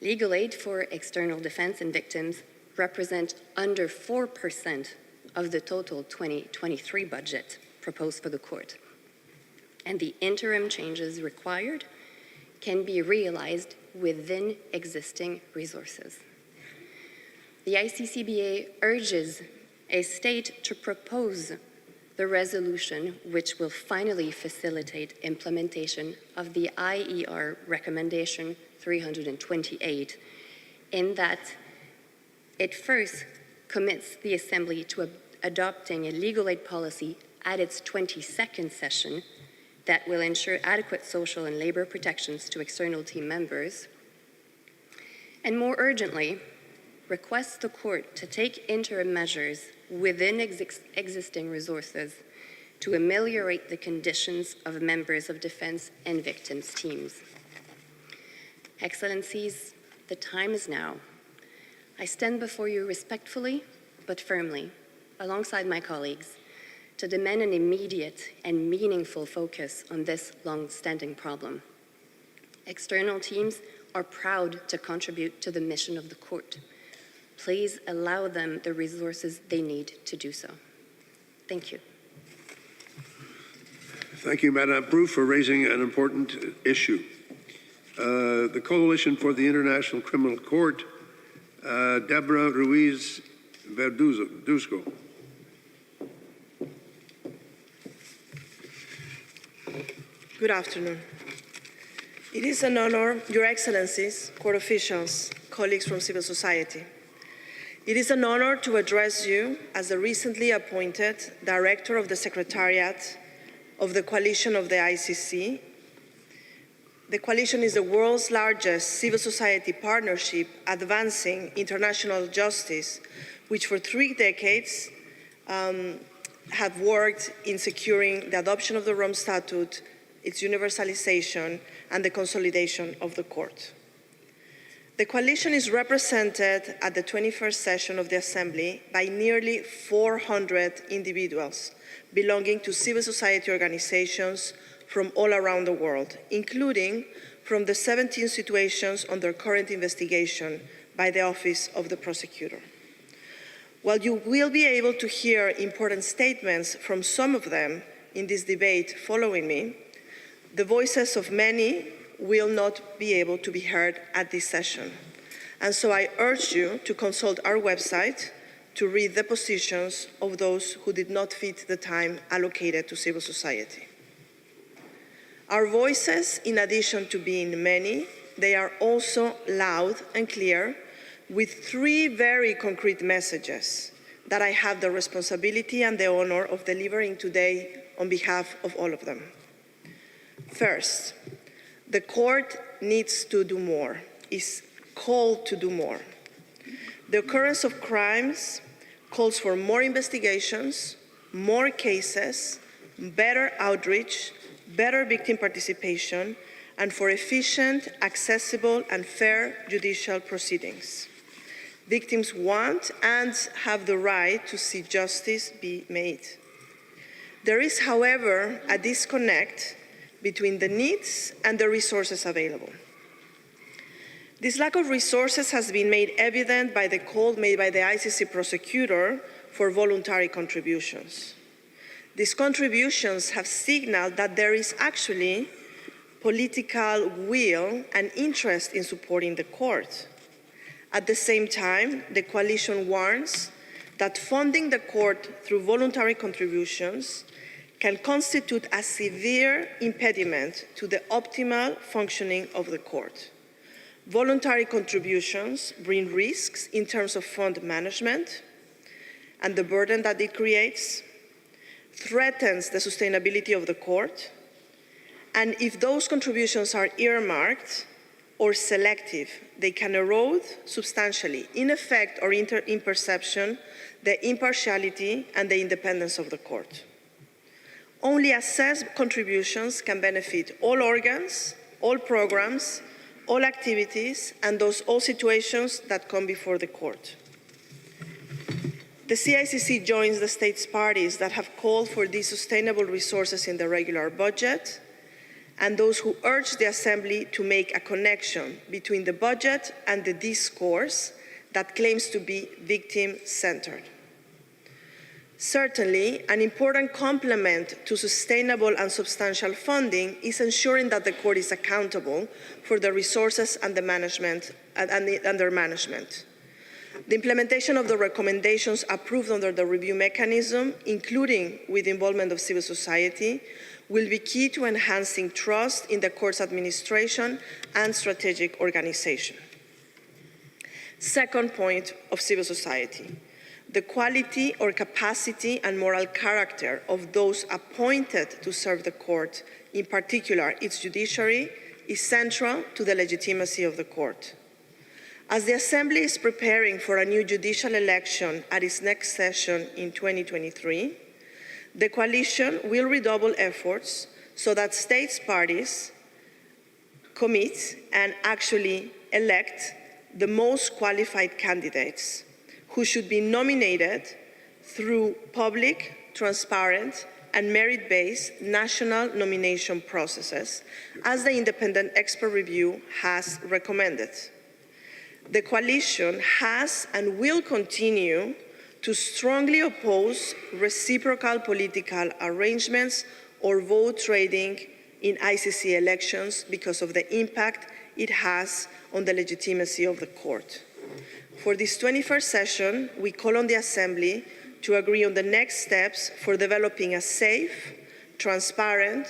Legal aid for external defense and victims represent under 4% of the total 2023 budget proposed for the court, and the interim changes required can be realized within existing resources. The ICCBA urges a state to propose the resolution which will finally facilitate implementation of the IER recommendation 328, in that it first commits the Assembly to adopting a legal aid policy at its 22nd session that will ensure adequate social and labor protections to external team members, and more urgently, requests the court to take interim measures within existing resources to ameliorate the conditions of members of defense and victims teams. Excellencies, the time is now. I stand before you respectfully but firmly, alongside my colleagues, to demand an immediate and meaningful focus on this long-standing problem. External teams are proud to contribute to the mission of the court. Please allow them the resources they need to do so. Thank you. Thank you, Madame Prou, for raising an important issue. The Coalition for the International Criminal Court, Deborah Ruiz Verduzco. Good afternoon. It is an honor, Your Excellencies, court officials, colleagues from civil society. It is an honor to address you as the recently appointed Director of the Secretariat of the Coalition of the ICC. The coalition is the world's largest civil society partnership advancing international justice, which for 3 decades have worked in securing the adoption of the Rome Statute, its universalization, and the consolidation of the court. The coalition is represented at the 21st session of the Assembly by nearly 400 individuals belonging to civil society organizations from all around the world, including from the 17 situations under current investigation by the Office of the Prosecutor. While you will be able to hear important statements from some of them in this debate following me, the voices of many will not be able to be heard at this session. And so I urge you to consult our website to read the positions of those who did not fit the time allocated to civil society. Our voices, in addition to being many, they are also loud and clear, with 3 very concrete messages that I have the responsibility and the honor of delivering today on behalf of all of them. First, the court needs to do more, is called to do more. The occurrence of crimes calls for more investigations, more cases, better outreach, better victim participation, and for efficient, accessible, and fair judicial proceedings. Victims want and have the right to see justice be made. There is, however, a disconnect between the needs and the resources available. This lack of resources has been made evident by the call made by the ICC prosecutor for voluntary contributions. These contributions have signaled that there is actually political will and interest in supporting the court. At the same time, the coalition warns that funding the court through voluntary contributions can constitute a severe impediment to the optimal functioning of the court. Voluntary contributions bring risks in terms of fund management and the burden that it creates, threatens the sustainability of the court, and if those contributions are earmarked or selective, they can erode substantially, in effect or in perception, the impartiality and the independence of the court. Only assessed contributions can benefit all organs, all programs, all activities, and all situations that come before the court. The CICC joins the states parties that have called for these sustainable resources in the regular budget, and those who urge the Assembly to make a connection between the budget and the discourse that claims to be victim-centered. Certainly, an important complement to sustainable and substantial funding is ensuring that the court is accountable for the resources and the management and their management. The implementation of the recommendations approved under the review mechanism, including with the involvement of civil society, will be key to enhancing trust in the court's administration and strategic organization. Second point of civil society. The quality or capacity and moral character of those appointed to serve the court, in particular its judiciary, is central to the legitimacy of the court. As the Assembly is preparing for a new judicial election at its next session in 2023, the coalition will redouble efforts so that states parties commit and actually elect the most qualified candidates who should be nominated through public, transparent, and merit-based national nomination processes, as the independent expert review has recommended. The coalition has and will continue to strongly oppose reciprocal political arrangements or vote trading in ICC elections because of the impact it has on the legitimacy of the court. For this 21st session, we call on the Assembly to agree on the next steps for developing a safe, transparent,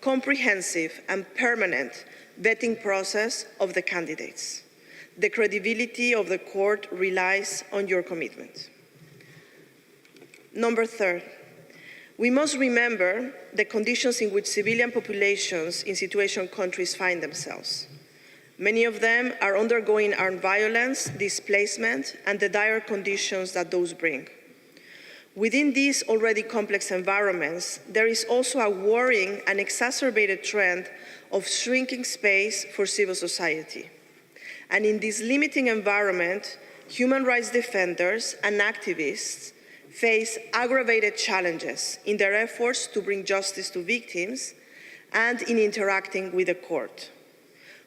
comprehensive, and permanent vetting process of the candidates. The credibility of the court relies on your commitment. Number third, we must remember the conditions in which civilian populations in situation countries find themselves. Many of them are undergoing armed violence, displacement, and the dire conditions that those bring. Within these already complex environments, there is also a worrying and exacerbated trend of shrinking space for civil society. And in this limiting environment, human rights defenders and activists face aggravated challenges in their efforts to bring justice to victims and in interacting with the court.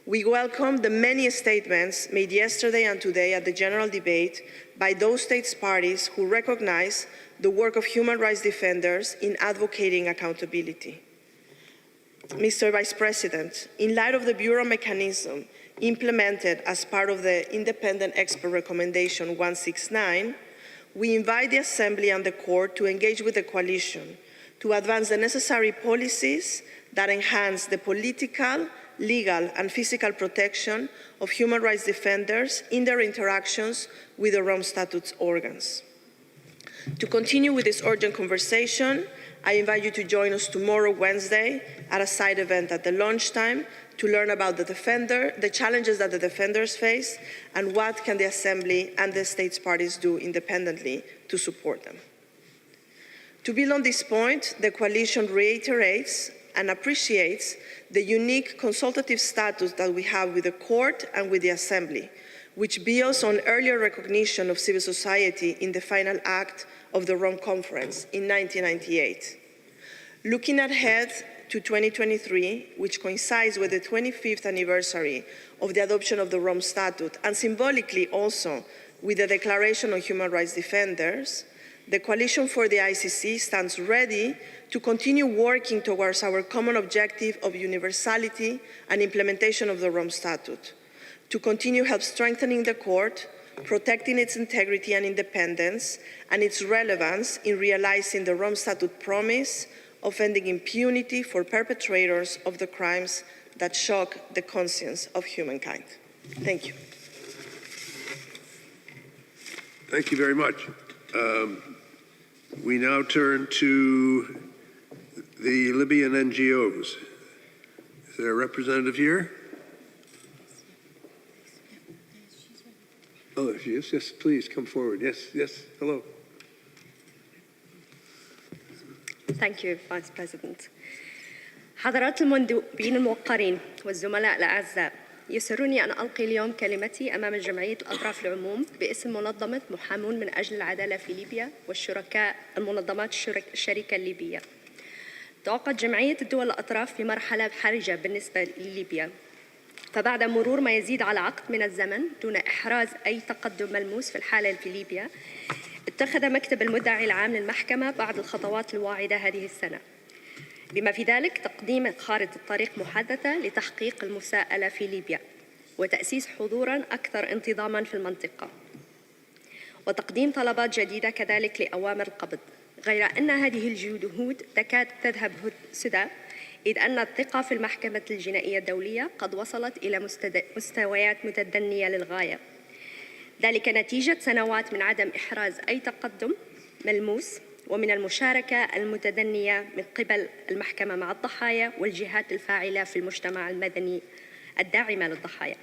We welcome the many statements made yesterday and today at the general debate by those states parties who recognize the work of human rights defenders in advocating accountability. Mr. Vice President, in light of the Bureau mechanism implemented as part of the Independent Expert Recommendation 169, we invite the Assembly and the Court to engage with the coalition to advance the necessary policies that enhance the political, legal, and physical protection of human rights defenders in their interactions with the Rome Statute organs. To continue with this urgent conversation, I invite you to join us tomorrow, Wednesday, at a side event at the lunchtime to learn about the challenges that the defenders face, and what can the Assembly and the states parties do independently to support them. To build on this point, the coalition reiterates and appreciates the unique consultative status that we have with the court and with the Assembly, which builds on earlier recognition of civil society in the final act of the Rome Conference in 1998. Looking ahead to 2023, which coincides with the 25th anniversary of the adoption of the Rome Statute, and symbolically also with the Declaration on Human Rights Defenders, the Coalition for the ICC stands ready to continue working towards our common objective of universality and implementation of the Rome Statute, to continue help strengthening the court, protecting its integrity and independence, and its relevance in realizing the Rome Statute promise of ending impunity for perpetrators of the crimes that shock the conscience of humankind. Thank you. Thank you very much. We now turn to the Libyan NGOs. Is there a representative here? Oh, yes, yes, please come forward. Yes, yes, hello. Thank you, Vice President. حضرات المندوبين الموقرين والزملاء الأعزاء، يسرني أن ألقي اليوم كلمتي أمام جمعية الأطراف العموم باسم منظمة محامون من أجل العدالة في ليبيا والشركاء المنظمات الشركة الليبية. تعقد جمعية الدول الأطراف في مرحلة حرجة بالنسبة لليبيا، فبعد مرور ما يزيد على عقد من الزمن دون إحراز أي تقدم ملموس في الحالة في ليبيا، اتخذ مكتب المدعي العام للمحكمة بعض الخطوات الواعدة هذه السنة، بما في ذلك تقديم خارطة طريق محددة لتحقيق المساءلة في ليبيا، وتأسيس حضوراً أكثر انتظاماً في المنطقة، وتقديم طلبات جديدة كذلك لأوامر القبض، غير أن هذه الجهود تكاد تذهب سدى، إذ أن الثقة في المحكمة الجنائية الدولية قد وصلت إلى مستويات متدنية للغاية، ذلك نتيجة سنوات من عدم إحراز أي تقدم ملموس ومن المشاركة المتدنية من قبل المحكمة مع الضحايا والجهات الفاعلة في المجتمع المدني الداعمة للضحايا،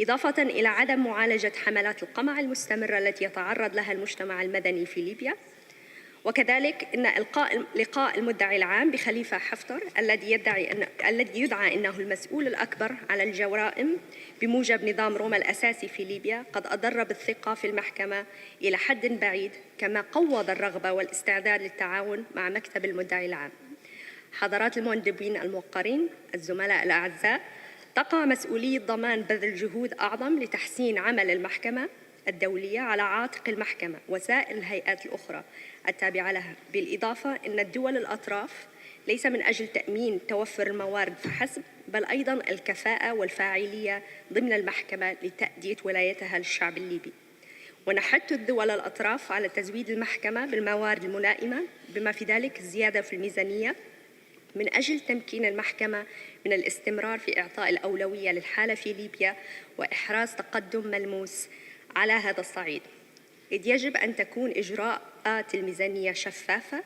إضافة إلى عدم معالجة حملات القمع المستمرة التي يتعرض لها المجتمع المدني في ليبيا، وكذلك أن لقاء المدعي العام بخليفة حفتر الذي يدعى أنه المسؤول الأكبر على الجرائم بموجب نظام روما الأساسي في ليبيا قد أضر بالثقة في المحكمة إلى حد بعيد، كما قوض الرغبة والاستعداد للتعاون مع مكتب المدعي العام. حضرات المندوبين الموقرين، الزملاء الأعزاء، تقع مسؤولية ضمان بذل جهود أعظم لتحسين عمل المحكمة الدولية على عاتق المحكمة وسائر الهيئات الأخرى التابعة لها، بالإضافة أن الدول الأطراف ليس من أجل تأمين توفر الموارد فحسب، بل أيضاً الكفاءة والفاعلية ضمن المحكمة لتأدية ولايتها للشعب الليبي. ونحث الدول الأطراف على تزويد المحكمة بالموارد الملائمة، بما في ذلك الزيادة في الميزانية من أجل تمكين المحكمة من الاستمرار في إعطاء الأولوية للحالة في ليبيا وإحراز تقدم ملموس على هذا الصعيد، إذ يجب أن تكون إجراءات الميزانية شفافة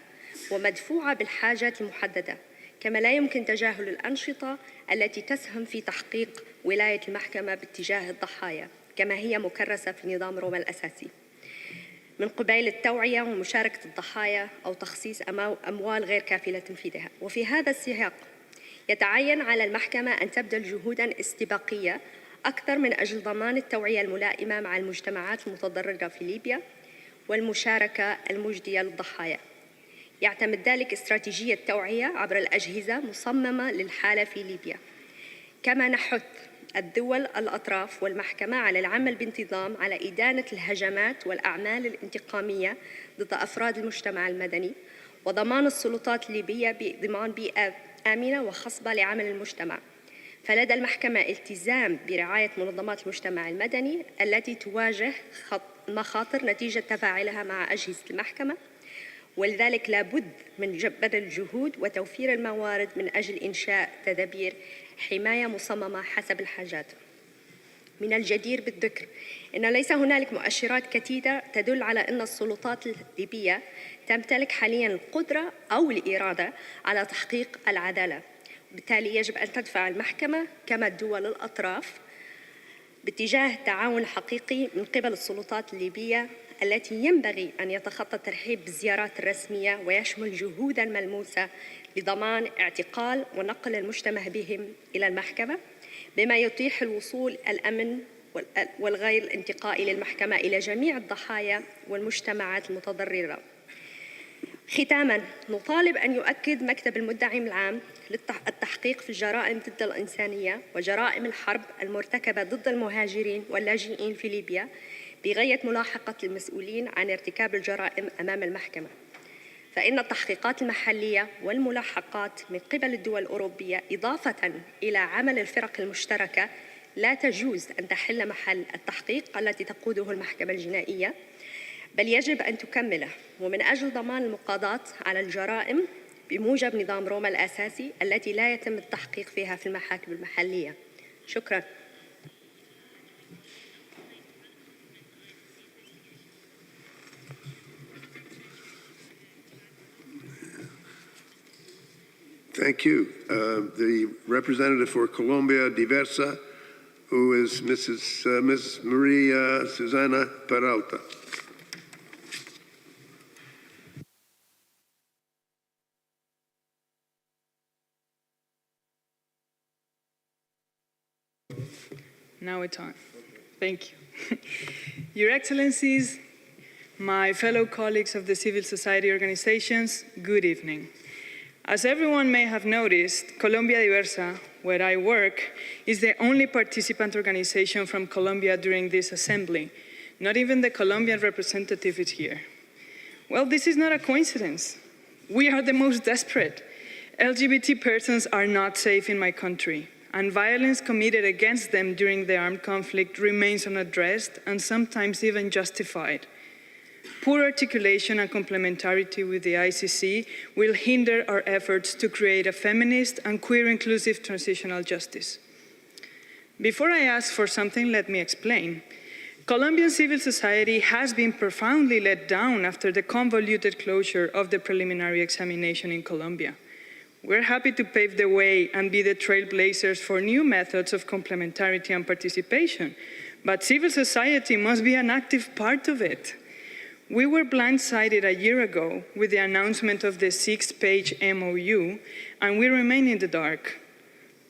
ومدفوعة بالحاجات المحددة، كما لا يمكن تجاهل الأنشطة التي تسهم في تحقيق ولاية المحكمة باتجاه الضحايا كما هي مكرسة في نظام روما الأساسي، من قبيل التوعية ومشاركة الضحايا أو تخصيص أموال غير كافية لتنفيذها. وفي هذا السياق يتعين على المحكمة أن تبذل جهوداً استباقية أكثر من أجل ضمان التوعية الملائمة مع المجتمعات المتضررة في ليبيا والمشاركة المجدية للضحايا. يعتمد ذلك استراتيجية توعية عبر الأجهزة مصممة للحالة في ليبيا، كما نحث الدول الأطراف والمحكمة على العمل بانتظام على إدانة الهجمات والأعمال الانتقامية ضد أفراد المجتمع المدني، وضمان السلطات الليبية بضمان بيئة آمنة وخصبة لعمل المجتمع. فلدى المحكمة التزام برعاية منظمات المجتمع المدني التي تواجه مخاطر نتيجة تفاعلها مع أجهزة المحكمة، ولذلك لا بد من بذل الجهود وتوفير الموارد من أجل إنشاء تدابير حماية مصممة حسب الحاجات. من الجدير بالذكر أن ليس هنالك مؤشرات كثيرة تدل على أن السلطات الليبية تمتلك حالياً القدرة أو الإرادة على تحقيق العدالة، بالتالي يجب أن تدفع المحكمة كما الدول الأطراف باتجاه التعاون الحقيقي من قبل السلطات الليبية التي ينبغي أن يتخطى الترحيب بالزيارات الرسمية ويشمل جهوداً ملموسة لضمان اعتقال ونقل المشتبه بهم إلى المحكمة، بما يتيح الوصول الأمن والغير الانتقائي للمحكمة إلى جميع الضحايا والمجتمعات المتضررة. ختاماً، نطالب أن يؤكد مكتب المدعي العام التحقيق في الجرائم ضد الإنسانية وجرائم الحرب المرتكبة ضد المهاجرين واللاجئين في ليبيا بغاية ملاحقة المسؤولين عن ارتكاب الجرائم أمام المحكمة، فإن التحقيقات المحلية والملاحقات من قبل الدول الأوروبية إضافة إلى عمل الفرق المشتركة لا تجوز أن تحل محل التحقيق التي تقوده المحكمة الجنائية، بل يجب أن تكمله، ومن أجل ضمان المقاضاة على الجرائم بموجب نظام روما الأساسي التي لا يتم التحقيق فيها في المحاكم المحلية. شكراً. Thank you. The representative for Colombia Diversa, who is Ms. Maria Susana Peralta. Now it's on. Thank you. Your Excellencies, my fellow colleagues of the civil society organizations, good evening. As everyone may have noticed, Colombia Diversa, where I work, is the only participant organization from Colombia during this assembly. Not even the Colombian representative is here. Well, this is not a coincidence. We are the most desperate. LGBT persons are not safe in my country, and violence committed against them during the armed conflict remains unaddressed and sometimes even justified. Poor articulation and complementarity with the ICC will hinder our efforts to create a feminist and queer-inclusive transitional justice. Before I ask for something, let me explain. Colombian civil society has been profoundly let down after the convoluted closure of the preliminary examination in Colombia. We're happy to pave the way and be the trailblazers for new methods of complementarity and participation, but civil society must be an active part of it. We were blindsided a year ago with the announcement of the 6-page MOU, and we remain in the dark.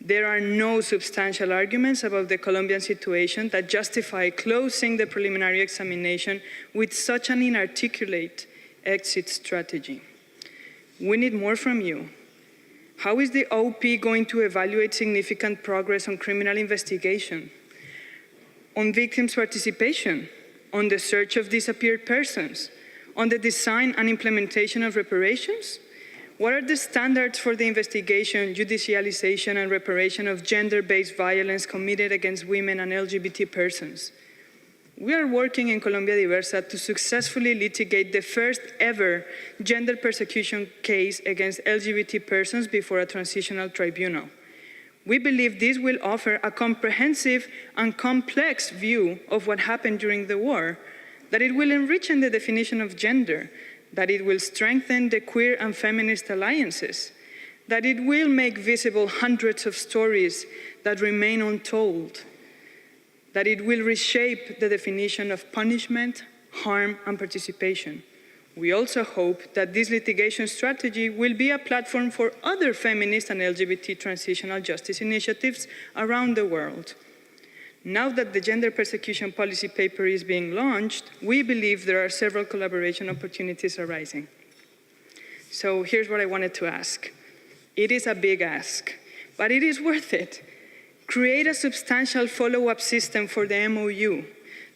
There are no substantial arguments about the Colombian situation that justify closing the preliminary examination with such an inarticulate exit strategy. We need more from you. How is the OP going to evaluate significant progress on criminal investigation, on victims' participation, on the search of disappeared persons, on the design and implementation of reparations? What are the standards for the investigation, judicialization, and reparation of gender-based violence committed against women and LGBT persons? We are working in Colombia Diversa to successfully litigate the first ever gender persecution case against LGBT persons before a transitional tribunal. We believe this will offer a comprehensive and complex view of what happened during the war, that it will enrich the definition of gender, that it will strengthen the queer and feminist alliances, that it will make visible hundreds of stories that remain untold, that it will reshape the definition of punishment, harm, and participation. We also hope that this litigation strategy will be a platform for other feminist and LGBT transitional justice initiatives around the world. Now that the gender persecution policy paper is being launched, we believe there are several collaboration opportunities arising. So here's what I wanted to ask. It is a big ask, but it is worth it. Create a substantial follow-up system for the MOU.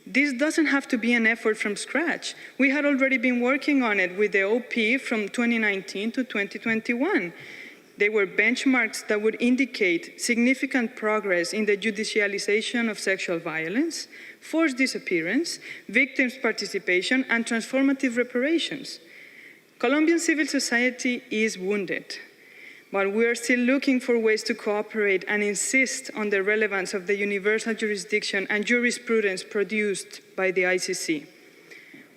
This doesn't have to be an effort from scratch. We had already been working on it with the OP from 2019 to 2021. They were benchmarks that would indicate significant progress in the judicialization of sexual violence, forced disappearance, victims' participation, and transformative reparations. Colombian civil society is wounded, but we are still looking for ways to cooperate and insist on the relevance of the universal jurisdiction and jurisprudence produced by the ICC.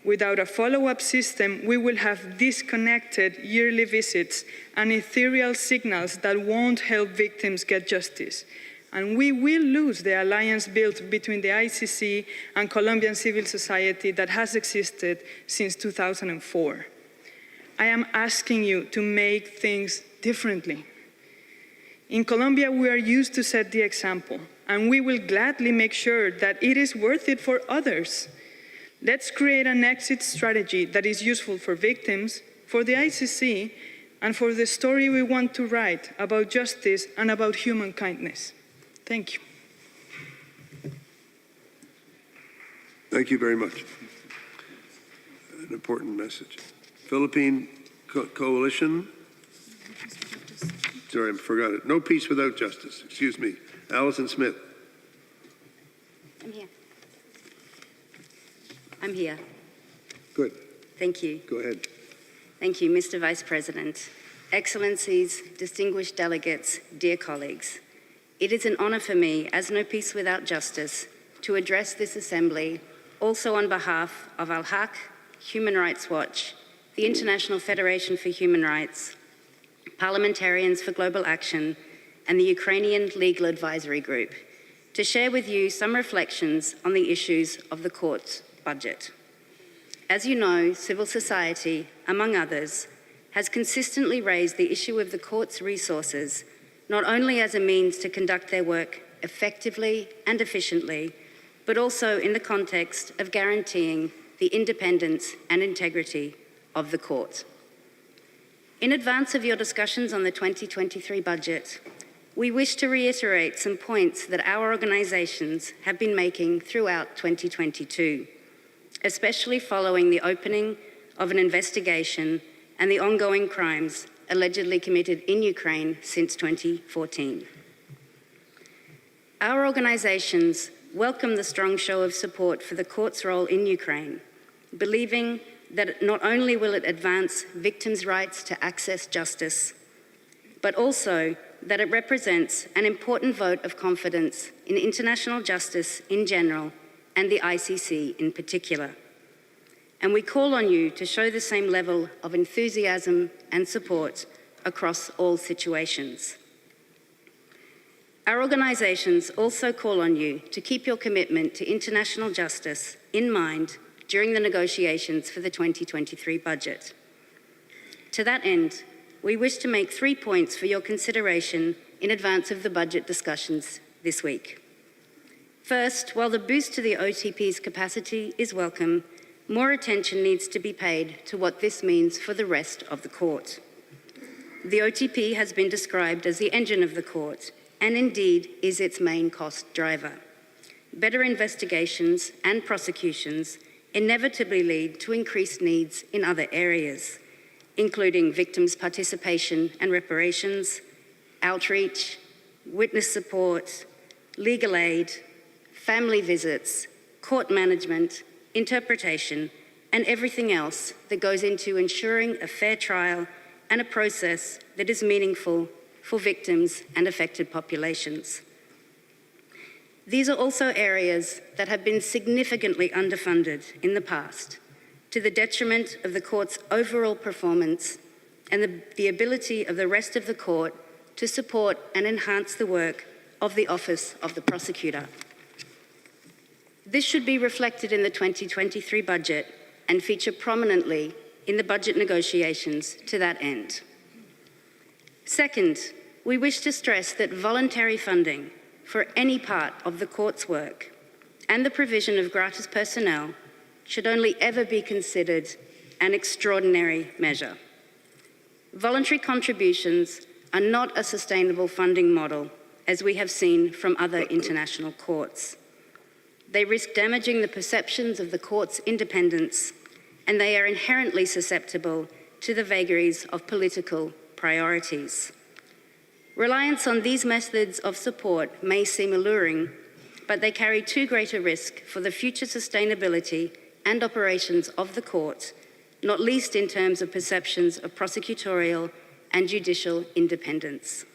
Without a follow-up system, we will have disconnected yearly visits and ethereal signals that won't help victims get justice. And we will lose the alliance built between the ICC and Colombian civil society that has existed since 2004. I am asking you to make things differently. In Colombia, we are used to set the example, and we will gladly make sure that it is worth it for others. Let's create an exit strategy that is useful for victims, for the ICC, and for the story we want to write about justice and about human kindness. Thank you. Thank you very much. An important message. Philippine Coalition. Sorry, I forgot it. No peace without justice. Excuse me. Allison Smith. I'm here. I'm here. Good. Thank you. Go ahead. Thank you, Mr. Vice President. Excellencies, distinguished delegates, dear colleagues. It is an honor for me, as No Peace Without Justice, to address this assembly, also on behalf of Al-Haq, Human Rights Watch, the International Federation for Human Rights, Parliamentarians for Global Action, and the Ukrainian Legal Advisory Group, to share with you some reflections on the issues of the court's budget. As you know, civil society, among others, has consistently raised the issue of the court's resources, not only as a means to conduct their work effectively and efficiently, but also in the context of guaranteeing the independence and integrity of the court. In advance of your discussions on the 2023 budget, we wish to reiterate some points that our organisations have been making throughout 2022, especially following the opening of an investigation and the ongoing crimes allegedly committed in Ukraine since 2014. Our organisations welcome the strong show of support for the court's role in Ukraine, believing that not only will it advance victims' rights to access justice, but also that it represents an important vote of confidence in international justice in general and the ICC in particular. And we call on you to show the same level of enthusiasm and support across all situations. Our organisations also call on you to keep your commitment to international justice in mind during the negotiations for the 2023 budget. To that end, we wish to make 3 points for your consideration in advance of the budget discussions this week. First, while the boost to the OTP's capacity is welcome, more attention needs to be paid to what this means for the rest of the court. The OTP has been described as the engine of the court, and indeed is its main cost driver. Better investigations and prosecutions inevitably lead to increased needs in other areas, including victims' participation and reparations, outreach, witness support, legal aid, family visits, court management, interpretation, and everything else that goes into ensuring a fair trial and a process that is meaningful for victims and affected populations. These are also areas that have been significantly underfunded in the past, to the detriment of the court's overall performance and the ability of the rest of the court to support and enhance the work of the Office of the Prosecutor. This should be reflected in the 2023 budget and feature prominently in the budget negotiations to that end. Second, we wish to stress that voluntary funding for any part of the court's work and the provision of gratis personnel should only ever be considered an extraordinary measure. Voluntary contributions are not a sustainable funding model, as we have seen from other international courts. They risk damaging the perceptions of the court's independence, and they are inherently susceptible to the vagaries of political priorities. Reliance on these methods of support may seem alluring, but they carry too great a risk for the future sustainability and operations of the court, not least in terms of perceptions of prosecutorial and judicial independence.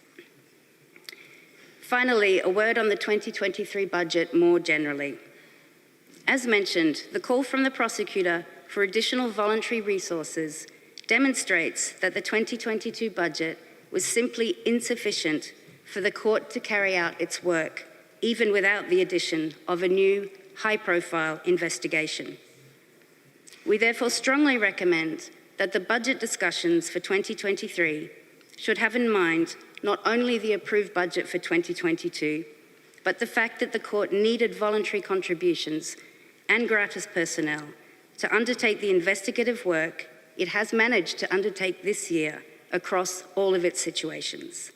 Finally, a word on the 2023 budget more generally. As mentioned, the call from the prosecutor for additional voluntary resources demonstrates that the 2022 budget was simply insufficient for the court to carry out its work, even without the addition of a new high-profile investigation. We therefore strongly recommend that the budget discussions for 2023 should have in mind not only the approved budget for 2022, but the fact that the court needed voluntary contributions and gratis personnel to undertake the investigative work it has managed to undertake this year across all of its situations.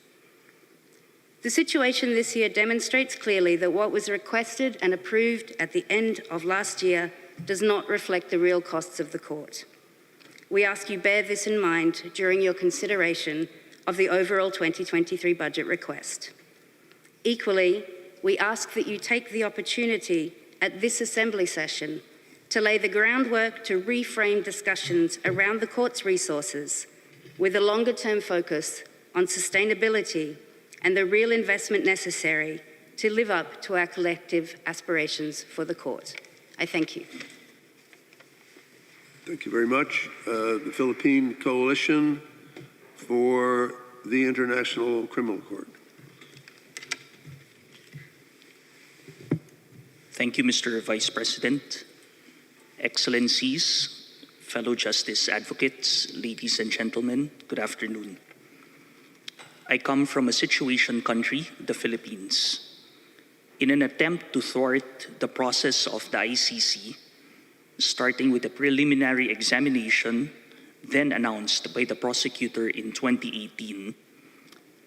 The situation this year demonstrates clearly that what was requested and approved at the end of last year does not reflect the real costs of the court. We ask you bear this in mind during your consideration of the overall 2023 budget request. Equally, we ask that you take the opportunity at this Assembly session to lay the groundwork to reframe discussions around the court's resources with a longer-term focus on sustainability and the real investment necessary to live up to our collective aspirations for the court. I thank you. Thank you very much. The Philippine Coalition for the International Criminal Court. Thank you, Mr. Vice President. Excellencies, fellow justice advocates, ladies and gentlemen, good afternoon. I come from a situation country, the Philippines. In an attempt to thwart the process of the ICC, starting with a preliminary examination then announced by the prosecutor in 2018,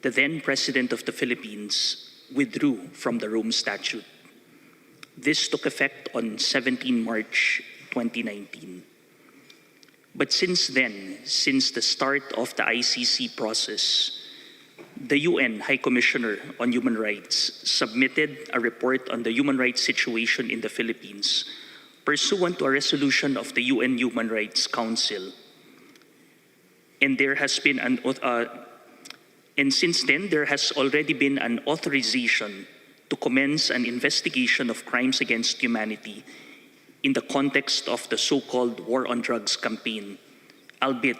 the then President of the Philippines withdrew from the Rome Statute. This took effect on 17 March 2019. But since then, since the start of the ICC process, the UN High Commissioner on Human Rights submitted a report on the human rights situation in the Philippines pursuant to a resolution of the UN Human Rights Council. And there has been and since then, there has already been an authorization to commence an investigation of crimes against humanity in the context of the so-called War on Drugs campaign, albeit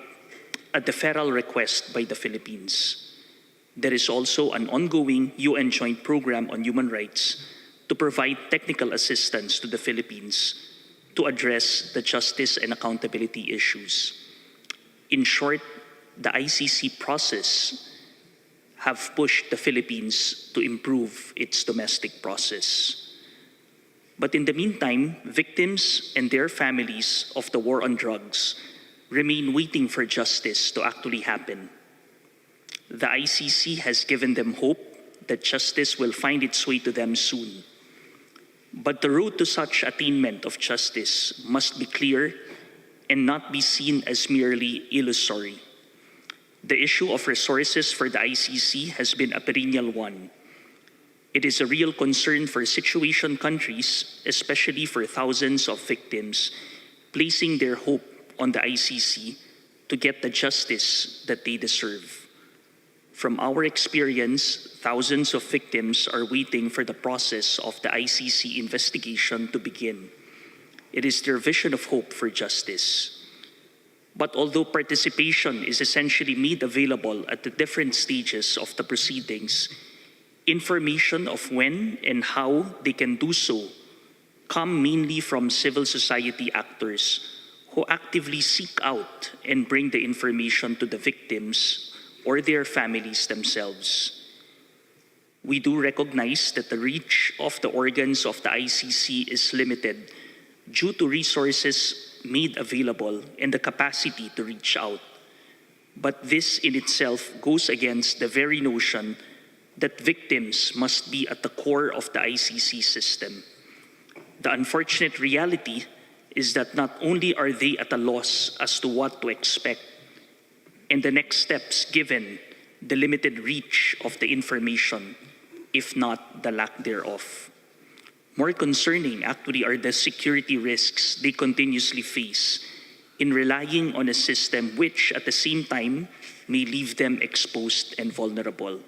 at the federal request by the Philippines. There is also an ongoing UN Joint Program on Human Rights to provide technical assistance to the Philippines to address the justice and accountability issues. In short, the ICC process have pushed the Philippines to improve its domestic process. But in the meantime, victims and their families of the war on drugs remain waiting for justice to actually happen. The ICC has given them hope that justice will find its way to them soon. But the road to such attainment of justice must be clear and not be seen as merely illusory. The issue of resources for the ICC has been a perennial one. It is a real concern for situation countries, especially for thousands of victims, placing their hope on the ICC to get the justice that they deserve. From our experience, thousands of victims are waiting for the process of the ICC investigation to begin. It is their vision of hope for justice. But although participation is essentially made available at the different stages of the proceedings, information of when and how they can do so come mainly from civil society actors who actively seek out and bring the information to the victims or their families themselves. We do recognize that the reach of the organs of the ICC is limited due to resources made available and the capacity to reach out. But this in itself goes against the very notion that victims must be at the core of the ICC system. The unfortunate reality is that not only are they at a loss as to what to expect and the next steps given the limited reach of the information, if not the lack thereof. More concerning actually are the security risks they continuously face in relying on a system which at the same time may leave them exposed and vulnerable.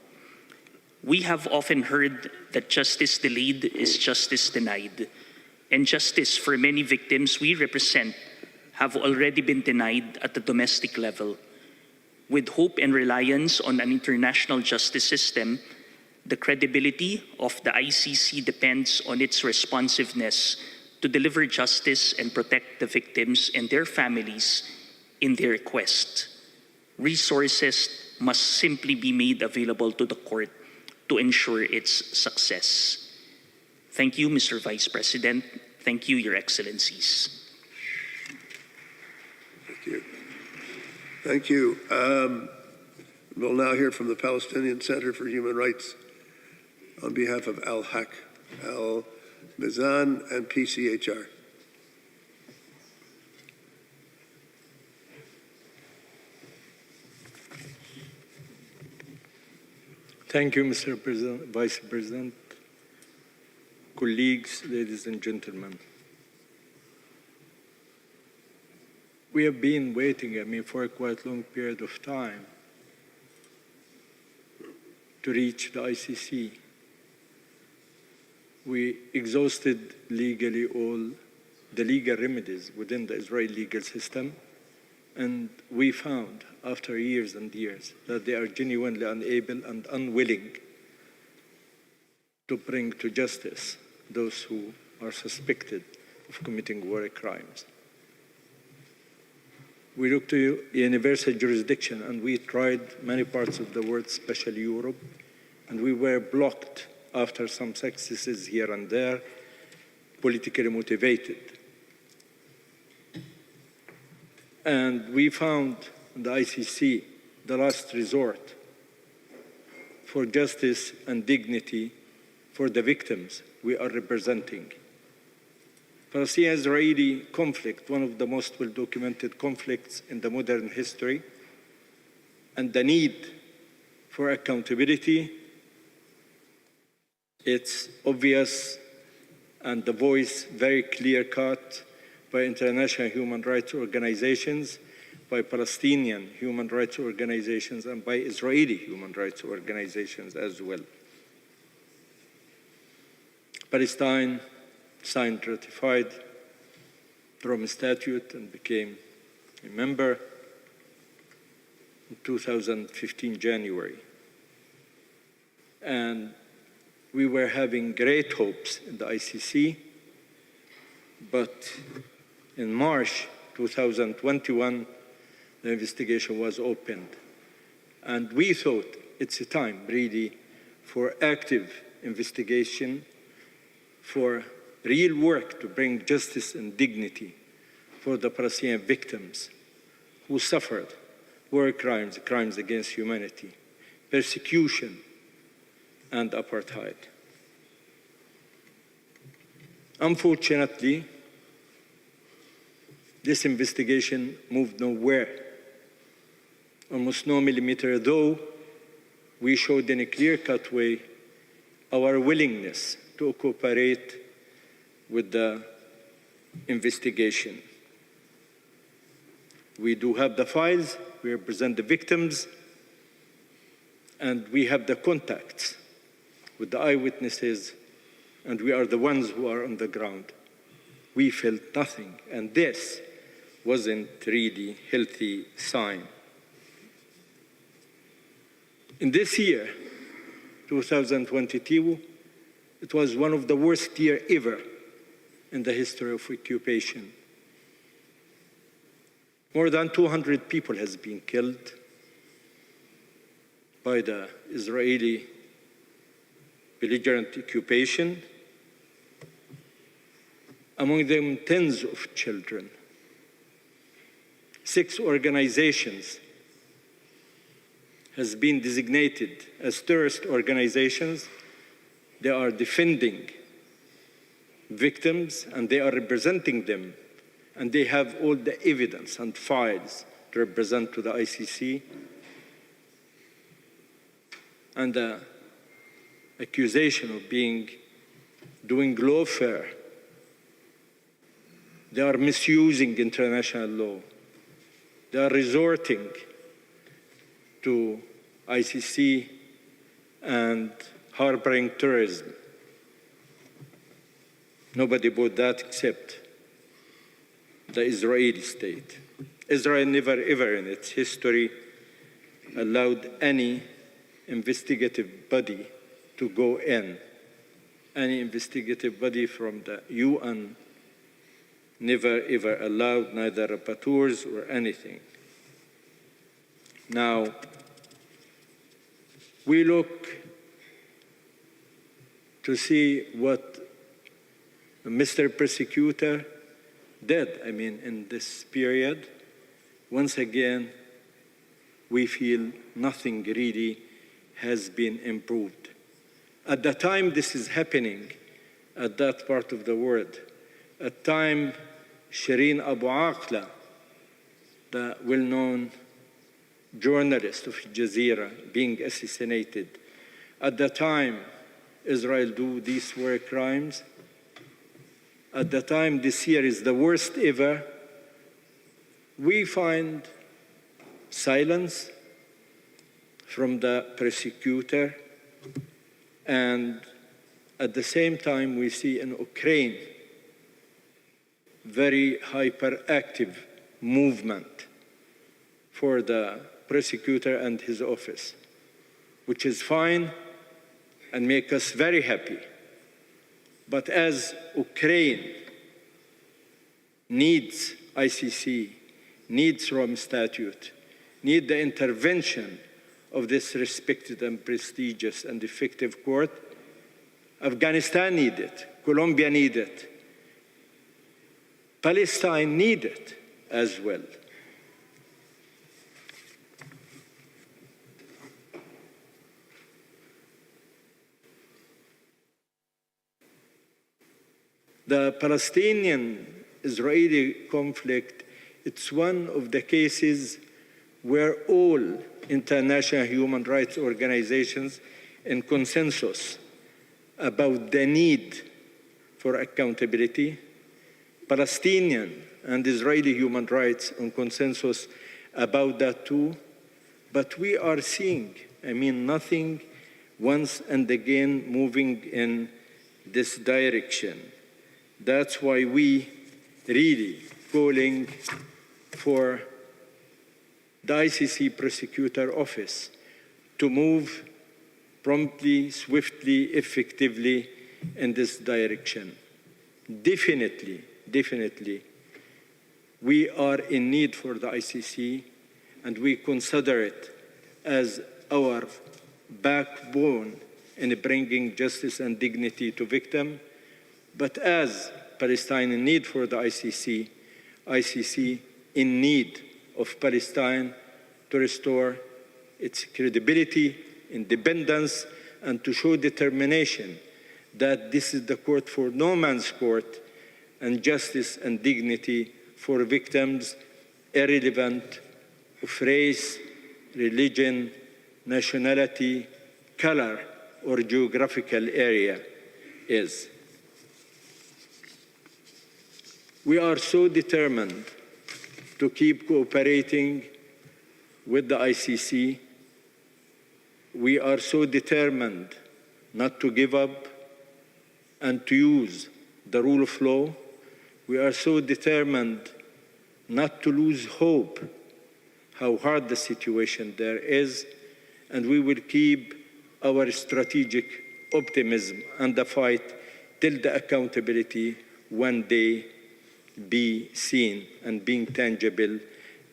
We have often heard that justice delayed is justice denied, and justice for many victims we represent have already been denied at the domestic level. With hope and reliance on an international justice system, the credibility of the ICC depends on its responsiveness to deliver justice and protect the victims and their families in their quest. Resources must simply be made available to the court to ensure its success. Thank you, Mr. Vice President. Thank you, Your Excellencies. Thank you. Thank you. We'll now hear from the Palestinian Center for Human Rights on behalf of Al-Haq, Al-Mizan, and PCHR. Thank you, Mr. Vice President, colleagues, ladies and gentlemen. We have been waiting, for a quite long period of time to reach the ICC. We exhausted legally all the legal remedies within the Israeli legal system, and we found, after years and years, that they are genuinely unable and unwilling to bring to justice those who are suspected of committing war crimes. We looked to universal jurisdiction, and we tried many parts of the world, especially Europe, and we were blocked after some successes here and there, politically motivated. And we found the ICC the last resort for justice and dignity for the victims we are representing. Palestinian-Israeli conflict, one of the most well-documented conflicts in the modern history, and the need for accountability, it's obvious, and the voice very clear-cut by international human rights organizations, by Palestinian human rights organizations, and by Israeli human rights organizations as well. Palestine signed, ratified the Rome Statute and became a member in 2015 January. And we were having great hopes in the ICC, but In March 2021, the investigation was opened. And we thought it's a time really for active investigation, for real work to bring justice and dignity for the Palestinian victims who suffered war crimes, crimes against humanity, persecution, and apartheid. Unfortunately, this investigation moved nowhere, almost no millimeter, though we showed in a clear-cut way our willingness to cooperate with the investigation. We do have the files, we represent the victims, and we have the contacts with the eyewitnesses, and we are the ones who are on the ground. We felt nothing, and this wasn't really a healthy sign. In this year, 2022, it was one of the worst years ever in the history of occupation. More than 200 people has been killed by the Israeli belligerent occupation, among them tens of children. 6 organizations has been designated as terrorist organizations. They are defending victims and they are representing them, and they have all the evidence and files to represent to the ICC. And the accusation of doing lawfare. They are misusing international law. They are resorting to ICC and harboring terrorism. Nobody bought that except the Israeli state. Israel never ever in its history allowed any investigative body to go in. Any investigative body from the UN never ever allowed, neither rapporteurs or anything. Now, we look to see what Mr. Persecutor did, in this period. Once again, we feel nothing really has been improved. At the time this is happening, at that part of the world, at the time Shireen Abu Akleh, the well-known journalist of Jazeera, being assassinated, at the time Israel do these war crimes, at the time this year is the worst ever, we find silence from the persecutor, and at the same time we see in Ukraine very hyperactive movement for the prosecutor and his office, which is fine and make us very happy. But as Ukraine needs ICC, needs Rome Statute, need the intervention of this respected and prestigious and effective court, Afghanistan needs it, Colombia needs it, Palestine needs it as well. The Palestinian-Israeli conflict, it's one of the cases where all international human rights organizations in consensus about the need for accountability, Palestinian and Israeli human rights in consensus about that too, but we are seeing, nothing once and again moving in this direction. That's why we really calling for the ICC prosecutor office to move promptly, swiftly, effectively in this direction. Definitely, We are in need for the ICC, and we consider it as our backbone in bringing justice and dignity to victims. But as Palestine in need for the ICC in need of Palestine to restore its credibility, independence, and to show determination that this is the court for no man's court, and justice and dignity for victims irrelevant of race, religion, nationality, color, or geographical area is. We are so determined to keep cooperating with the ICC. We are so determined not to give up and to use the rule of law. We are so determined not to lose hope how hard the situation there is, and we will keep our strategic optimism and the fight till the accountability one day be seen and being tangible,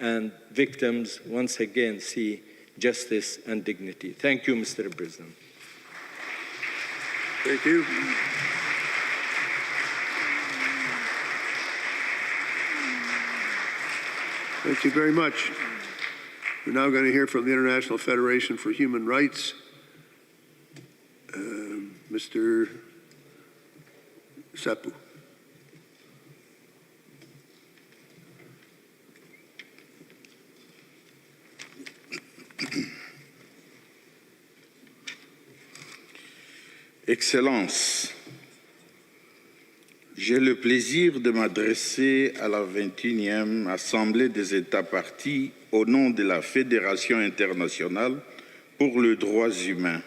and victims once again see justice and dignity. Thank you, Mr. President. Thank you. Thank you very much. We're now going to hear from the International Federation for Human Rights. Mr. Sapu. Excellences, j'ai le plaisir de m'adresser à la 21e Assemblée des États parties au nom de la Fédération internationale pour les droits humains.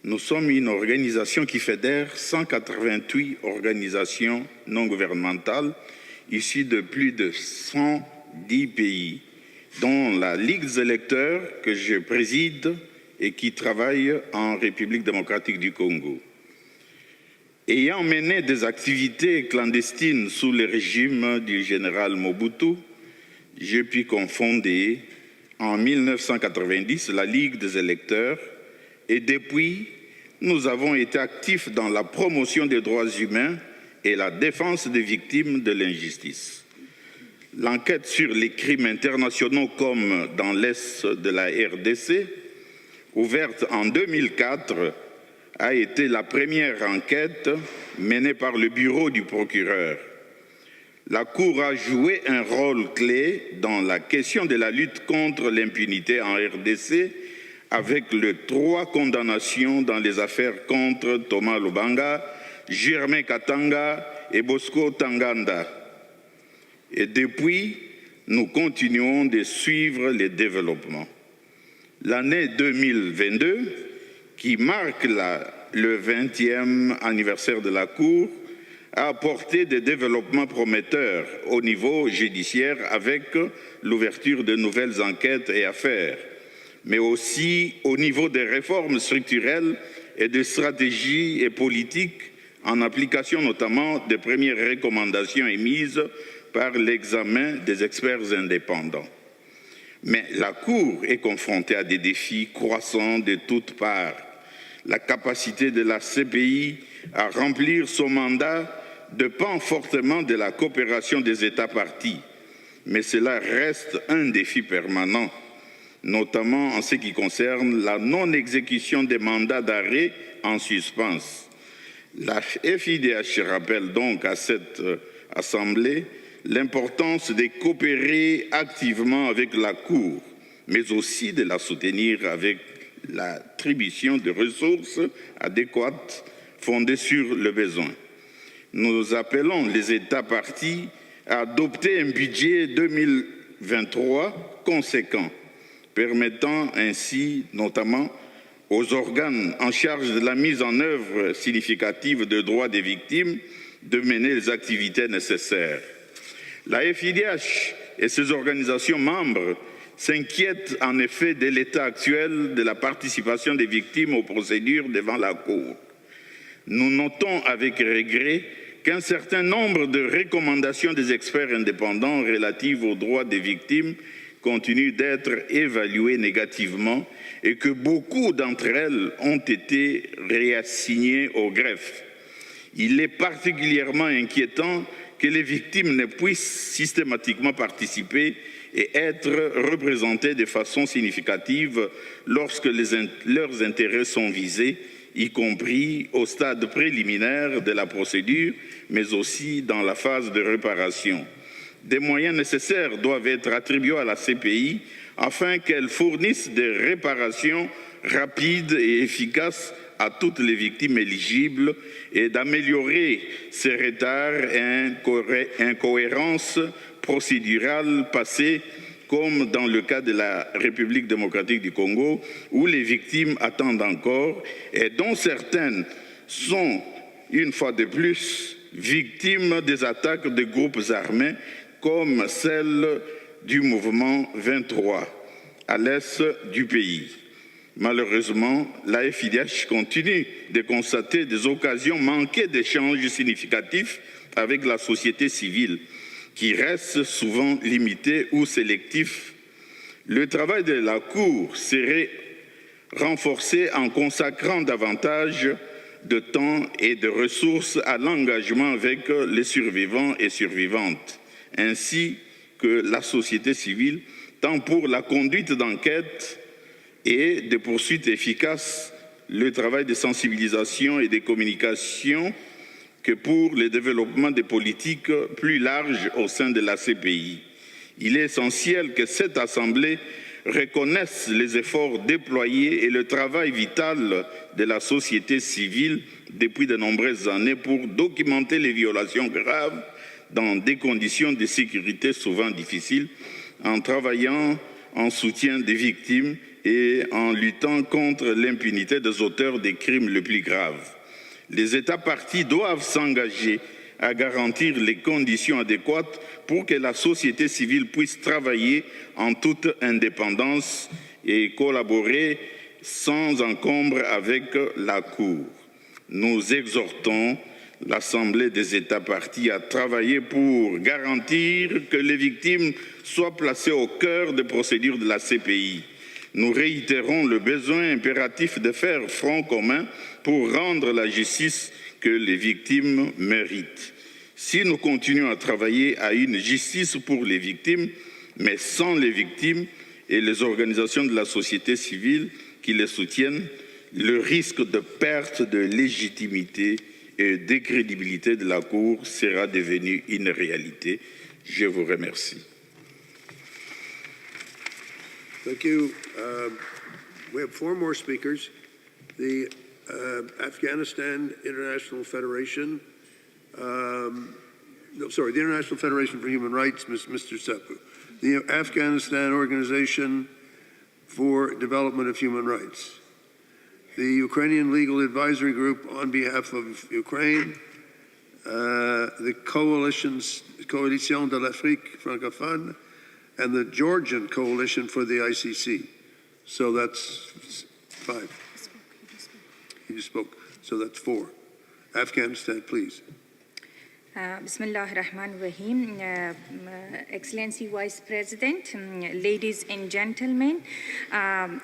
Nous sommes une organisation qui fédère 188 organisations non gouvernementales issues de plus de 110 pays, dont la Ligue des électeurs que je préside et qui travaille en République démocratique du Congo. Ayant mené des activités clandestines sous le régime du général Mobutu, j'ai pu confonder en 1990 la Ligue des électeurs et depuis, nous avons été actifs dans la promotion des droits humains et la défense des victimes de l'injustice. L'enquête sur les crimes internationaux comme dans l'Est de la RDC, ouverte en 2004, a été la première enquête menée par le bureau du procureur. La Cour a joué un rôle clé dans la question de la lutte contre l'impunité en RDC avec les 3 condamnations dans les affaires contre Thomas Lubanga, Germain Katanga et Bosco Tanganda. Et depuis, nous continuons de suivre les développements. L'année 2022, qui marque le 20e anniversaire de la Cour, a apporté des développements prometteurs au niveau judiciaire avec l'ouverture de nouvelles enquêtes et affaires, mais aussi au niveau des réformes structurelles et des stratégies et politiques en application notamment des premières recommandations émises par l'examen des experts indépendants. Mais la Cour est confrontée à des défis croissants de toutes parts. La capacité de la CPI à remplir son mandat dépend fortement de la coopération des États parties, mais cela reste un défi permanent, notamment en ce qui concerne la non-exécution des mandats d'arrêt en suspens. La FIDH rappelle donc à cette Assemblée l'importance de coopérer activement avec la Cour, mais aussi de la soutenir avec l'attribution de ressources adéquates fondées sur le besoin. Nous appelons les États parties à adopter un budget 2023 conséquent, permettant ainsi notamment aux organes en charge de la mise en œuvre significative des droits des victimes de mener les activités nécessaires. La FIDH et ses organisations membres s'inquiètent en effet de l'état actuel de la participation des victimes aux procédures devant la Cour. Nous notons avec regret qu'un certain nombre de recommandations des experts indépendants relatives aux droits des victimes continuent d'être évaluées négativement et que beaucoup d'entre elles ont été réassignées au greffe. Il est particulièrement inquiétant que les victimes ne puissent systématiquement participer et être représentées de façon significative lorsque leurs intérêts sont visés, y compris au stade préliminaire de la procédure, mais aussi dans la phase de réparation. Des moyens nécessaires doivent être attribués à la CPI afin qu'elle fournisse des réparations rapides et efficaces à toutes les victimes éligibles et d'améliorer ces retards et incohérences procédurales passées, comme dans le cas de la République démocratique du Congo, où les victimes attendent encore et dont certaines sont, une fois de plus, victimes des attaques de groupes armés, comme celle du mouvement 23 à l'est du pays. Malheureusement, la FIDH continue de constater des occasions manquées d'échanges significatifs avec la société civile, qui reste souvent limité ou sélectif. Le travail de la Cour serait renforcé en consacrant davantage de temps et de ressources à l'engagement avec les survivants et survivantes, ainsi que la société civile, tant pour la conduite d'enquête et de poursuites efficaces, le travail de sensibilisation et de communication, que pour le développement des politiques plus larges au sein de la CPI. Il est essentiel que cette Assemblée reconnaisse les efforts déployés et le travail vital de la société civile depuis de nombreuses années pour documenter les violations graves dans des conditions de sécurité souvent difficiles, en travaillant en soutien des victimes et en luttant contre l'impunité des auteurs des crimes les plus graves. Les États parties doivent s'engager à garantir les conditions adéquates pour que la société civile puisse travailler en toute indépendance et collaborer sans encombre avec la Cour. Nous exhortons l'Assemblée des États parties à travailler pour garantir que les victimes soient placées au cœur des procédures de la CPI. Nous réitérons le besoin impératif de faire front commun pour rendre la justice que les victimes méritent. Si nous continuons à travailler à une justice pour les victimes, mais sans les victimes et les organisations de la société civile qui les soutiennent, le risque de perte de légitimité et de crédibilité de la Cour sera devenu une réalité. Je vous remercie. Thank you. We have 4 more speakers. The Afghanistan International Federation, the International Federation for Human Rights, Mr. Sepu. The Afghanistan Organization for Development of Human Rights. The Ukrainian Legal Advisory Group on behalf of Ukraine. The Coalition de l'Afrique francophone, and the Georgian Coalition for the ICC. So that's 5. He just spoke. So that's 4. Afghanistan, please. Bismillah ar-Rahman ar-Rahim. Excellency Vice President, ladies and gentlemen,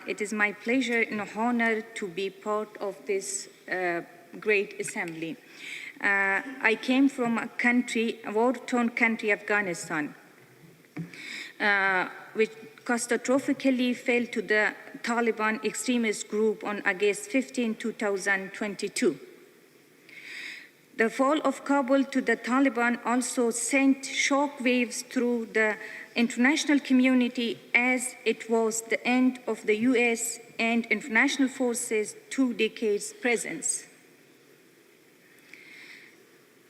it is my pleasure and honor to be part of this great assembly. I came from a country, a war-torn country, Afghanistan, which catastrophically fell to the Taliban extremist group on August 15, 2022. The fall of Kabul to the Taliban also sent shockwaves through the international community, as it was the end of the US and international forces' 2 decades presence.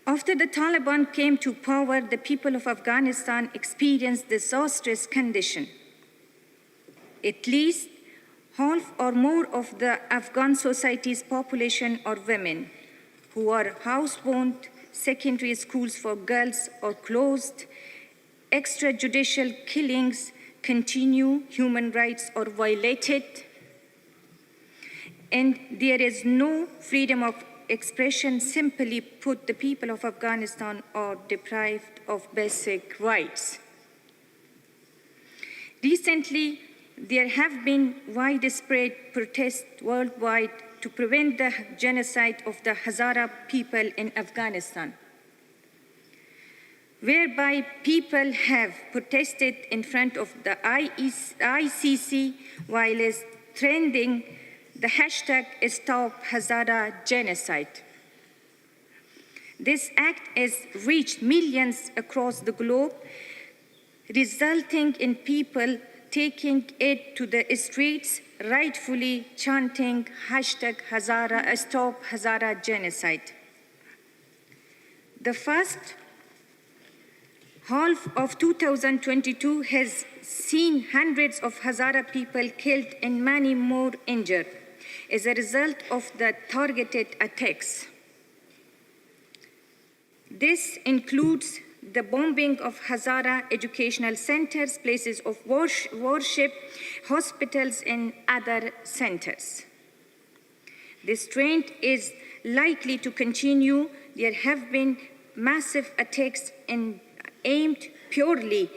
After the Taliban came to power, the people of Afghanistan experienced disastrous conditions. At least half or more of the Afghan society's population are women, who are housebound, secondary schools for girls are closed, extrajudicial killings continue, human rights are violated, and there is no freedom of expression simply put, the people of Afghanistan are deprived of basic rights. Recently, there have been widespread protests worldwide to prevent the genocide of the Hazara people in Afghanistan, whereby people have protested in front of the ICC while is trending the hashtag Stop Hazara Genocide. This act has reached millions across the globe, resulting in people taking it to the streets, rightfully chanting hashtag Stop Hazara Genocide. The first half of 2022 has seen hundreds of Hazara people killed and many more injured as a result of the targeted attacks. This includes the bombing of Hazara educational centers, places of worship, hospitals, and other centers. This trend is likely to continue. There have been massive attacks aimed purely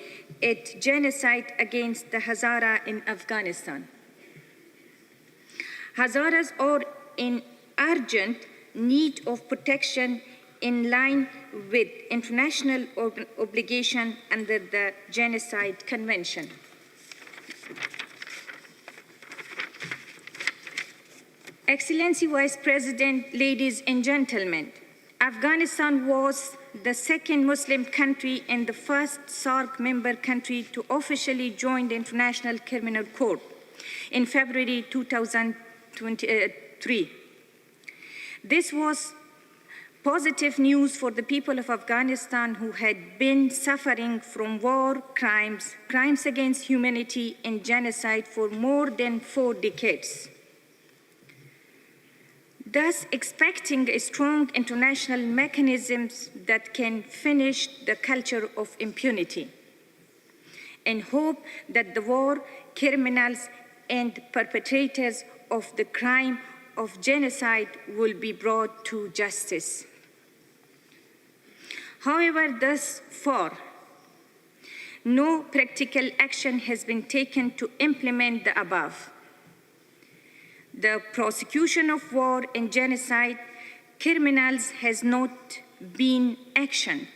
at genocide against the Hazara in Afghanistan. Hazaras are in urgent need of protection in line with international obligation under the Genocide Convention. Excellency Vice President, ladies and gentlemen, Afghanistan was the second Muslim country and the first SAARC member country to officially join the International Criminal Court in February 2023. This was positive news for the people of Afghanistan who had been suffering from war crimes, crimes against humanity, and genocide for more than 4 decades. Thus, expecting a strong international mechanisms that can finish the culture of impunity, and hope that the war criminals and perpetrators of the crime of genocide will be brought to justice. However, thus far, no practical action has been taken to implement the above. The prosecution of war and genocide criminals has not been actioned.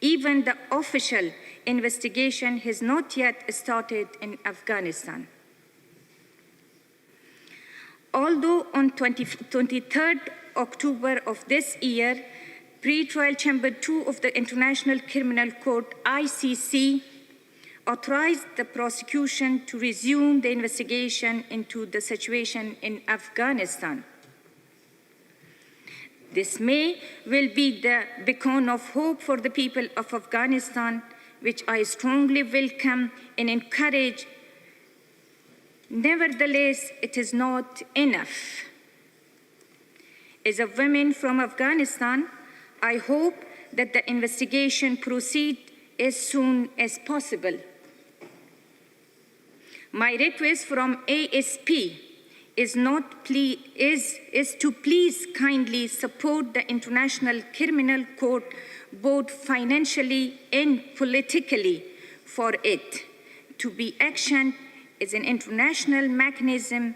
Even the official investigation has not yet started in Afghanistan. Although on 23rd October of this year, Pre-Trial Chamber 2 of the International Criminal Court, ICC, authorized the prosecution to resume the investigation into the situation in Afghanistan. This will be the beacon of hope for the people of Afghanistan, which I strongly welcome and encourage. Nevertheless, it is not enough. As a woman from Afghanistan, I hope that the investigation proceed as soon as possible. My request from ASP is to please kindly support the International Criminal Court both financially and politically for it to be actioned as an international mechanism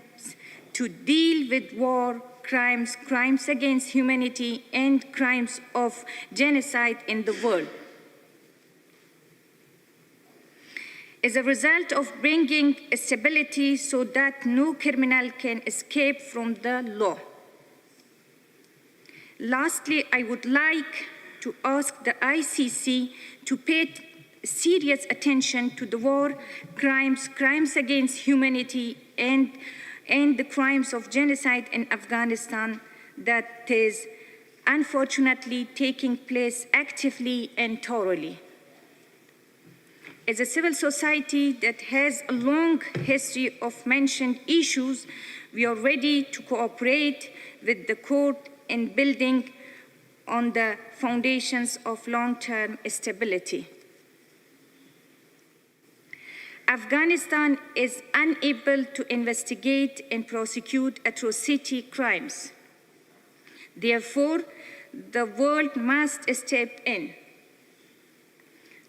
to deal with war crimes, crimes against humanity, and crimes of genocide in the world. As a result of bringing stability so that no criminal can escape from the law. Lastly, I would like to ask the ICC to pay serious attention to the war crimes, crimes against humanity, and the crimes of genocide in Afghanistan that is unfortunately taking place actively and thoroughly. As a civil society that has a long history of mentioned issues, we are ready to cooperate with the court in building on the foundations of long-term stability. Afghanistan is unable to investigate and prosecute atrocity crimes. Therefore, the world must step in.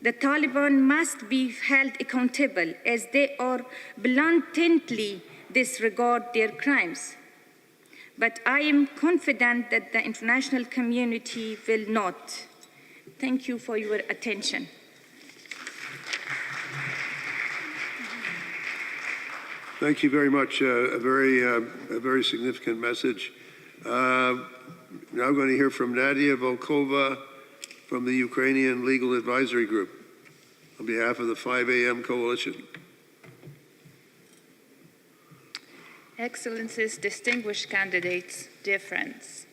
The Taliban must be held accountable as they are blatantly disregard their crimes. But I am confident that the international community will not. Thank you for your attention. Thank you very much. A very significant message. Now I'm going to hear from Nadia Volkova from the Ukrainian Legal Advisory Group on behalf of the 5 a.m. Coalition. Excellencies, distinguished candidates, dear friends.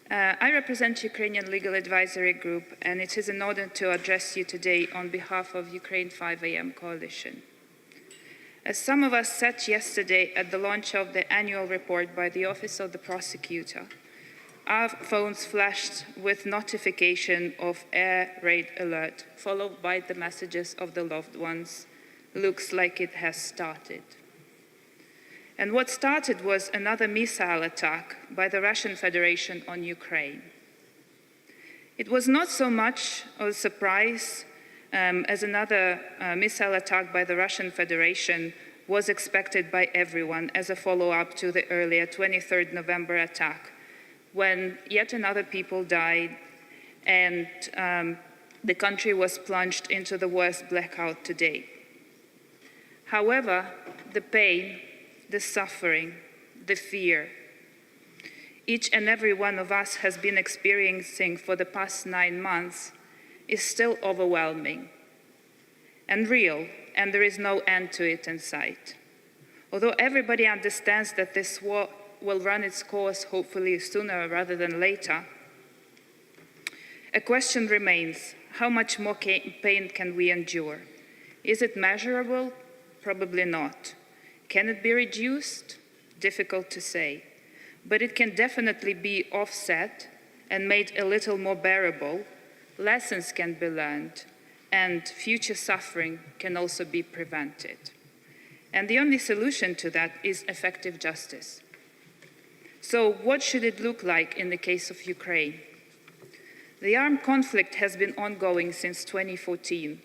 I represent Ukrainian Legal Advisory Group, and it is an honor to address you today on behalf of Ukraine 5 a.m. Coalition. As some of us said yesterday at the launch of the annual report by the Office of the Prosecutor, our phones flashed with notification of air raid alert, followed by the messages of the loved ones. Looks like it has started. And what started was another missile attack by the Russian Federation on Ukraine. It was not so much a surprise as another missile attack by the Russian Federation was expected by everyone as a follow-up to the earlier 23rd November attack, when yet another people died and the country was plunged into the worst blackout to date. However, the pain, the suffering, the fear each and every one of us has been experiencing for the past 9 months is still overwhelming and real, and there is no end to it in sight. Although everybody understands that this war will run its course hopefully sooner rather than later, a question remains: how much more pain can we endure? Is it measurable? Probably not. Can it be reduced? Difficult to say. But it can definitely be offset and made a little more bearable. Lessons can be learned, and future suffering can also be prevented. And the only solution to that is effective justice. So what should it look like in the case of Ukraine? The armed conflict has been ongoing since 2014.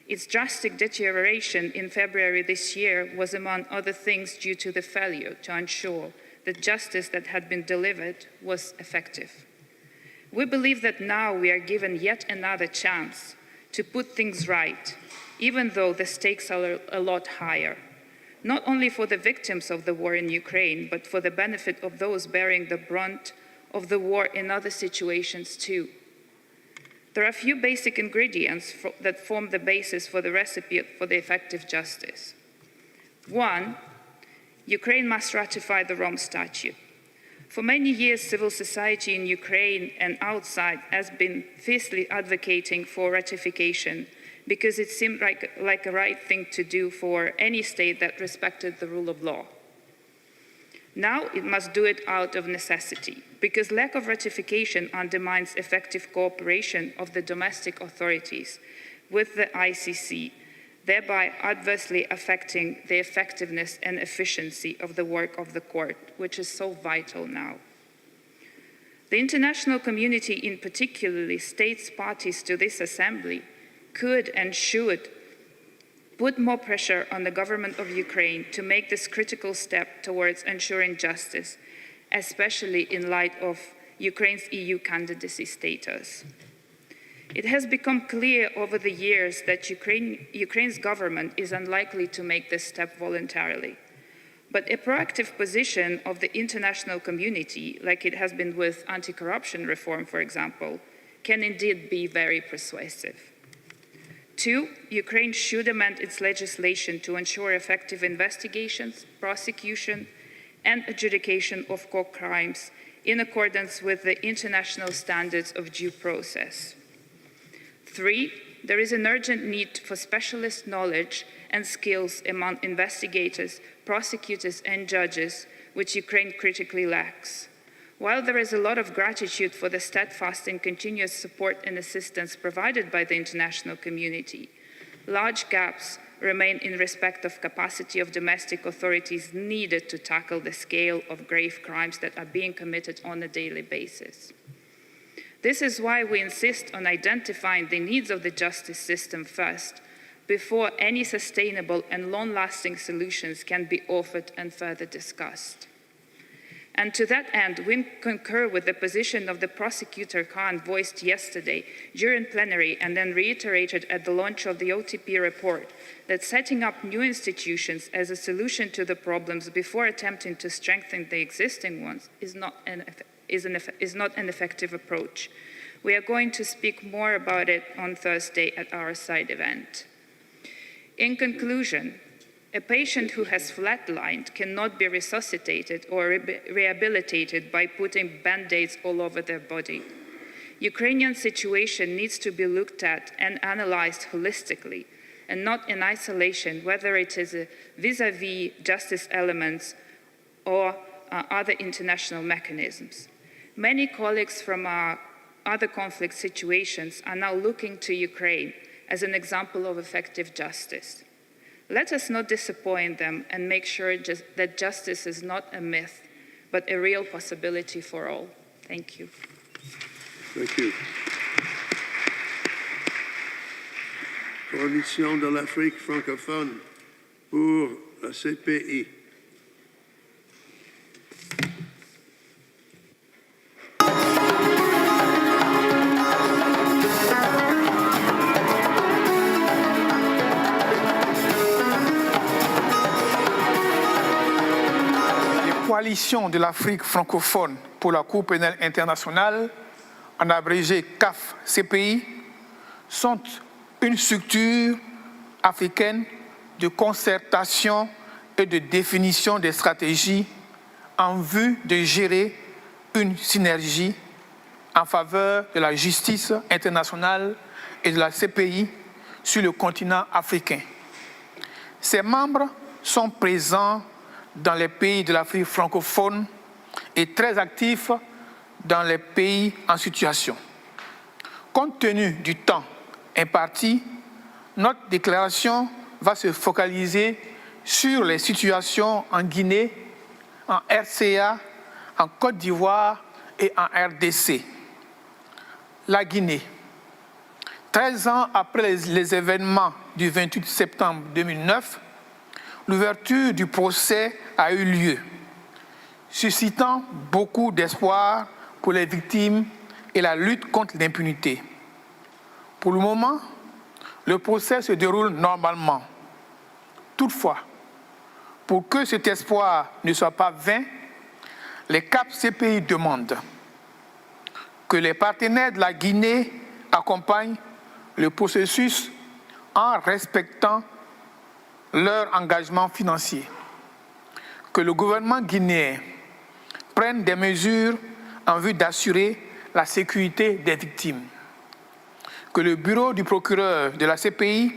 Its drastic deterioration in February this year was, among other things, due to the failure to ensure that justice that had been delivered was effective. We believe that now we are given yet another chance to put things right, even though the stakes are a lot higher, not only for the victims of the war in Ukraine, but for the benefit of those bearing the brunt of the war in other situations too. There are a few basic ingredients that form the basis for the recipe for the effective justice. 1, Ukraine must ratify the Rome Statute. For many years, civil society in Ukraine and outside has been fiercely advocating for ratification because it seemed like a right thing to do for any state that respected the rule of law. Now it must do it out of necessity, because lack of ratification undermines effective cooperation of the domestic authorities with the ICC, thereby adversely affecting the effectiveness and efficiency of the work of the court, which is so vital now. The international community, in particularly states parties to this assembly, could and should put more pressure on the government of Ukraine to make this critical step towards ensuring justice, especially in light of Ukraine's EU candidacy status. It has become clear over the years that Ukraine's government is unlikely to make this step voluntarily. But a proactive position of the international community, like it has been with anti-corruption reform, for example, can indeed be very persuasive. 2, Ukraine should amend its legislation to ensure effective investigations, prosecution, and adjudication of core crimes in accordance with the international standards of due process. 3, there is an urgent need for specialist knowledge and skills among investigators, prosecutors, and judges, which Ukraine critically lacks. While there is a lot of gratitude for the steadfast and continuous support and assistance provided by the international community, large gaps remain in respect of capacity of domestic authorities needed to tackle the scale of grave crimes that are being committed on a daily basis. This is why we insist on identifying the needs of the justice system first, before any sustainable and long-lasting solutions can be offered and further discussed. And to that end, we concur with the position of the prosecutor Khan voiced yesterday during plenary and then reiterated at the launch of the OTP report that setting up new institutions as a solution to the problems before attempting to strengthen the existing ones is not an effective approach. We are going to speak more about it on Thursday at our side event. In conclusion, a patient who has flatlined cannot be resuscitated or rehabilitated by putting band-aids all over their body. Ukrainian situation needs to be looked at and analyzed holistically and not in isolation, whether it is vis-à-vis justice elements or other international mechanisms. Many colleagues from other conflict situations are now looking to Ukraine as an example of effective justice. Let us not disappoint them and make sure that justice is not a myth, but a real possibility for all. Thank you. Thank you. Coalition de l'Afrique francophone pour la CPI. Coalition de l'Afrique francophone pour la Cour pénale internationale, en abrégé CAF-CPI, sont une structure africaine de concertation et de définition des stratégies en vue de gérer une synergie en faveur de la justice internationale et de la CPI sur le continent africain. Ses membres sont présents dans les pays de l'Afrique francophone et très actifs dans les pays en situation. Compte tenu du temps imparti, notre déclaration va se focaliser sur les situations en Guinée, en RCA, en Côte d'Ivoire et en RDC. La Guinée. 13 ans après les événements du 28 septembre 2009, l'ouverture du procès a eu lieu, suscitant beaucoup d'espoir pour les victimes et la lutte contre l'impunité. Pour le moment, le procès se déroule normalement. Toutefois, pour que cet espoir ne soit pas vain, les CAP-CPI demandent que les partenaires de la Guinée accompagnent le processus en respectant leur engagement financier, que le gouvernement guinéen prenne des mesures en vue d'assurer la sécurité des victimes, que le bureau du procureur de la CPI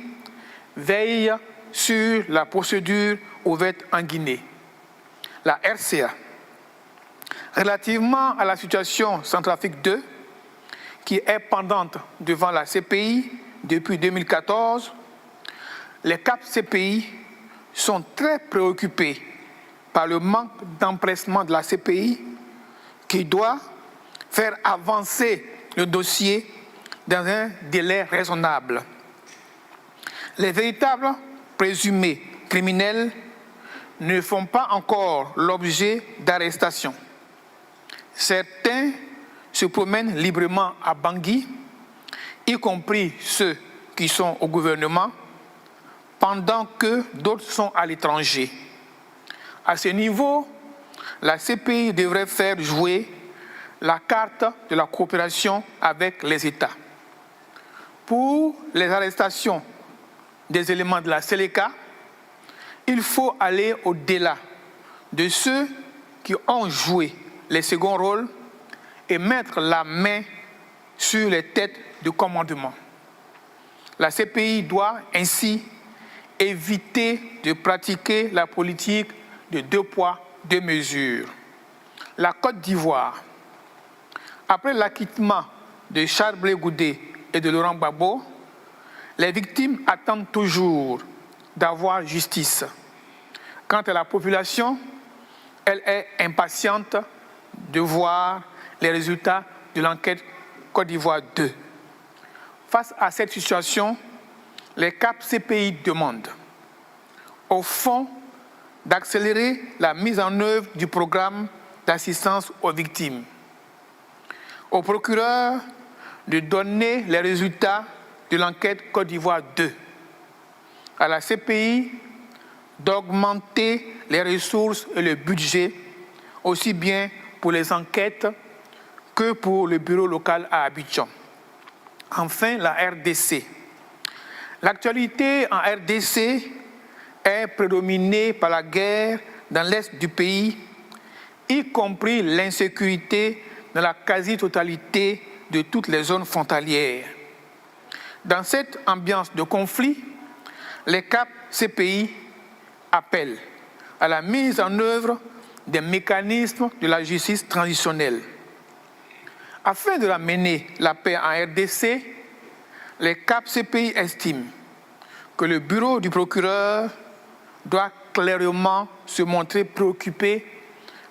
veille sur la procédure ouverte en Guinée. La RCA. Relativement à la situation Centrafrique 2, qui est pendante devant la CPI depuis 2014, les CAP-CPI sont très préoccupés par le manque d'empressement de la CPI qui doit faire avancer le dossier dans un délai raisonnable. Les véritables présumés criminels ne font pas encore l'objet d'arrestations. Certains se promènent librement à Bangui, y compris ceux qui sont au gouvernement, pendant que d'autres sont à l'étranger. À ce niveau, la CPI devrait faire jouer la carte de la coopération avec les États. Pour les arrestations des éléments de la Seleka, il faut aller au-delà de ceux qui ont joué les seconds rôles et mettre la main sur les têtes de commandement. La CPI doit ainsi éviter de pratiquer la politique de 2 poids, 2 mesures. La Côte d'Ivoire. Après l'acquittement de Charles Blé Goudé et de Laurent Gbagbo, les victimes attendent toujours d'avoir justice. Quant à la population, elle est impatiente de voir les résultats de l'enquête Côte d'Ivoire 2. Face à cette situation, les CAP CPI demandent au fond d'accélérer la mise en œuvre du programme d'assistance aux victimes, au procureur de donner les résultats de l'enquête Côte d'Ivoire 2, à la CPI d'augmenter les ressources et le budget, aussi bien pour les enquêtes que pour le bureau local à Abidjan. Enfin, la RDC. L'actualité en RDC est prédominée par la guerre dans l'est du pays, y compris l'insécurité dans la quasi-totalité de toutes les zones frontalières. Dans cette ambiance de conflit, les CAP CPI appellent à la mise en œuvre des mécanismes de la justice transitionnelle. Afin de ramener la paix en RDC, les CAP CPI estiment que le bureau du procureur doit clairement se montrer préoccupé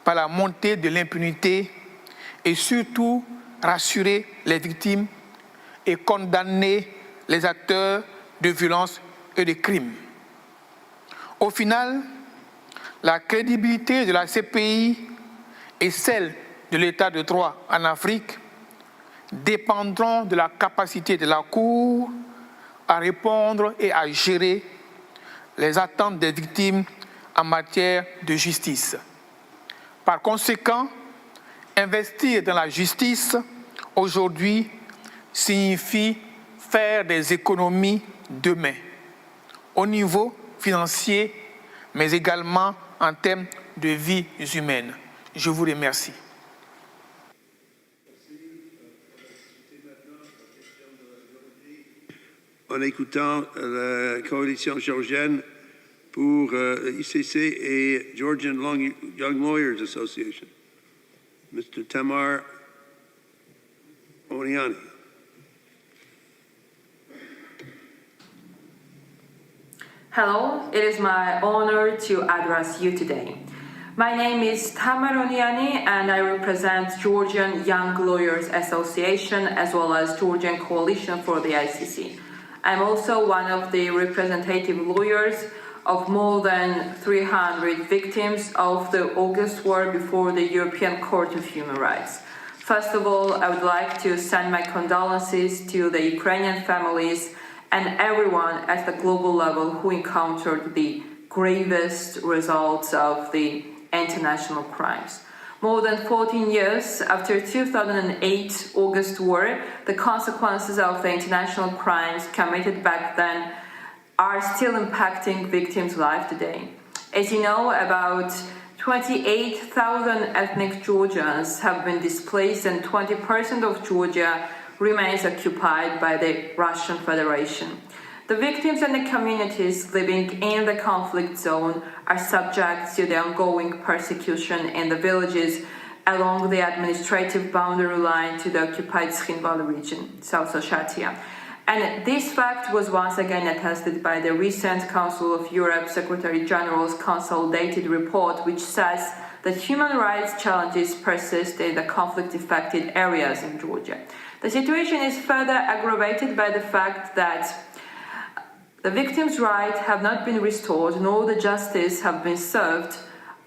par la montée de l'impunité et surtout rassurer les victimes et condamner les acteurs de violences et de crimes. Au final, la crédibilité de la CPI et celle de l'État de droit en Afrique dépendront de la capacité de la Cour à répondre et à gérer les attentes des victimes en matière de justice. Par conséquent, investir dans la justice aujourd'hui signifie faire des économies demain, au niveau financier, mais également en termes de vies humaines. Je vous remercie. En écoutant la coalition géorgienne pour ICC et Georgian Young Lawyers Association. Mr. Tamar Oniani. Hello, it is my honor to address you today. My name is Tamar Oniani and I represent Georgian Young Lawyers Association as well as Georgian Coalition for the ICC. I'm also one of the representative lawyers of more than 300 victims of the August war before the European Court of Human Rights. First of all, I would like to send my condolences to the Ukrainian families and everyone at the global level who encountered the gravest results of the international crimes. More than 14 years after 2008 August war, the consequences of the international crimes committed back then are still impacting victims' lives today. As you know, about 28,000 ethnic Georgians have been displaced and 20% of Georgia remains occupied by the Russian Federation. The victims and the communities living in the conflict zone are subject to the ongoing persecution in the villages along the administrative boundary line to the occupied Tskhinval region, South Ossetia. And this fact was once again attested by the recent Council of Europe Secretary General's consolidated report, which says that human rights challenges persist in the conflict-affected areas in Georgia. The situation is further aggravated by the fact that the victims' rights have not been restored, nor the justice have been served.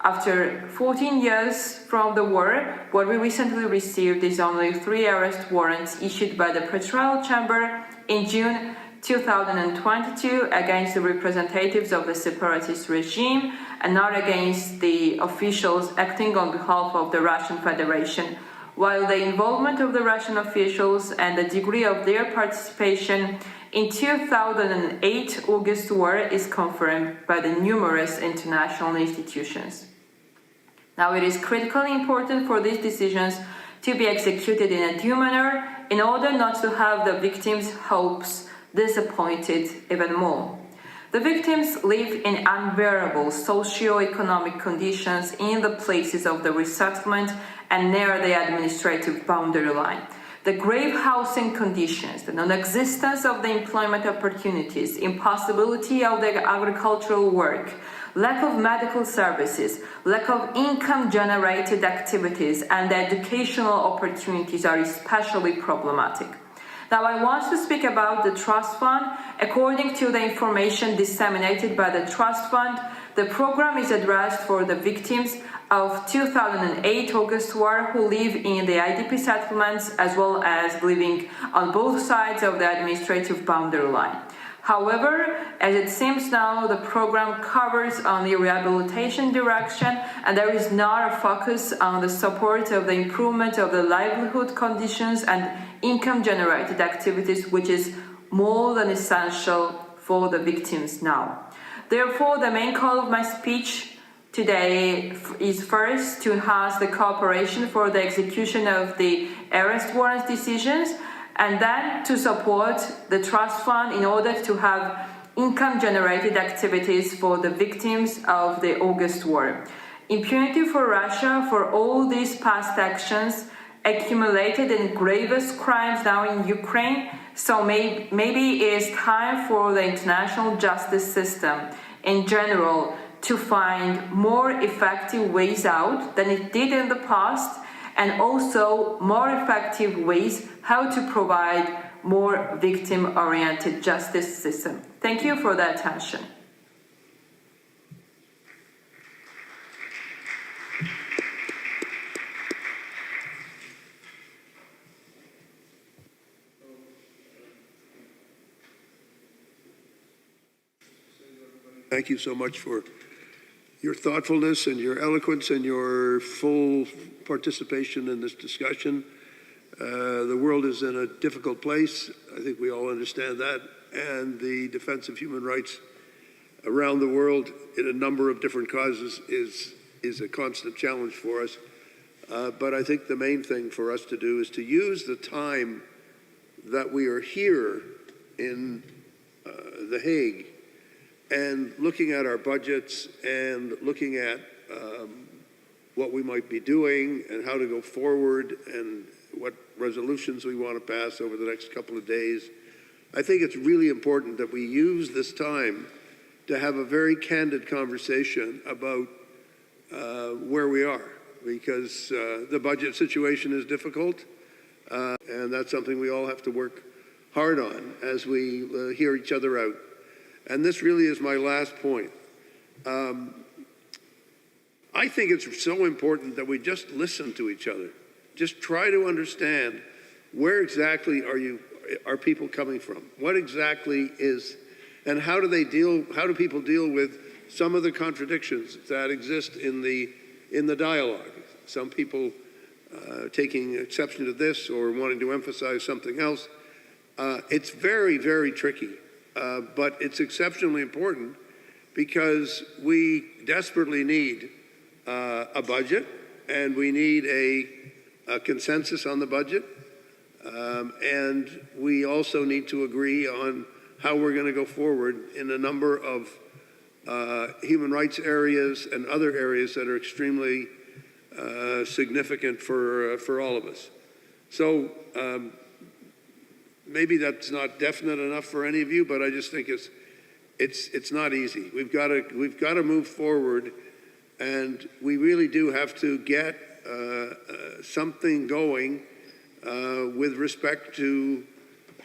After 14 years from the war, what we recently received is only 3 arrest warrants issued by the Pretrial Chamber in June 2022 against the representatives of the separatist regime and not against the officials acting on behalf of the Russian Federation, while the involvement of the Russian officials and the degree of their participation in 2008 August war is confirmed by the numerous international institutions. Now, it is critically important for these decisions to be executed in a due manner in order not to have the victims' hopes disappointed even more. The victims live in unbearable socio-economic conditions in the places of the resettlement and near the administrative boundary line. The grave housing conditions, the non-existence of the employment opportunities, impossibility of the agricultural work, lack of medical services, lack of income-generated activities, and educational opportunities are especially problematic. Now, I want to speak about the trust fund. According to the information disseminated by the trust fund, the program is addressed for the victims of 2008 August war who live in the IDP settlements as well as living on both sides of the administrative boundary line. However, as it seems now, the program covers on the rehabilitation direction and there is not a focus on the support of the improvement of the livelihood conditions and income-generated activities, which is more than essential for the victims now. Therefore, the main call of my speech today is first to enhance the cooperation for the execution of the arrest warrant decisions, and then to support the trust fund in order to have income-generated activities for the victims of the August war. Impunity for Russia for all these past actions accumulated in gravest crimes now in Ukraine, so maybe it is time for the international justice system in general to find more effective ways out than it did in the past, and also more effective ways how to provide more victim-oriented justice system. Thank you for the attention. Thank you so much for your thoughtfulness and your eloquence and your full participation in this discussion. The world is in a difficult place. I think we all understand that. And the defense of human rights around the world in a number of different causes is a constant challenge for us. But I think the main thing for us to do is to use the time that we are here in The Hague and looking at our budgets and looking at what we might be doing and how to go forward and what resolutions we want to pass over the next couple of days. I think it's really important that we use this time to have a very candid conversation about where we are, because the budget situation is difficult, and that's something we all have to work hard on as we hear each other out. And this really is my last point. I think it's so important that we just listen to each other. Just try to understand where exactly are people coming from? What exactly is, and how do people deal with some of the contradictions that exist in the dialogue? Some people taking exception to this or wanting to emphasize something else. It's very, very tricky. But it's exceptionally important because we desperately need a budget and we need a consensus on the budget. And we also need to agree on how we're going to go forward in a number of human rights areas and other areas that are extremely significant for all of us. So maybe that's not definite enough for any of you, but I just think it's not easy. We've got to move forward, and we really do have to get something going with respect to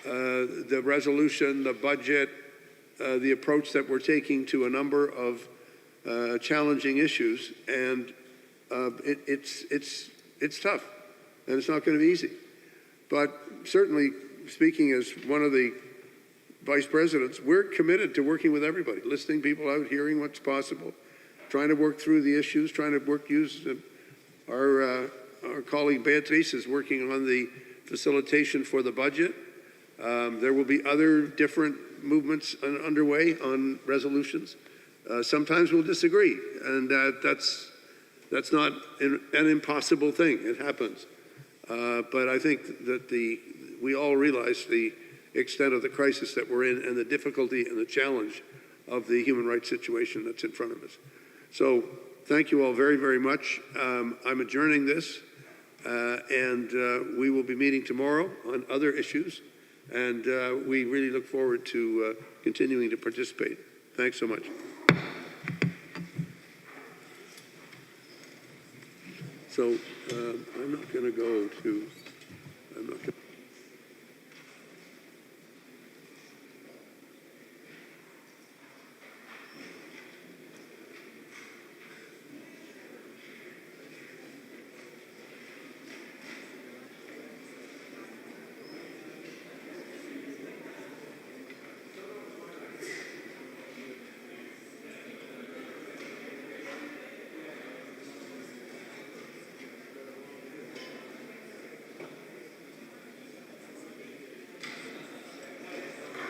the resolution, the budget, the approach that we're taking to a number of challenging issues, and it's tough, and it's not going to be easy. But certainly, speaking as one of the vice presidents, we're committed to working with everybody, listening people out, hearing what's possible, trying to work through the issues, trying to use our colleague Beatrice is working on the facilitation for the budget. There will be other different movements underway on resolutions. Sometimes we'll disagree, and that's not an impossible thing. It happens. But I think that we all realize the extent of the crisis that we're in and the difficulty and the challenge of the human rights situation that's in front of us. So thank you all very, very much. I'm adjourning this. we will be meeting tomorrow on other issues, and we really look forward to continuing to participate. Thanks so much. So I'm not going to go to, I'm not going to